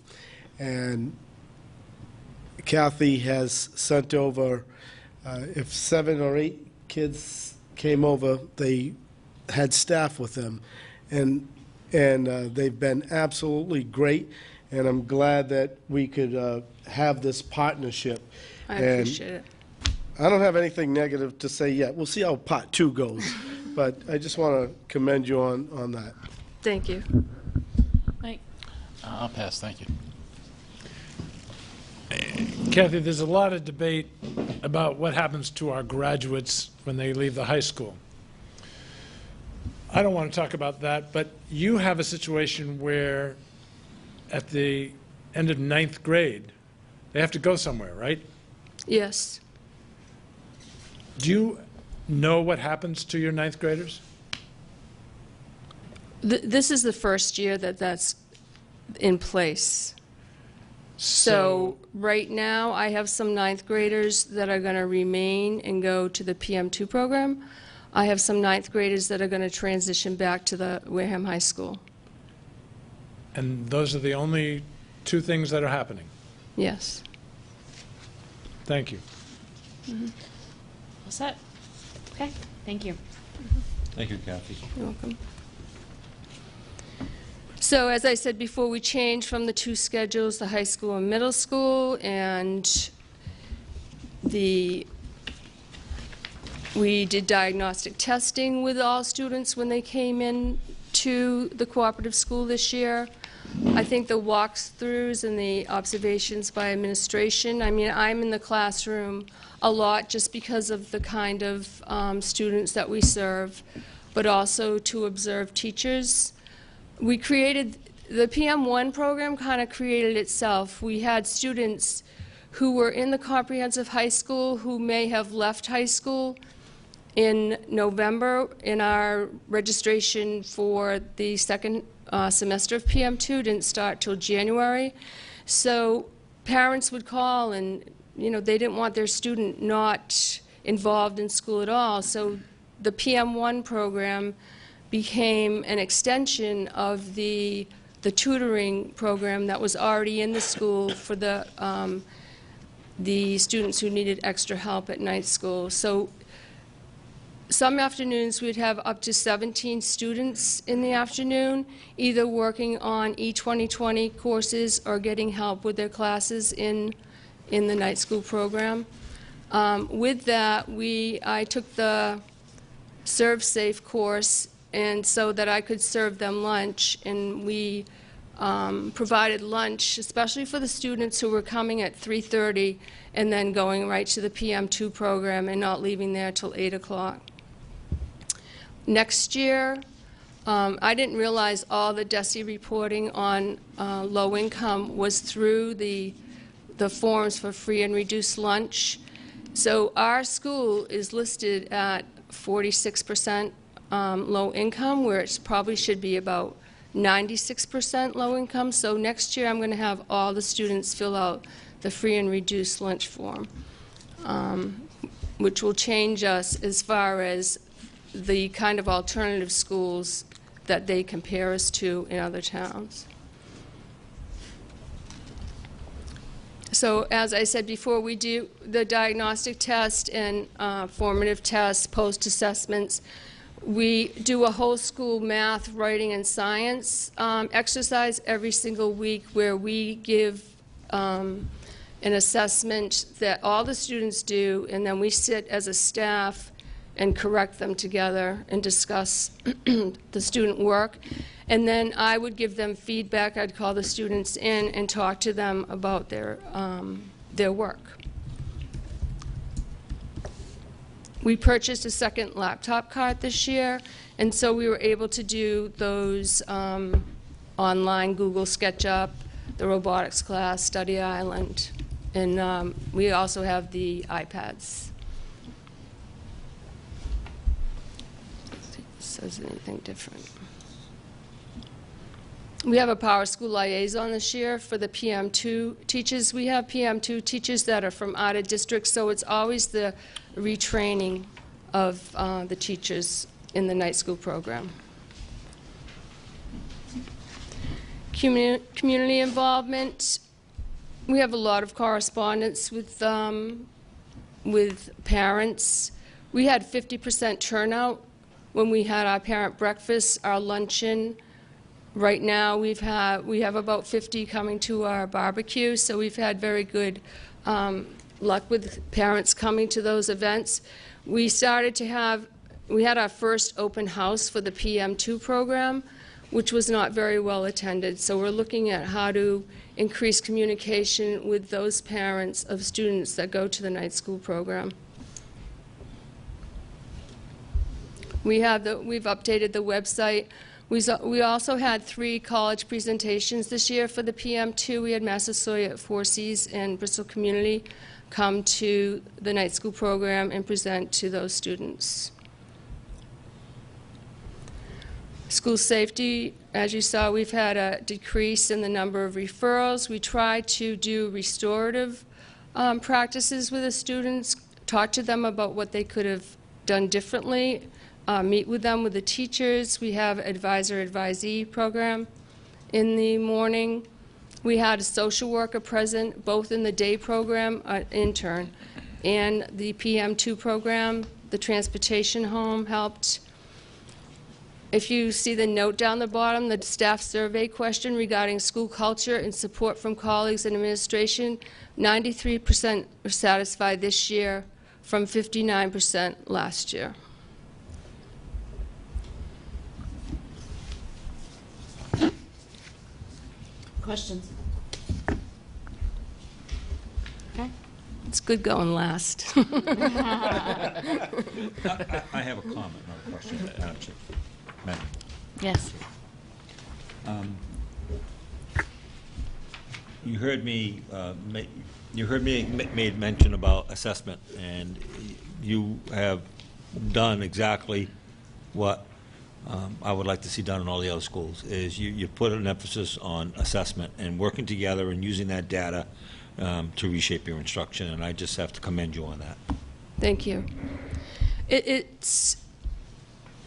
And Kathy has sent over, if 7 or 8 kids came over, they had staff with them. And they've been absolutely great, and I'm glad that we could have this partnership. I appreciate it. I don't have anything negative to say yet. We'll see how part 2 goes, but I just want to commend you on that. Thank you. Mike? I'll pass, thank you. Kathy, there's a lot of debate about what happens to our graduates when they leave the high school. I don't want to talk about that, but you have a situation where at the end of 9th grade, they have to go somewhere, right? Yes. Do you know what happens to your 9th graders? This is the first year that that's in place. So right now, I have some 9th graders that are going to remain and go to the PM2 program. I have some 9th graders that are going to transition back to the Wareham High School. And those are the only 2 things that are happening? Yes. Thank you. All set? Okay, thank you. Thank you, Kathy. You're welcome. So as I said before, we changed from the 2 schedules, the high school and middle school, and we did diagnostic testing with all students when they came in to the cooperative school this year. I think the walkthroughs and the observations by administration, I mean, I'm in the classroom a lot just because of the kind of students that we serve, but also to observe teachers. We created, the PM1 program kind of created itself. We had students who were in the comprehensive high school who may have left high school in November. In our registration for the second semester of PM2 didn't start till January. So parents would call and, they didn't want their student not involved in school at all. So the PM1 program became an extension of the tutoring program that was already in the school for the students who needed extra help at night school. So some afternoons we'd have up to 17 students in the afternoon, either working on E2020 courses or getting help with their classes in the night school program. With that, I took the Serve Safe course, and so that I could serve them lunch, and we provided lunch, especially for the students who were coming at 3:30 and then going right to the PM2 program and not leaving there till 8 o'clock. Next year, I didn't realize all the DESE reporting on low income was through the forms for free and reduced lunch. So our school is listed at 46% low income, where it probably should be about 96% low income. So next year I'm going to have all the students fill out the free and reduced lunch form, which will change us as far as the kind of alternative schools that they compare us to in other towns. So as I said before, we do the diagnostic test and formative tests, post-assessments. We do a whole school math, writing, and science exercise every single week where we give an assessment that all the students do, and then we sit as a staff and correct them together and discuss the student work. And then I would give them feedback. I'd call the students in and talk to them about their work. We purchased a second laptop cart this year, and so we were able to do those online, Google SketchUp, the robotics class, Study Island, and we also have the iPads. Let's see if it says anything different. We have a Power School Liaison this year for the PM2 teachers. We have PM2 teachers that are from out of district, so it's always the retraining of the teachers in the night school program. Community involvement. We have a lot of correspondence with parents. We had 50% turnout when we had our parent breakfast, our luncheon. Right now, we have about 50 coming to our barbecue, so we've had very good luck with parents coming to those events. We had our first open house for the PM2 program, which was not very well attended. So we're looking at how to increase communication with those parents of students that go to the night school program. We've updated the website. We also had 3 college presentations this year for the PM2. We had Massasoit, Four Seas, and Bristol Community come to the night school program and present to those students. School safety, as you saw, we've had a decrease in the number of referrals. We try to do restorative practices with the students, talk to them about what they could have done differently, meet with them, with the teachers. We have advisor-advisee program in the morning. We had a social worker present both in the day program, intern, and the PM2 program. The transportation home helped. If you see the note down the bottom, the staff survey question regarding school culture and support from colleagues and administration, 93% were satisfied this year from 59% last year. Questions? Okay. It's good going last. I have a comment, not a question, Madam Chair. Madam. Yes. You heard me made mention about assessment, and you have done exactly what I would like to see done in all the other schools, is you put an emphasis on assessment and working together and using that data to reshape your instruction, and I just have to commend you on that. Thank you. It's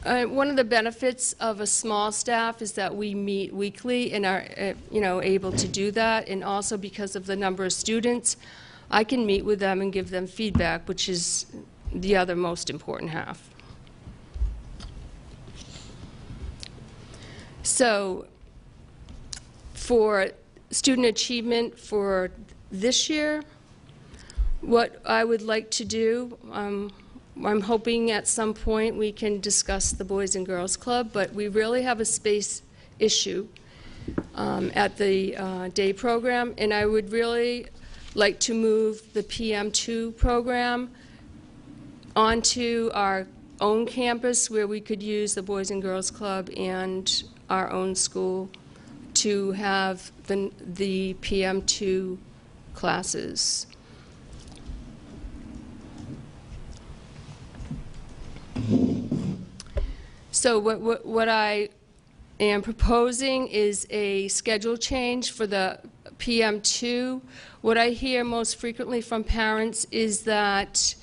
one of the benefits of a small staff is that we meet weekly and are able to do that, and also because of the number of students, I can meet with them and give them feedback, which is the other most important half. So for student achievement for this year, what I would like to do, I'm hoping at some point we can discuss the Boys and Girls Club, but we really have a space issue at the day program, and I would really like to move the PM2 program onto our own campus where we could use the Boys and Girls Club and our own school to have the PM2 classes. So what I am proposing is a schedule change for the PM2. What I hear most frequently from parents is that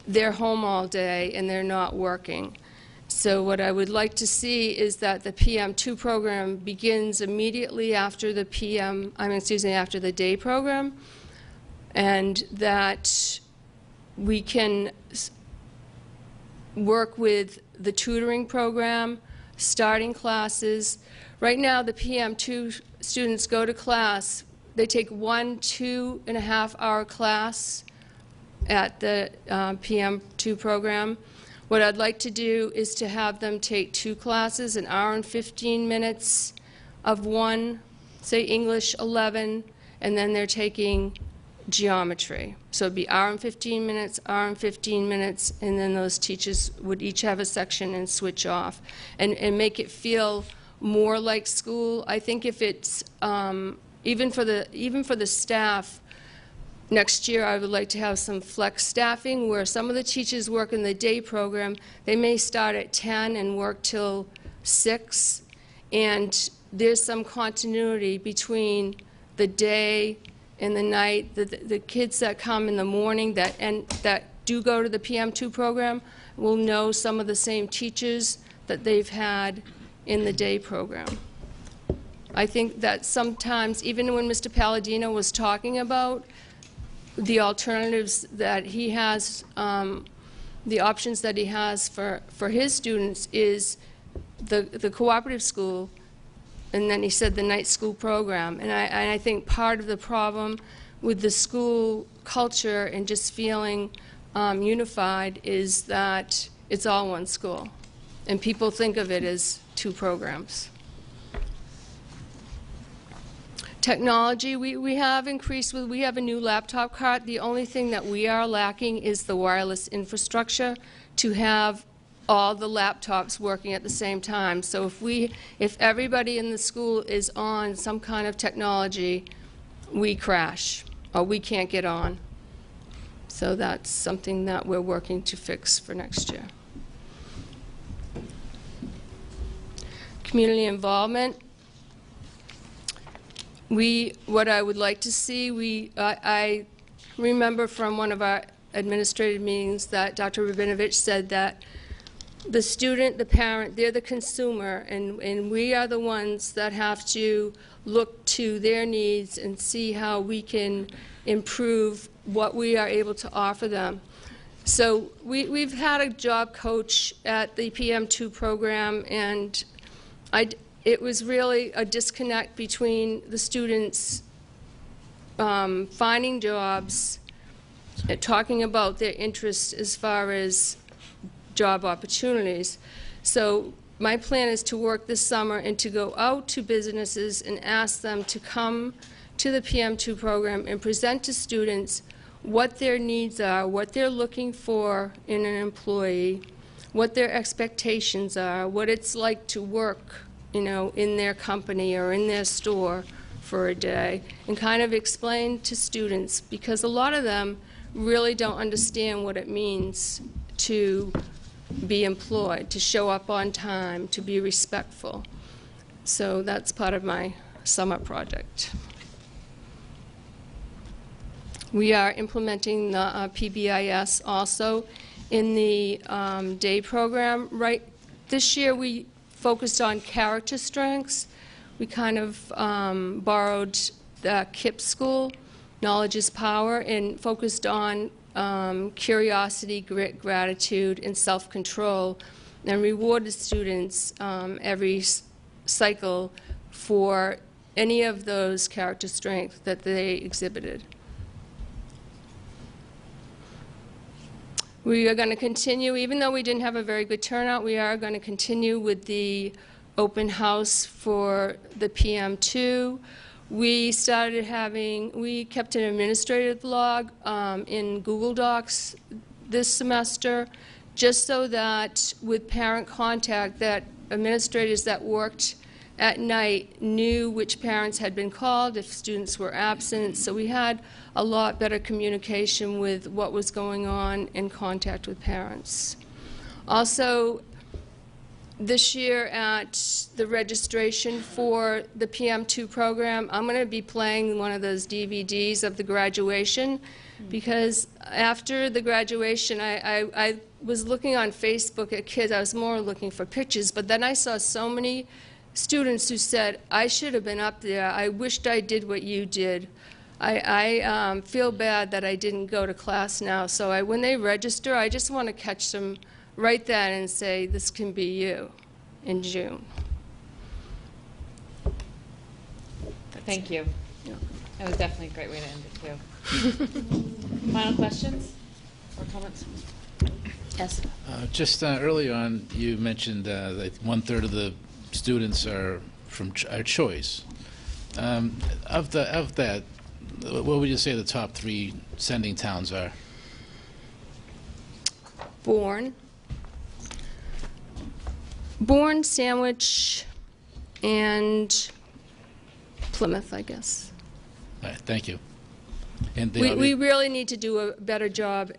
they're home all day and they're not working. So what I would like to see is that the PM2 program begins immediately after the after the day program, and that we can work with the tutoring program, starting classes. Right now, the PM2 students go to class. They take 1 2.5-hour class at the PM2 program. What I'd like to do is to have them take 2 classes, an hour and 15 minutes of one, say English 11, and then they're taking geometry. So it'd be hour and 15 minutes, hour and 15 minutes, and then those teachers would each have a section and switch off, and make it feel more like school. I think if it's, even for the staff, next year I would like to have some flex staffing where some of the teachers work in the day program. They may start at 10 and work till 6, and there's some continuity between the day and the night. The kids that come in the morning that do go to the PM2 program will know some of the same teachers that they've had in the day program. I think that sometimes, even when Mr. Palladino was talking about the alternatives that he has, the options that he has for his students is the cooperative school, and then he said the night school program. And I think part of the problem with the school culture and just feeling unified is that it's all one school, and people think of it as 2 programs. Technology, we have increased. We have a new laptop cart. The only thing that we are lacking is the wireless infrastructure to have all the laptops working at the same time. So if everybody in the school is on some kind of technology, we crash or we can't get on. So that's something that we're working to fix for next year. Community involvement. What I would like to see, I remember from one of our administrative meetings that Dr. Rabinovich said that the student, the parent, they're the consumer, and we are the ones that have to look to their needs and see how we can improve what we are able to offer them. So we've had a job coach at the PM2 program, and it was really a disconnect between the students finding jobs and talking about their interests as far as job opportunities. So my plan is to work this summer and to go out to businesses and ask them to come to the PM2 program and present to students what their needs are, what they're looking for in an employee, what their expectations are, what it's like to work, in their company or in their store for a day, and kind of explain to students, because a lot of them really don't understand what it means to be employed, to show up on time, to be respectful. So that's part of my summer project. We are implementing the PBIS also in the day program. Right this year we focused on character strengths. We kind of borrowed the KIPP school, Knowledge is Power, and focused on curiosity, grit, gratitude, and self-control, and rewarded students every cycle for any of those character strengths that they exhibited. We are going to continue, even though we didn't have a very good turnout, we are going to continue with the open house for the PM2. We kept an administrative log in Google Docs this semester, just so that with parent contact, that administrators that worked at night knew which parents had been called, if students were absent. So we had a lot better communication with what was going on in contact with parents. Also, this year at the registration for the PM2 program, I'm going to be playing one of those DVDs of the graduation, because after the graduation, I was looking on Facebook at kids. I was more looking for pictures, but then I saw so many students who said, I should have been up there. I wished I did what you did. I feel bad that I didn't go to class now. So when they register, I just want to catch some write that and say, this can be you in June. Thank you. Yeah. That was definitely a great way to end it, too. Final questions or comments? Yes. Just early on, you mentioned that 1/3 of the students are from choice. Of that, what would you say the top 3 sending towns are? Bourne, Sandwich, and Plymouth, I guess. All right, thank you. And We really need to do a better job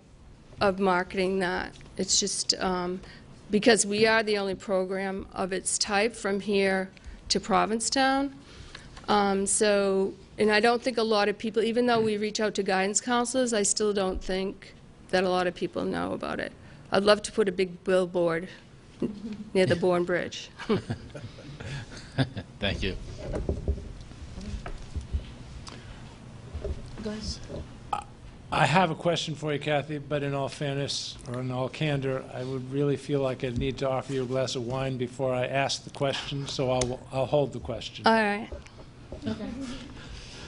of marketing that. It's just because we are the only program of its type from here to Provincetown. And I don't think a lot of people, even though we reach out to guidance counselors, I still don't think that a lot of people know about it. I'd love to put a big billboard near the Bourne Bridge. Thank you. I have a question for you, Kathy, but in all fairness, or in all candor, I would really feel like I need to offer you a glass of wine before I ask the question, so I'll hold the question. All right. Okay.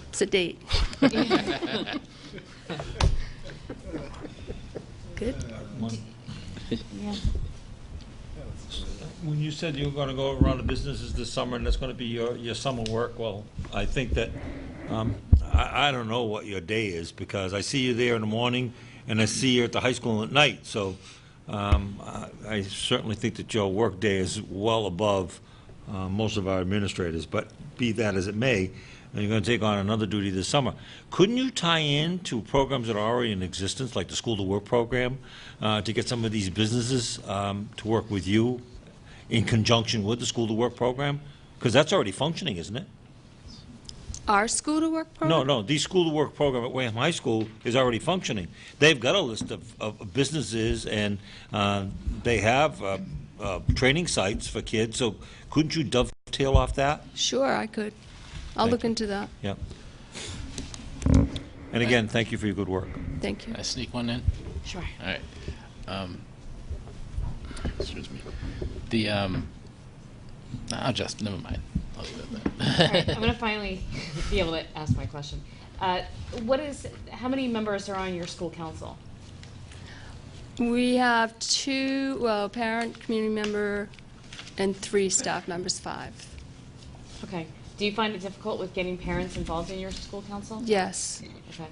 It's a date. Good? Yeah. When you said you were going to go around the businesses this summer and that's going to be your summer work, well, I think that, I don't know what your day is, because I see you there in the morning and I see you at the high school at night, so I certainly think that your work day is well above most of our administrators, but be that as it may, you're going to take on another duty this summer. Couldn't you tie in to programs that are already in existence, like the School to Work program, to get some of these businesses to work with you in conjunction with the School to Work program? Because that's already functioning, isn't it? Our School to Work program? No, the School to Work program at Wareham High School is already functioning. They've got a list of businesses, and they have training sites for kids, so couldn't you dovetail off that? Sure, I could. I'll look into that. Yeah. And again, thank you for your good work. Thank you. Can I sneak one in? Sure. All right. Excuse me. Never mind. I'll leave it at that. All right, I'm going to finally be able to ask my question. How many members are on your school council? We have 2, well, parent, community member, and 3 staff members, 5. Okay. Do you find it difficult with getting parents involved in your school council? Yes. Okay.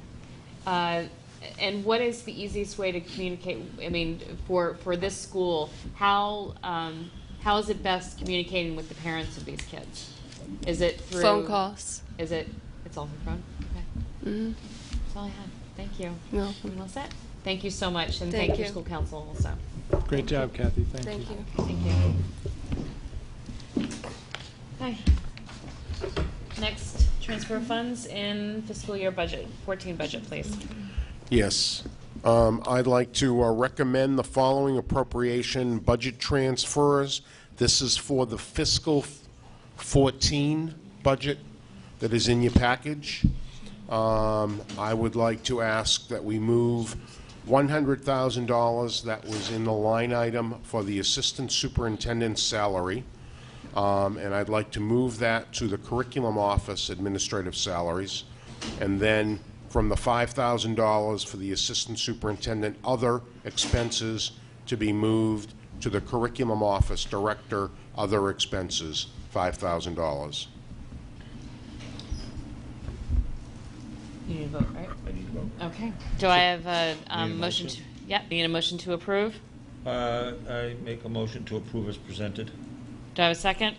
And what is the easiest way to communicate? I mean, for this school, how is it best communicating with the parents of these kids? Is it through phone calls? It's all through phone. Okay. Mm-hmm. That's all I had. Thank you. No. I'm all set. Thank you so much, and Thank thank you. your school council also. Great job, Kathy. Thank you. Thank you. Thank you. Hi. Next, transfer of funds in fiscal year budget, 14 budget, please. Yes. I'd like to recommend the following appropriation budget transfers. This is for the fiscal 14 budget that is in your package. I would like to ask that we move $100,000 that was in the line item for the assistant superintendent's salary. And I'd like to move that to the curriculum office administrative salaries. And then from the $5,000 for the assistant superintendent other expenses to be moved to the curriculum office director other expenses, $5,000. You need a vote, right? I need to vote. Okay. Do I have a Need a motion? motion? Need a motion to approve? I make a motion to approve as presented. Do I have a second?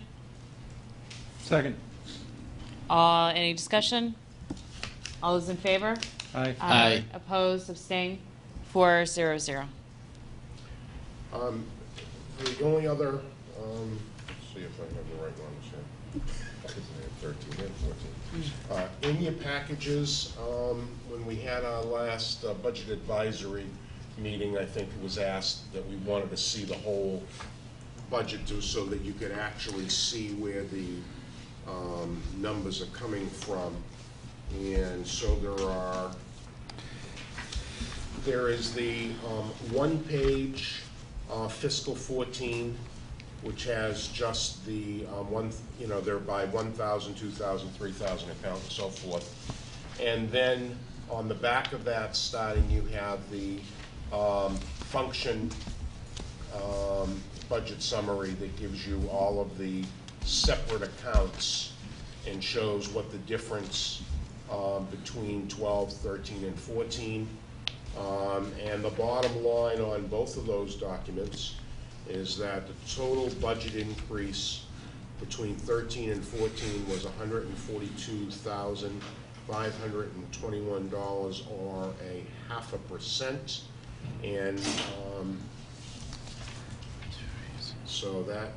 Second. Any discussion? All those in favor? Aye. Aye. Opposed, abstained, 4-0-0. The only other, let's see if I have the right ones here. I have 13 and 14. In your packages, when we had our last budget advisory meeting, I think it was asked that we wanted to see the whole budget too, so that you could actually see where the numbers are coming from. And so there is the one page fiscal 14, which has just the they're by 1,000, 2,000, 3,000 account and so forth. And then on the back of that, starting, you have the function budget summary that gives you all of the separate accounts and shows what the difference between 12, 13, and 14. And the bottom line on both of those documents is that the total budget increase between 13 and 14 was $142,521, or a 0.5%. And so that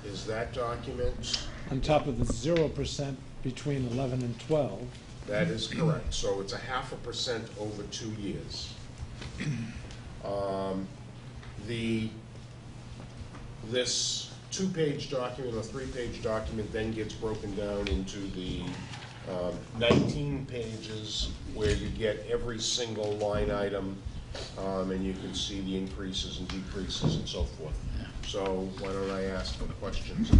is that document. On top of the 0% between 11 and 12. That is correct. So it's a 0.5% over 2 years. This 2-page document or 3-page document then gets broken down into the 19 pages where you get every single line item, and you can see the increases and decreases and so forth. So why don't I ask for questions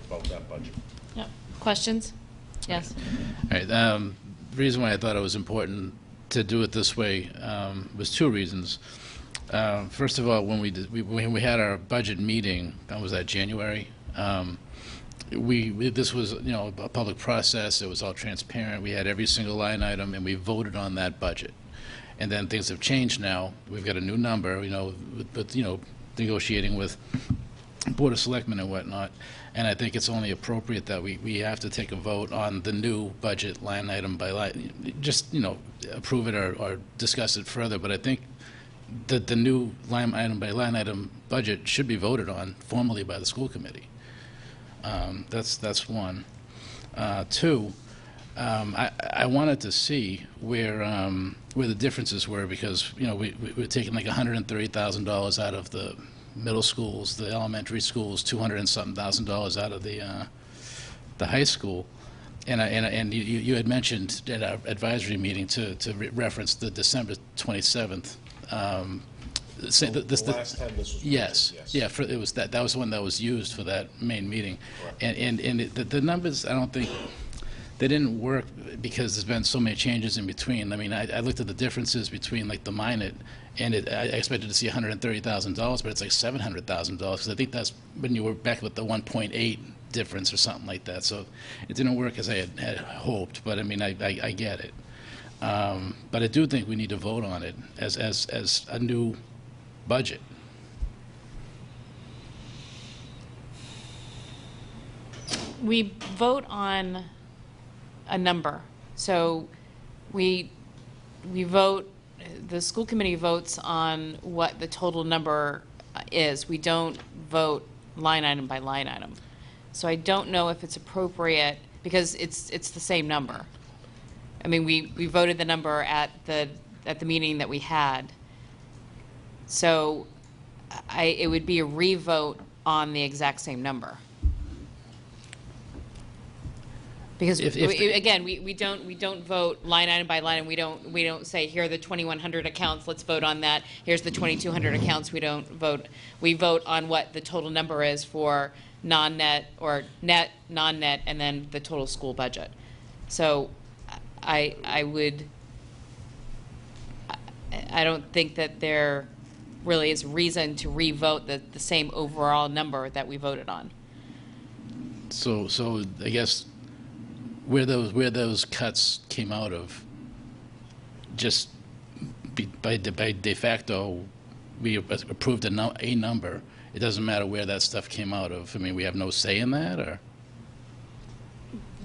about that budget? Yep. Questions? Yes. All right. The reason why I thought it was important to do it this way was 2 reasons. First of all, when we had our budget meeting, when was that, January? This was a public process. It was all transparent. We had every single line item, and we voted on that budget. And then things have changed now. We've got a new number. With negotiating with Board of Selectmen and whatnot. And I think it's only appropriate that we have to take a vote on the new budget line item by line. Just, approve it or discuss it further. But I think that the new line item by line item budget should be voted on formally by the school committee. That's one. 2, I wanted to see where the differences were, because we're taking like $130,000 out of the middle schools, the elementary schools, $200 and something thousand out of the high school, and you had mentioned at our advisory meeting to reference the December 27th. The last time this was yes, presented, it was that was the one that was used for that main meeting, and the numbers, I don't think they didn't work because there's been so many changes in between. I mean, I looked at the differences between like the Minot, and I expected to see $130,000, but it's like $700,000, because I think that's when you were back with the 1.8 difference or something like that. So it didn't work as I had hoped, but I mean, I get it. But I do think we need to vote on it as a new budget. We vote on a number. So we vote, the school committee votes on what the total number is. We don't vote line item by line item. So I don't know if it's appropriate, because it's the same number. I mean, we voted the number at the meeting that we had. So it would be a re-vote on the exact same number. Because again, we don't vote line item by line, and we don't say, here are the 2,100 accounts, let's vote on that. Here's the 2,200 accounts. We don't vote. We vote on what the total number is for non-net or net, non-net, and then the total school budget. So I don't think that there really is reason to re-vote the same overall number that we voted on. So I guess where those cuts came out of, just by de facto, we approved a number. It doesn't matter where that stuff came out of. I mean, we have no say in that, or?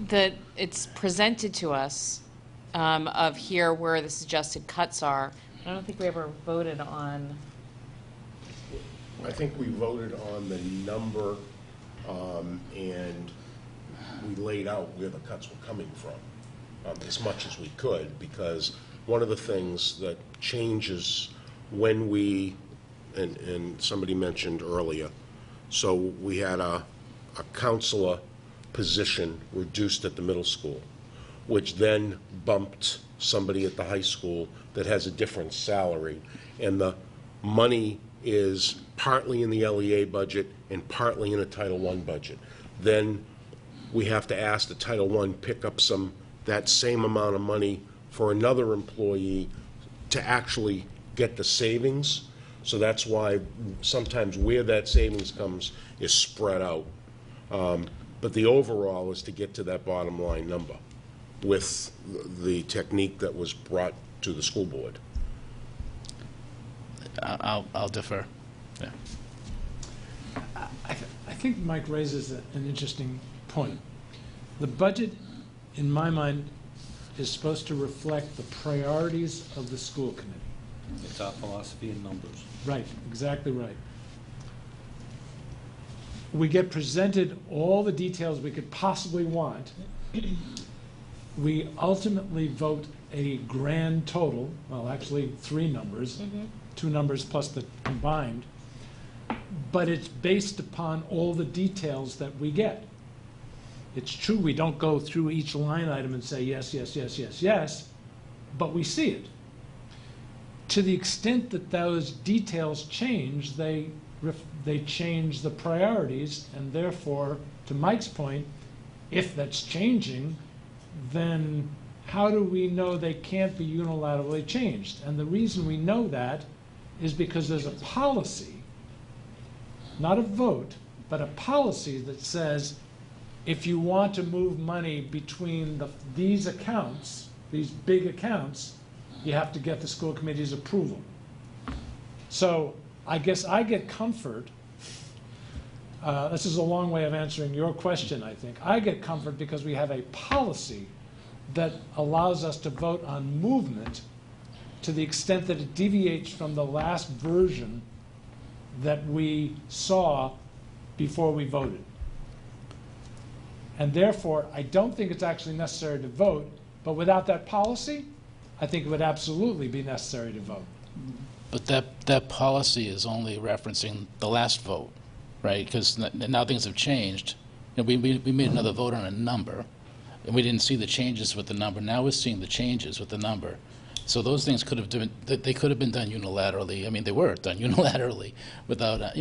That it's presented to us of here where the suggested cuts are. I don't think we ever voted on. I think we voted on the number, and we laid out where the cuts were coming from, as much as we could, because one of the things that changes when we, and somebody mentioned earlier, so we had a counselor position reduced at the middle school, which then bumped somebody at the high school that has a different salary, and the money is partly in the LEA budget and partly in a Title I budget. Then we have to ask the Title I pick up that same amount of money for another employee to actually get the savings. So that's why sometimes where that savings comes is spread out. But the overall is to get to that bottom line number with the technique that was brought to the school board. I'll defer. Yeah. I think Mike raises an interesting point. The budget, in my mind, is supposed to reflect the priorities of the school committee. It's our philosophy in numbers. Right, exactly right. We get presented all the details we could possibly want. We ultimately vote a grand total, well, actually 3 numbers, 2 numbers plus the combined, but it's based upon all the details that we get. It's true we don't go through each line item and say yes, yes, yes, yes, yes, but we see it. To the extent that those details change, they change the priorities, and therefore, to Mike's point, if that's changing, then how do we know they can't be unilaterally changed? And the reason we know that is because there's a policy, not a vote, but a policy that says if you want to move money between these accounts, these big accounts, you have to get the school committee's approval. So I guess I get comfort. This is a long way of answering your question, I think. I get comfort because we have a policy that allows us to vote on movement to the extent that it deviates from the last version that we saw before we voted. And therefore, I don't think it's actually necessary to vote, but without that policy, I think it would absolutely be necessary to vote. But that policy is only referencing the last vote, right? Because now things have changed. You know, we made another vote on a number, and we didn't see the changes with the number. Now we're seeing the changes with the number. So those things could have been done unilaterally. I mean, they were done unilaterally without,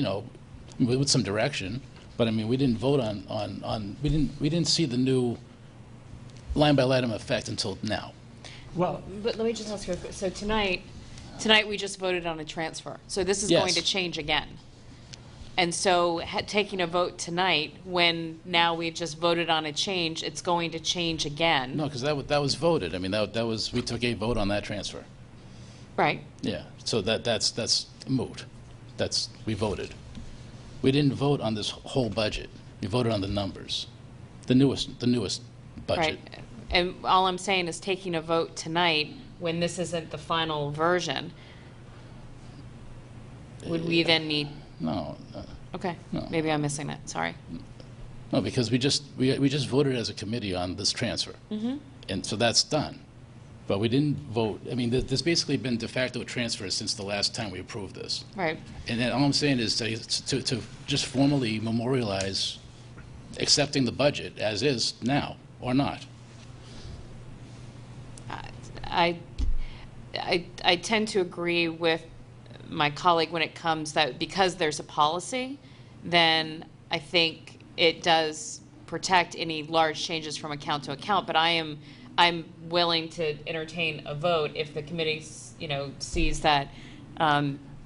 with some direction. But I mean, we didn't vote we didn't see the new line by line effect until now. Well, But let me just ask you, so tonight we just voted on a transfer. So this is Yes. going to change again. And so taking a vote tonight, when now we've just voted on a change, it's going to change again. No, because that was voted. I mean, we took a vote on that transfer. Right. Yeah. So that's moot. We voted. We didn't vote on this whole budget. We voted on the numbers, the newest budget. Right. And all I'm saying is taking a vote tonight, when this isn't the final version, would we then need? No. Okay. No. Maybe I'm missing that. Sorry. No, because we just voted as a committee on this transfer, and so that's done. But we didn't vote. I mean, there's basically been de facto transfers since the last time we approved this. Right. And then all I'm saying is to just formally memorialize accepting the budget as is now, or not. I tend to agree with my colleague when it comes that because there's a policy, then I think it does protect any large changes from account to account. But I'm willing to entertain a vote if the committee, sees that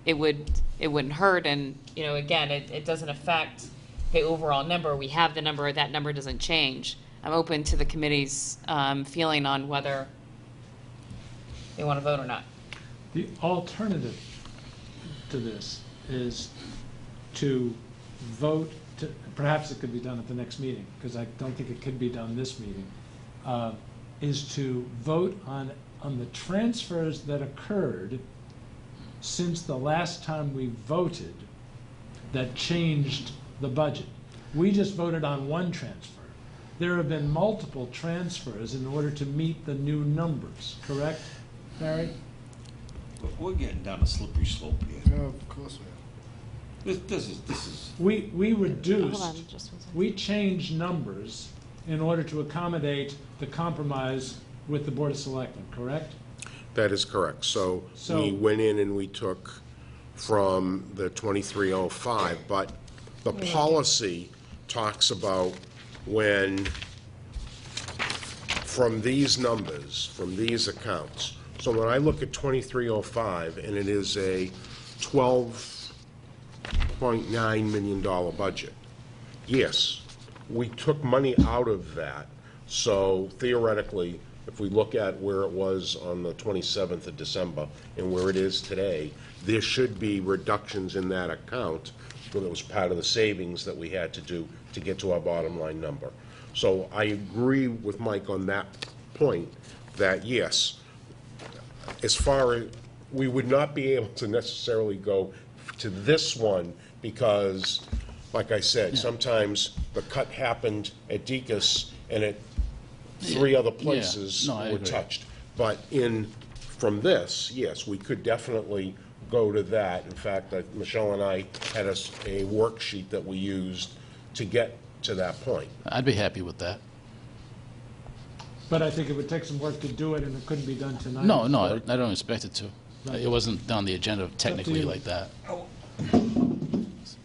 it wouldn't hurt, and again, it doesn't affect the overall number. We have the number; that number doesn't change. I'm open to the committee's feeling on whether they want to vote or not. the alternative to this is to vote, perhaps it could be done at the next meeting, because I don't think it could be done this meeting, is to vote on the transfers that occurred since the last time we voted that changed the budget. We just voted on one transfer. There have been multiple transfers in order to meet the new numbers, correct, Barry? We're getting down a slippery slope here. No, of course we are. This is. We reduced, Hold on, just one second. we changed numbers in order to accommodate the compromise with the Board of Selectmen, correct? That is correct. So So- we went in and we took from the 2305, but the policy talks about when, from these numbers, from these accounts. So when I look at 2305, and it is a $12.9 million budget, yes, we took money out of that. So theoretically, if we look at where it was on the 27th of December and where it is today, there should be reductions in that account, because it was part of the savings that we had to do to get to our bottom line number. So I agree with Mike on that point, that yes, as far as, we would not be able to necessarily go to this one because, like I said, sometimes the cut happened at Deacon's and at three other places No, I were agree. touched. But from this, yes, we could definitely go to that. In fact, Michelle and I had a worksheet that we used to get to that point. I'd be happy with that. But I think it would take some work to do it, and it couldn't be done tonight. No, I don't expect it to. It wasn't on the agenda technically you. like that.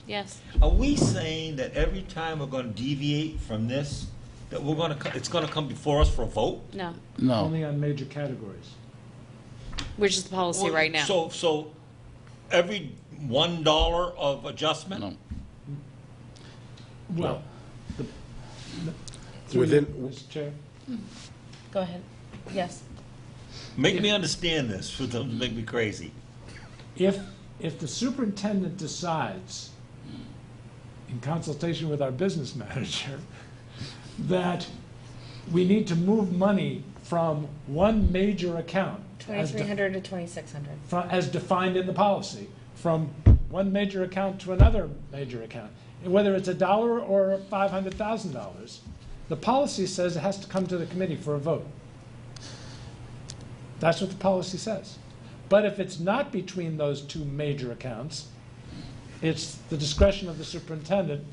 Yes. Are we saying that every time we're gonna deviate from this, that it's gonna come before us for a vote? No, No. Only on major categories. which is the policy right now. So every $1 of adjustment? No. Well, Within- Mr. Chair? Go ahead. Yes. Make me understand this, for them to make me crazy. If the superintendent decides, in consultation with our business manager, that we need to move money from one major account, as 2,300 to 2,600. as defined in the policy, from one major account to another major account, and whether it's $1 or $500,000, the policy says it has to come to the committee for a vote. That's what the policy says. But if it's not between those two major accounts, it's the discretion of the superintendent.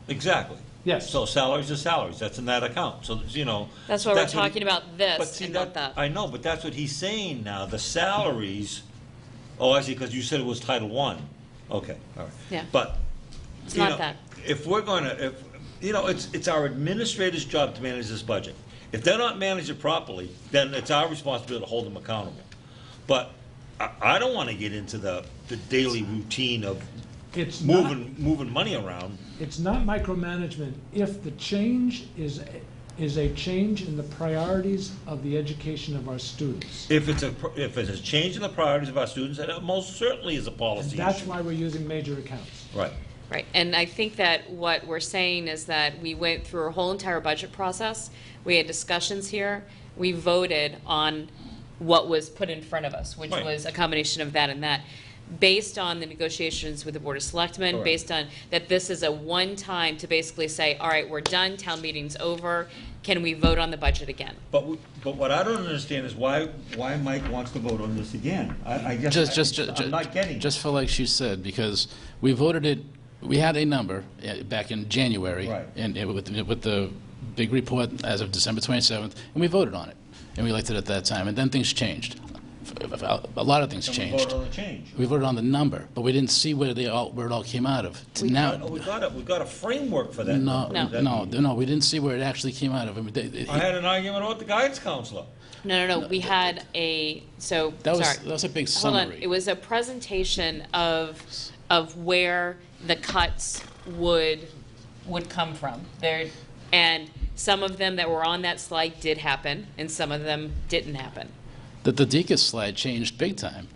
Exactly. Yes. So salaries are salaries, that's in that account, so, you know. That's why we're what- talking about this But see, and not that. I know, but that's what he's saying now, the salaries, oh, I see, because you said it was Title I. Okay, all right. Yeah. But, It's you not know, that. if we're gonna, it's our administrator's job to manage this budget. If they're not managing it properly, then it's our responsibility to hold them accountable. But I don't want to get into the daily routine of It's not, moving money around. it's not micromanagement if the change is a change in the priorities of the education of our students. If it's a change in the priorities of our students, then it most certainly is a And policy that's issue. why we're using major accounts. Right. Right, and I think that what we're saying is that we went through a whole entire budget process. We had discussions here. We voted on what was put in front of us, which Right. was a combination of that and that. Based on the negotiations with the Board of Selectmen, Correct. based on that this is a one-time to basically say, all right, we're done, town meeting's over, can we vote on the budget again? But what I don't understand is why Mike wants to vote on this again. I guess I'm not getting it. Just for like she said, because we voted it, we had a number back in January. Right. And with the big report as of December 27th, and we voted on it. And we liked it at that time, and then things changed. A lot of things And we changed. voted on the change. We voted on the number, but we didn't see where it all came out of. We Now, got a framework for that. no, number. no, we didn't see where it actually came out of. I mean, I had an argument with the guidance counselor. No, we had sorry. that was a big Hold on, summary. it was a presentation of where the cuts would come from. And some of them that were on that slide did happen, and some of them didn't happen. The DECA slide changed big time.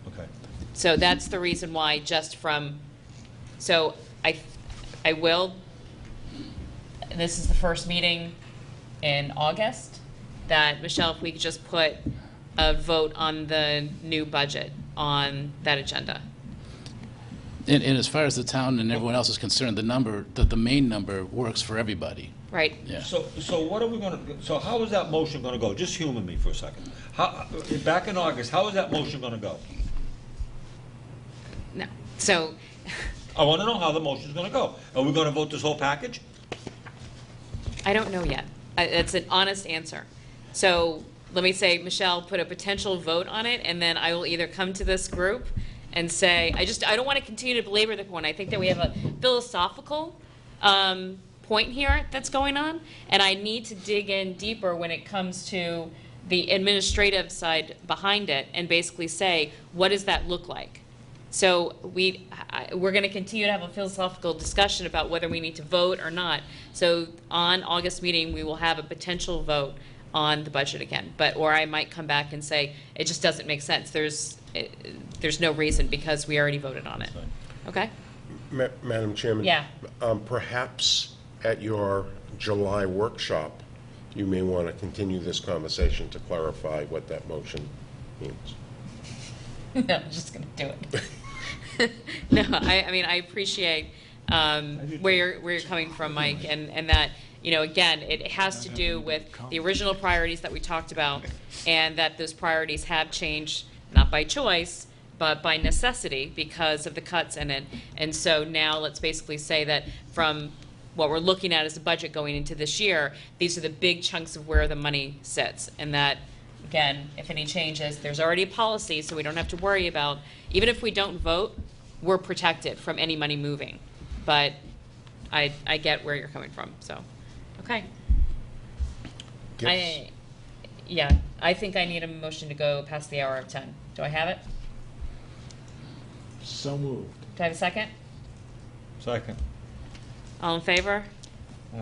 Okay. So that's the reason why, so I will, this is the first meeting in August, that, Michelle, if we could just put a vote on the new budget on that agenda. And as far as the town and everyone else is concerned, the main number works for everybody. Right? Yeah. So what are we gonna, so how is that motion gonna go? Just humor me for a second. Back in August, how is that motion gonna go? No. So, I wanna know how the motion's gonna go. Are we gonna vote this whole package? I don't know yet. It's an honest answer. So let me say, Michelle, put a potential vote on it, and then I will either come to this group and say, I don't want to continue to belabor the point. I think that we have a philosophical point here that's going on, and I need to dig in deeper when it comes to the administrative side behind it and basically say, what does that look like? So we're going to continue to have a philosophical discussion about whether we need to vote or not. So on August meeting, we will have a potential vote on the budget again. Or I might come back and say, it just doesn't make sense. There's no reason because we already voted on it. Okay? Madam Chairman? Yeah. Perhaps at your July workshop, you may want to continue this conversation to clarify what that motion means. No, I'm just going to do it. No, I mean, I appreciate where you're coming from, Mike, and that, again, it has to do with the original priorities that we talked about, and that those priorities have changed, not by choice, but by necessity because of the cuts in it. And so now let's basically say that from what we're looking at as a budget going into this year, these are the big chunks of where the money sits, and that, again, if any changes, there's already a policy, so we don't have to worry about, even if we don't vote, we're protected from any money moving. But I get where you're coming from, so, okay. Yes. I think I need a motion to go past the hour of 10. Do I have it? So moved. Do I have a second? Second. All in favor?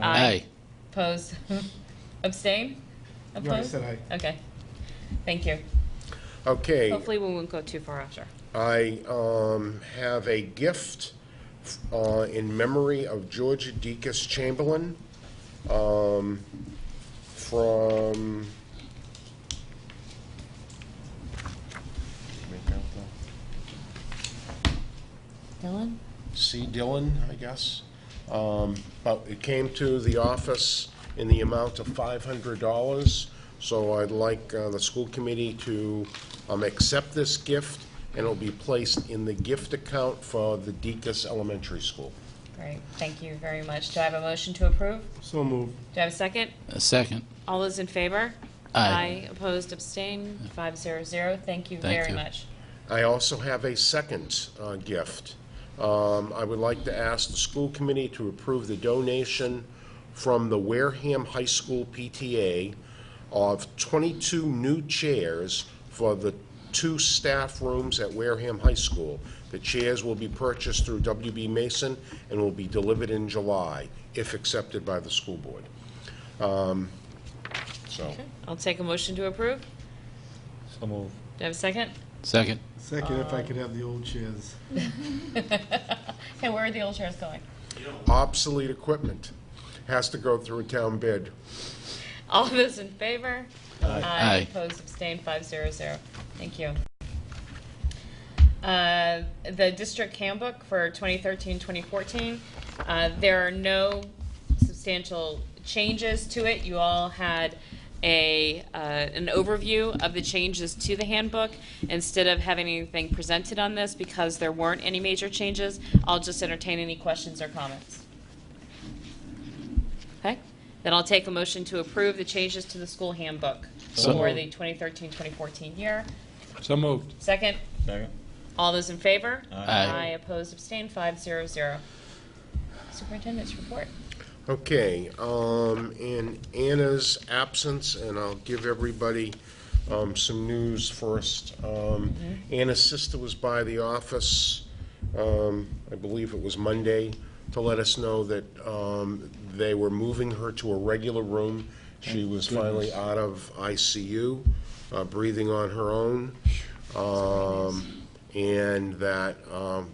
Aye. Opposed? Abstain? Opposed? No, I said aye. Okay. Thank you. Okay. Hopefully we won't go too far after. I have a gift in memory of Georgia Deacus Chamberlain from Dylan? C. Dillon, I guess. But it came to the office in the amount of $500. So I'd like the school committee to accept this gift, and it'll be placed in the gift account for the Deacus Elementary School. Great, thank you very much. Do I have a motion to approve? So moved. Do I have a second? A second. All those in favor? Aye. Opposed, abstain, 500. Thank you Thank very you. much. I also have a second gift. I would like to ask the school committee to approve the donation from the Wareham High School PTA of 22 new chairs for the 2 staff rooms at Wareham High School. The chairs will be purchased through WB Mason and will be delivered in July, if accepted by the school board. Okay, I'll take a motion to approve. So moved. Do I have a second? Second. Second, if I could have the old chairs. Okay, where are the old chairs going? Obsolete equipment has to go through a town bid. All those in favor? Aye. Opposed, abstained, 500. Thank you. The district handbook for 2013-2014, there are no substantial changes to it. You all had an overview of the changes to the handbook. Instead of having anything presented on this, because there weren't any major changes, I'll just entertain any questions or comments. Okay? Then I'll take a motion to approve the changes to the school handbook for the 2013-2014 year. So moved. Second? Second. All those in favor? Aye. Opposed, abstained, 500. Superintendent's report. Okay, in Anna's absence, and I'll give everybody some news first. Anna's sister was by the office, I believe it was Monday, to let us know that they were moving her to a regular room. She was finally out of ICU, breathing on her own, and that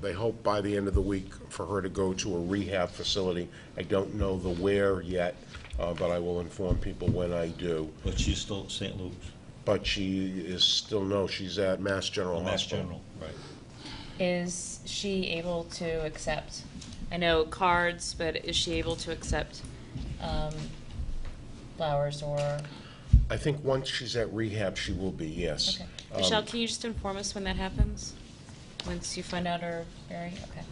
they hope by the end of the week for her to go to a rehab facility. I don't know the where yet, but I will inform people when I do. But she's still at St. Luke's. But she is still, no, she's at Mass General Mass Hospital. General, right. Is she able to accept, I know cards, but is she able to accept flowers or? I think once she's at rehab, she will be, yes. Okay. Michelle, can you just inform us when that happens? Once you find out her, Barry? Okay.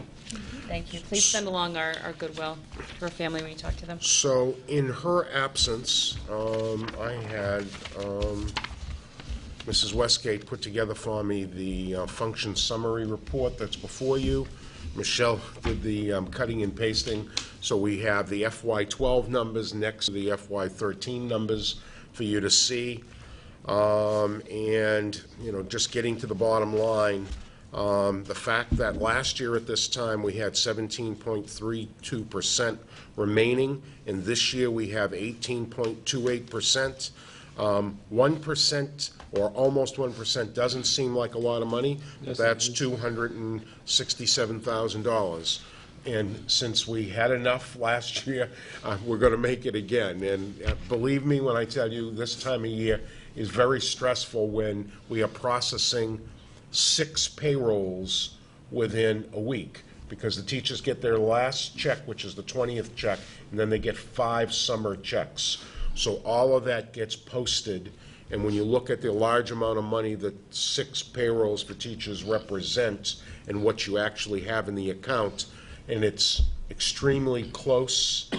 Thank you. Please send along our goodwill to her family when you talk to them. So in her absence, I had Mrs. Westgate put together for me the function summary report that's before you. Michelle did the cutting and pasting, so we have the FY12 numbers next to the FY13 numbers for you to see. And, you know, just getting to the bottom line, the fact that last year at this time we had 17.32% remaining, and this year we have 18.28%. 1% or almost 1% doesn't seem like a lot of money, but that's $267,000. And since we had enough last year, we're going to make it again. And believe me when I tell you, this time of year is very stressful when we are processing 6 payrolls within a week, because the teachers get their last check, which is the 20th check, and then they get 5 summer checks. So all of that gets posted, and when you look at the large amount of money that 6 payrolls for teachers represent and what you actually have in the account, and it's extremely close,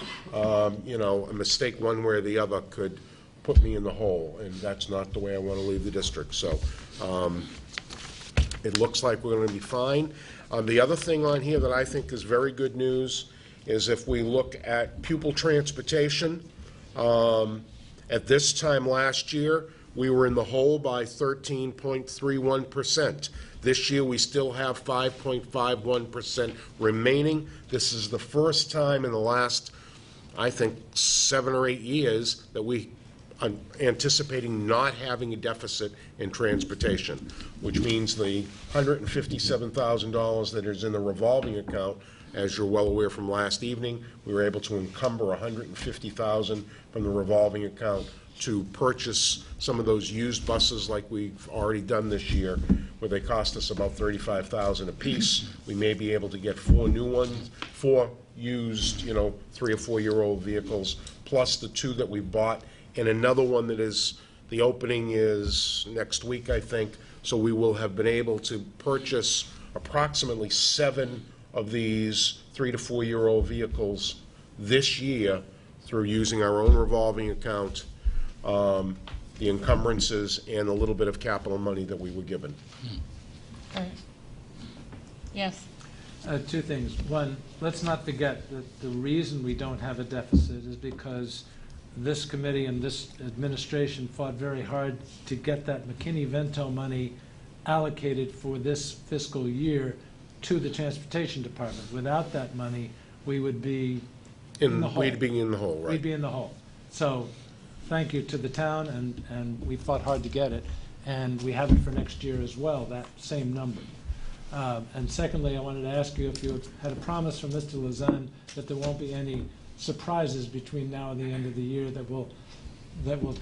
you know, a mistake one way or the other could put me in the hole, and that's not the way I want to leave the district. So it looks like we're going to be fine. The other thing on here that I think is very good news is if we look at pupil transportation, at this time last year, we were in the hole by 13.31%. This year, we still have 5.51% remaining. This is the first time in the last, I think, 7 or 8 years that we are anticipating not having a deficit in transportation, which means the $157,000 that is in the revolving account, as you're well aware from last evening, we were able to encumber $150,000 from the revolving account to purchase some of those used buses like we've already done this year, where they cost us about $35,000 a piece. We may be able to get 4 new ones, 4 used, you know, 3 or 4 year old vehicles, plus the 2 that we bought, and another one that is, the opening is next week, I think. So we will have been able to purchase approximately 7 of these 3 to 4 year old vehicles this year through using our own revolving account, the encumbrances, and a little bit of capital money that we were given. All right. Yes. 2 things. One, let's not forget that the reason we don't have a deficit is because this committee and this administration fought very hard to get that McKinney-Vento money allocated for this fiscal year to the Transportation Department. Without that money, we would be in the hole. We'd be in the hole, right. We'd be in the hole. So thank you to the town, and we fought hard to get it. And we have it for next year as well, that same number. And secondly, I wanted to ask you if you had a promise from Mr. Lazan that there won't be any surprises between now and the end of the year that will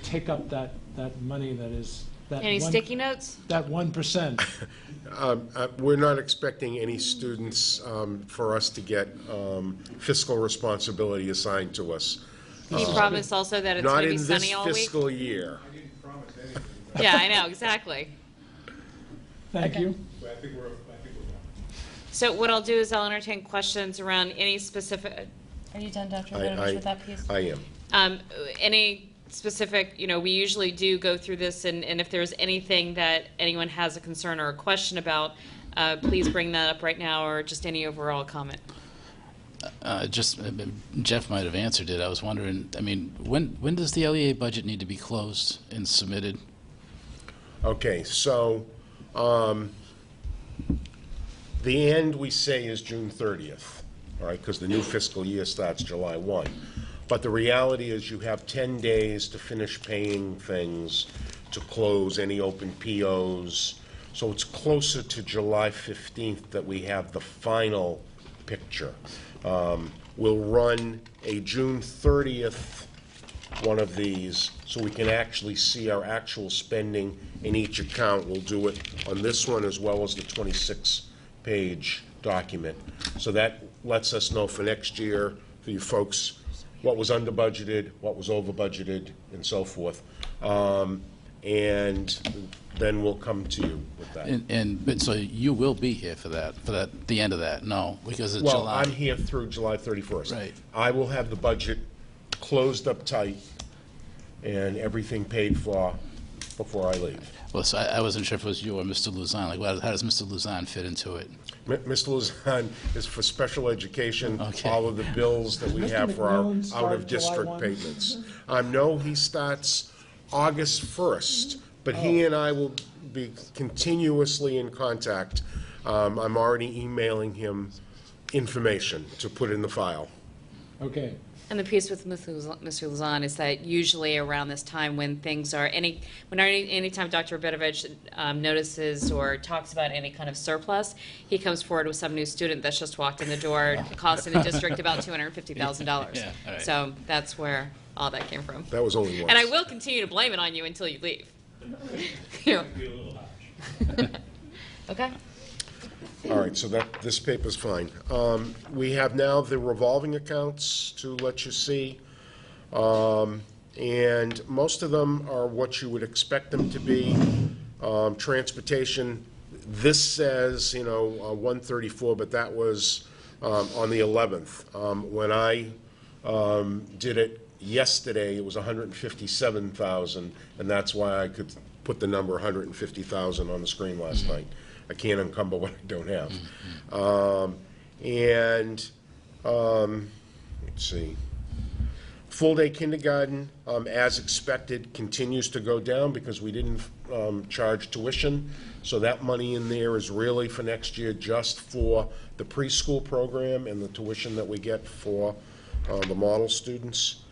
take up that money that is that Any sticky notes? That 1%. We're not expecting any students for us to get fiscal responsibility assigned to us. Can you promise also that it's going to be sunny all week? Not in this fiscal year. I didn't promise anything. Yeah, I know, exactly. Thank you. But I think we're done. So what I'll do is I'll entertain questions around any specific, are you done, Dr. Rabinovich, with that piece? I am. Any specific, you know, we usually do go through this, and if there's anything that anyone has a concern or a question about, please bring that up right now, or just any overall comment. Jeff might have answered it. I was wondering, I mean, when does the LEA budget need to be closed and submitted? Okay, so the end we say is June 30th, all right, because the new fiscal year starts July 1. But the reality is you have 10 days to finish paying things, to close any open POs. So it's closer to July 15th that we have the final picture. We'll run a June 30th one of these so we can actually see our actual spending in each account. We'll do it on this one as well as the 26-page document. So that lets us know for next year, for you folks, what was under budgeted, what was over budgeted, and so forth. And then we'll come to you with that. But so you will be here for that, the end of that? No, because it's July. Well, I'm here through July 31st. Right. I will have the budget closed up tight and everything paid for before I leave. Well, so I wasn't sure if it was you or Mr. Luzon. Like, how does Mr. Luzon fit into it? Mr. Luzon is for special education, Okay. all of the bills that we Mr. have for our McMillan start out-of-district July 1? payments. No, he starts August 1st, but he and I will be continuously in contact. I'm already emailing him information to put in the file. Okay. And the piece with Mr. Luzon is that usually around this time when things are, anytime Dr. Rabinovich notices or talks about any kind of surplus, he comes forward with some new student that's just walked in the door, costing the district about $250,000. Yeah, all right. So that's where all that came from. That was only once. And I will continue to blame it on you until you leave. You know. Okay. All right, so this paper's fine. We have now the revolving accounts to let you see. And most of them are what you would expect them to be. Transportation, this says, 134, but that was on the 11th. When I did it yesterday, it was 157,000, and that's why I could put the number 150,000 on the screen last night. I can't encumber what I don't have. Let's see. Full-day kindergarten, as expected, continues to go down because we didn't charge tuition. So that money in there is really for next year just for the preschool program and the tuition that we get for the model students.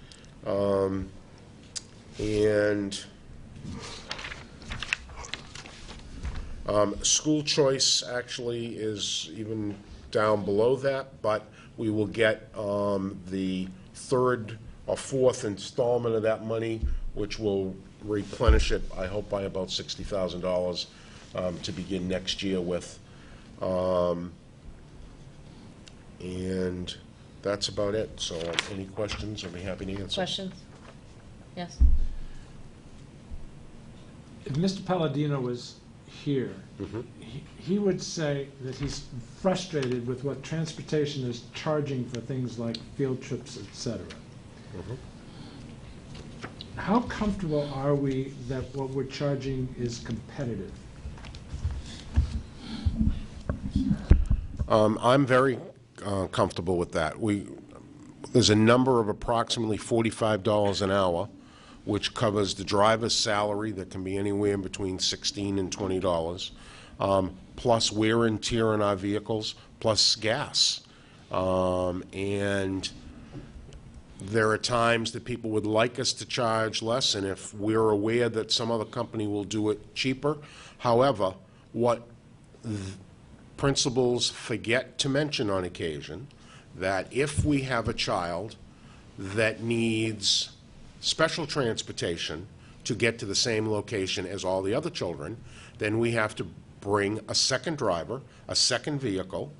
School choice actually is even down below that, but we will get the third or fourth installment of that money, which will replenish it, I hope, by about $60,000 to begin next year with. And that's about it. So any questions, I'll be happy to answer. Questions? Yes. If Mr. Palladino was here, he would say that he's frustrated with what transportation is charging for things like field trips, et cetera. How comfortable are we that what we're charging is competitive? I'm very comfortable with that. There's a number of approximately $45 an hour, which covers the driver's salary that can be anywhere between $16 and $20, plus wear and tear in our vehicles, plus gas. And there are times that people would like us to charge less, and if we're aware that some other company will do it cheaper. However, what principals forget to mention on occasion, that if we have a child that needs special transportation to get to the same location as all the other children, then we have to bring a second driver, a second vehicle,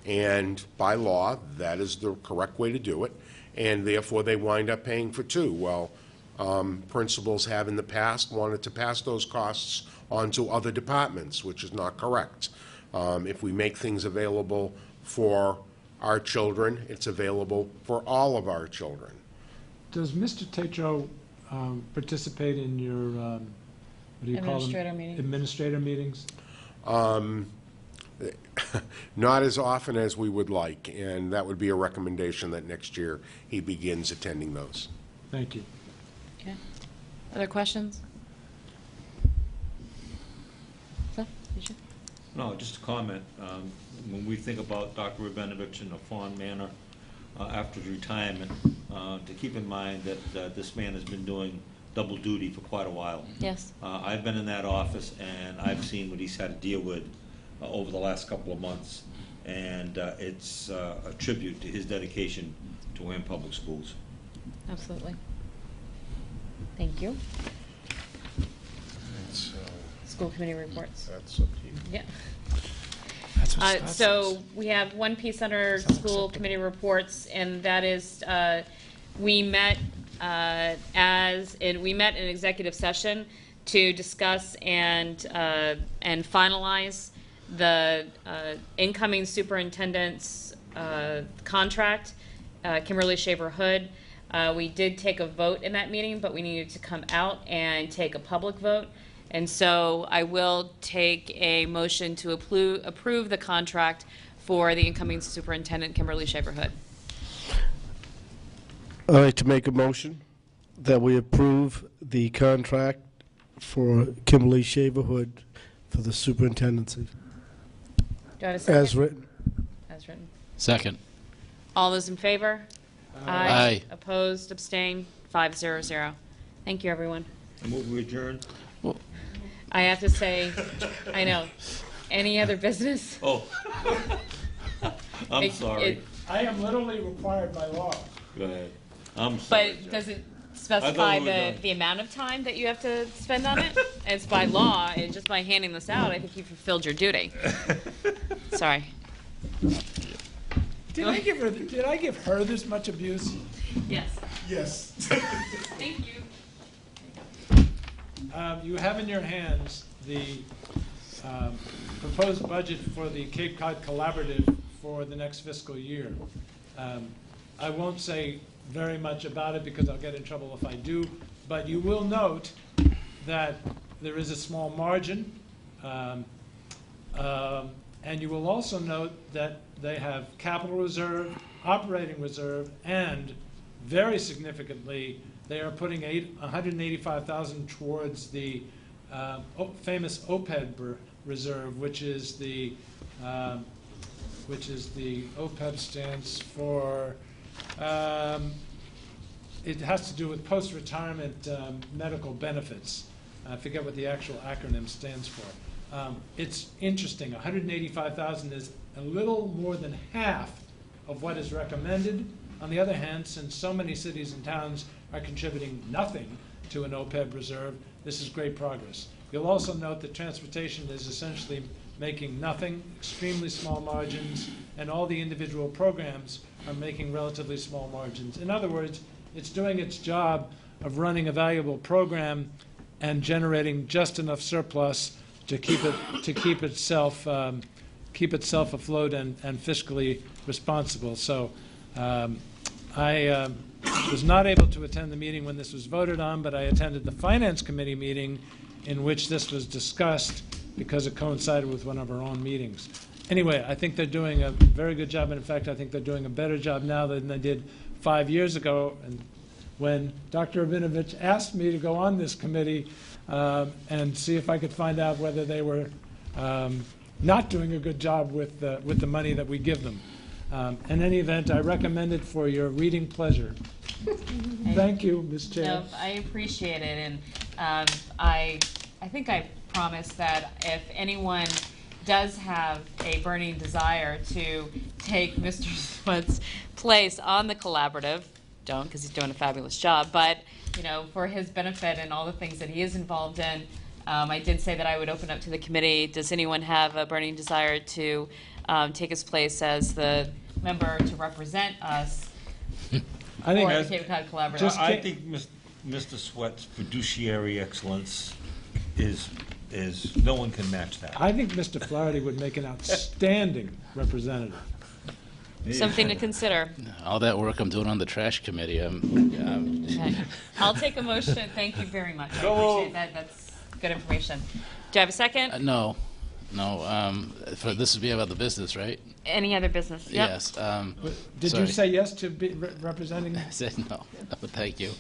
and by law, that is the correct way to do it, and therefore they wind up paying for two. Well, principals have in the past wanted to pass those costs on to other departments, which is not correct. If we make things available for our children, it's available for all of our children. Does Mr. Tetro participate in your, what do you call them? Administrator meetings. Administrator meetings? Not as often as we would like, and that would be a recommendation that next year he begins attending those. Thank you. Okay. Other questions? No, just a comment. When we think about Dr. Rabinovich in a fond manner after his retirement, to keep in mind that this man has been doing double duty for quite a while. Yes. I've been in that office, and I've seen what he's had to deal with over the last couple of months, and it's a tribute to his dedication to Wareham Public Schools. Absolutely. Thank you. School committee reports. That's up to you. Yeah. So we have one piece under school committee reports, and that is we met in an executive session to discuss and finalize the incoming superintendent's contract, Kimberly Shaver Hood. We did take a vote in that meeting, but we needed to come out and take a public vote. And so I will take a motion to approve the contract for the incoming superintendent, Kimberly Shaver-Hood. I'd like to make a motion that we approve the contract for Kimberly Shaver-Hood for the superintendency. Do I have a second? As written. As written. Second. All those in favor? Aye. Opposed, abstained, 5-0-0. Thank you, everyone. I move we adjourn. I have to say, I know. Any other business? Oh. I'm It- sorry. it- I am literally required by law. Go ahead. I'm sorry. But does it I specify thought we were done. the amount of time that you have to spend on it? It's by law, and just by handing this out, I think you fulfilled your duty. Sorry. Did I give her this much abuse? Yes. Yes. Thank you. You have in your hands the proposed budget for the Cape Cod Collaborative for the next fiscal year. I won't say very much about it because I'll get in trouble if I do, but you will note that there is a small margin, and you will also note that they have capital reserve, operating reserve, and very significantly, they are putting $185,000 towards the famous OPEB reserve, which is the OPEB stands for. It has to do with post-retirement medical benefits. I forget what the actual acronym stands for. It's interesting. $185,000 is a little more than half of what is recommended. On the other hand, since so many cities and towns are contributing nothing to an OPEB reserve, this is great progress. You'll also note that transportation is essentially making nothing, extremely small margins, and all the individual programs are making relatively small margins. In other words, it's doing its job of running a valuable program and generating just enough surplus to keep itself afloat and fiscally responsible. So I was not able to attend the meeting when this was voted on, but I attended the Finance Committee meeting in which this was discussed because it coincided with one of our own meetings. Anyway, I think they're doing a very good job, and in fact, I think they're doing a better job now than they did 5 years ago. And when Dr. Rabinovich asked me to go on this committee and see if I could find out whether they were not doing a good job with the money that we give them. In any event, I recommend it for your reading pleasure. Thank you, Ms. Chair. No, I appreciate it, and I think I promised that if anyone does have a burning desire to take Mr. Sweat's place on the collaborative, don't, because he's doing a fabulous job, but for his benefit and all the things that he is involved in, I did say that I would open up to the committee. Does anyone have a burning desire to take his place as the member to represent us I think for the Cape Cod Collaborative? Just- I think Mr. Sweat's fiduciary excellence is no one can match that. I think Mr. Flaherty would make an outstanding representative. Something to consider. All that work I'm doing on the trash committee, Okay. I'll take a motion. Thank you very much. I appreciate that. That's good information. Do I have a second? no. For this would be about the business, right? Any other business? Yep. Yes. Did sorry. you say yes to be representing? I said no, but thank you.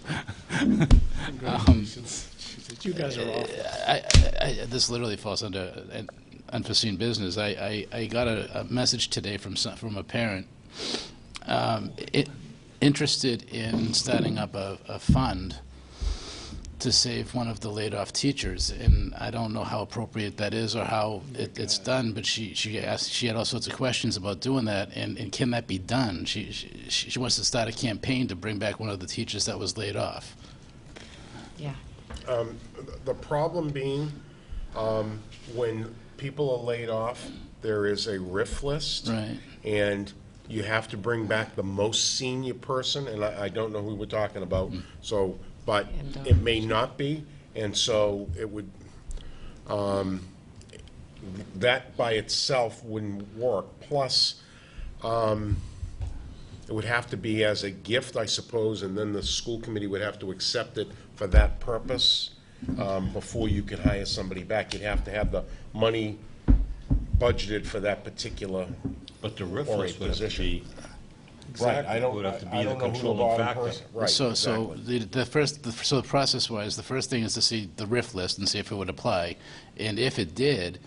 You guys are awful. This literally falls under unforeseen business. I got a message today from a parent interested in starting up a fund to save one of the laid-off teachers, and I don't know how appropriate that is or how it's done. But she had all sorts of questions about doing that, and can that be done? She wants to start a campaign to bring back one of the teachers that was laid off. Yeah. The problem being, when people are laid off, there is a RIF list. Right. And you have to bring back the most senior person, and I don't know who we're talking about, so, but it may not be, and so it would, that by itself wouldn't work. Plus, It would have to be as a gift, I suppose, and then the school committee would have to accept it for that purpose before you could hire somebody back. You'd have to have the money budgeted for that particular But the RIF or a list would have to position. be, Right, I don't, would have to be I the don't know who the controlling bottom factor. person. Right, So exactly. the process-wise, the first thing is to see the RIF list and see if it would apply. And if it did,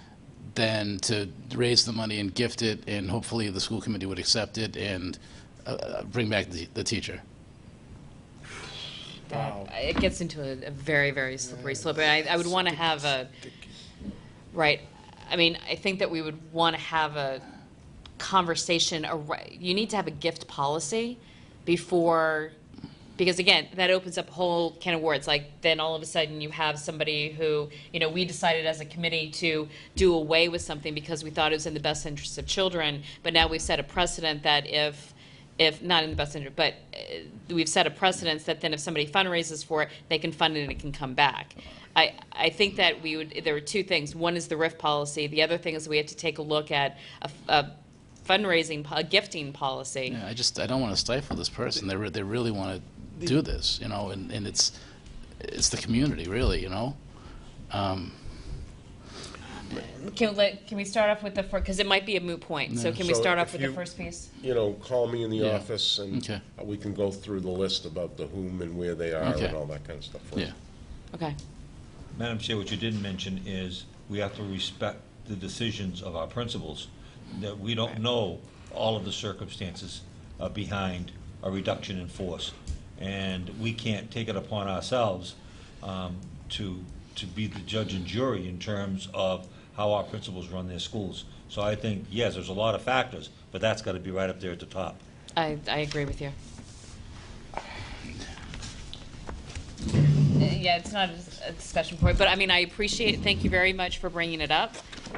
then to raise the money and gift it, and hopefully the school committee would accept it and bring back the teacher. It gets into a very, very slippery slope. And I would want to have a, right, I mean, I think that we would want to have a conversation. You need to have a gift policy before, because again, that opens up a whole can of worms. Like then all of a sudden you have somebody who, we decided as a committee to do away with something because we thought it was in the best interest of children, but now we've set a precedent that if not in the best interest, but we've set a precedence that then if somebody fundraises for it, they can fund it and it can come back. I think that there are two things. One is the RIF policy. The other thing is we have to take a look at a fundraising, a gifting policy. Yeah, I don't want to stifle this person. They really want to do this, and it's the community, really, Can we start off with because it might be a moot point. So can we So start off if with you, the first piece? Call me in the Yeah. office and Okay. we can go through the list about the whom and where they are Okay. and all that kind of stuff. for Yeah. us. Okay. Madam Chair, what you didn't mention is we have to respect the decisions of our principals, that we don't know all of the circumstances behind a reduction in force. And we can't take it upon ourselves to be the judge and jury in terms of how our principals run their schools. So I think, yes, there's a lot of factors, but that's got to be right up there at the top. I agree with you. Yeah, it's not a discussion point, but I mean, I appreciate it. Thank you very much for bringing it up.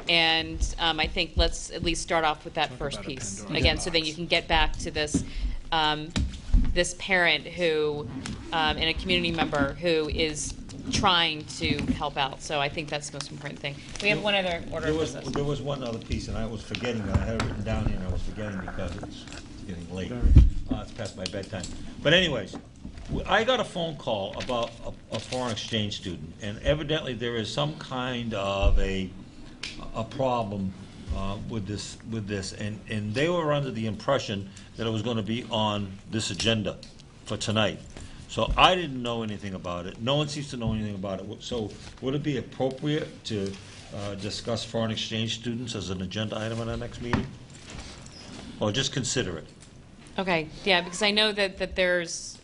And I think let's at least start off with that first piece. Again, so then you can get back to this, this parent who, and a community member who is trying to help out. So I think that's the most important thing. We have one other order of business. There was one other piece, and I was forgetting that. I had it written down here, and I was forgetting because it's getting late. It's past my bedtime. But anyways, I got a phone call about a foreign exchange student, and evidently there is some kind of a problem with this, and they were under the impression that it was going to be on this agenda for tonight. So I didn't know anything about it. No one seems to know anything about it. So would it be appropriate to discuss foreign exchange students as an agenda item at our next meeting? Or just consider it? Okay, yeah, because I know that there's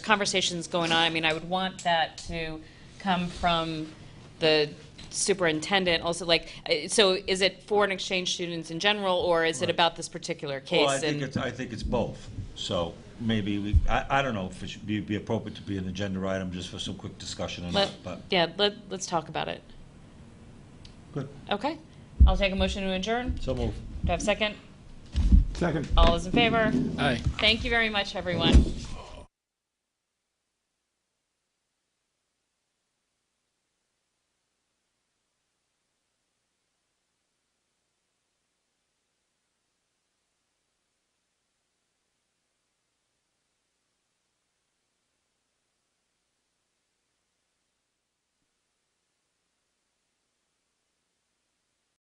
conversations going on. I mean, I would want that to come from the superintendent also, so is it foreign exchange students in general, or is it about this particular case? Well, I think it's both. So maybe I don't know if it should be appropriate to be an agenda item just for some quick discussion or not, but. Yeah, let's talk about it. Good. Okay, I'll take a motion to adjourn. So move. Do I have a second? Second. All those in favor? Aye. Thank you very much, everyone.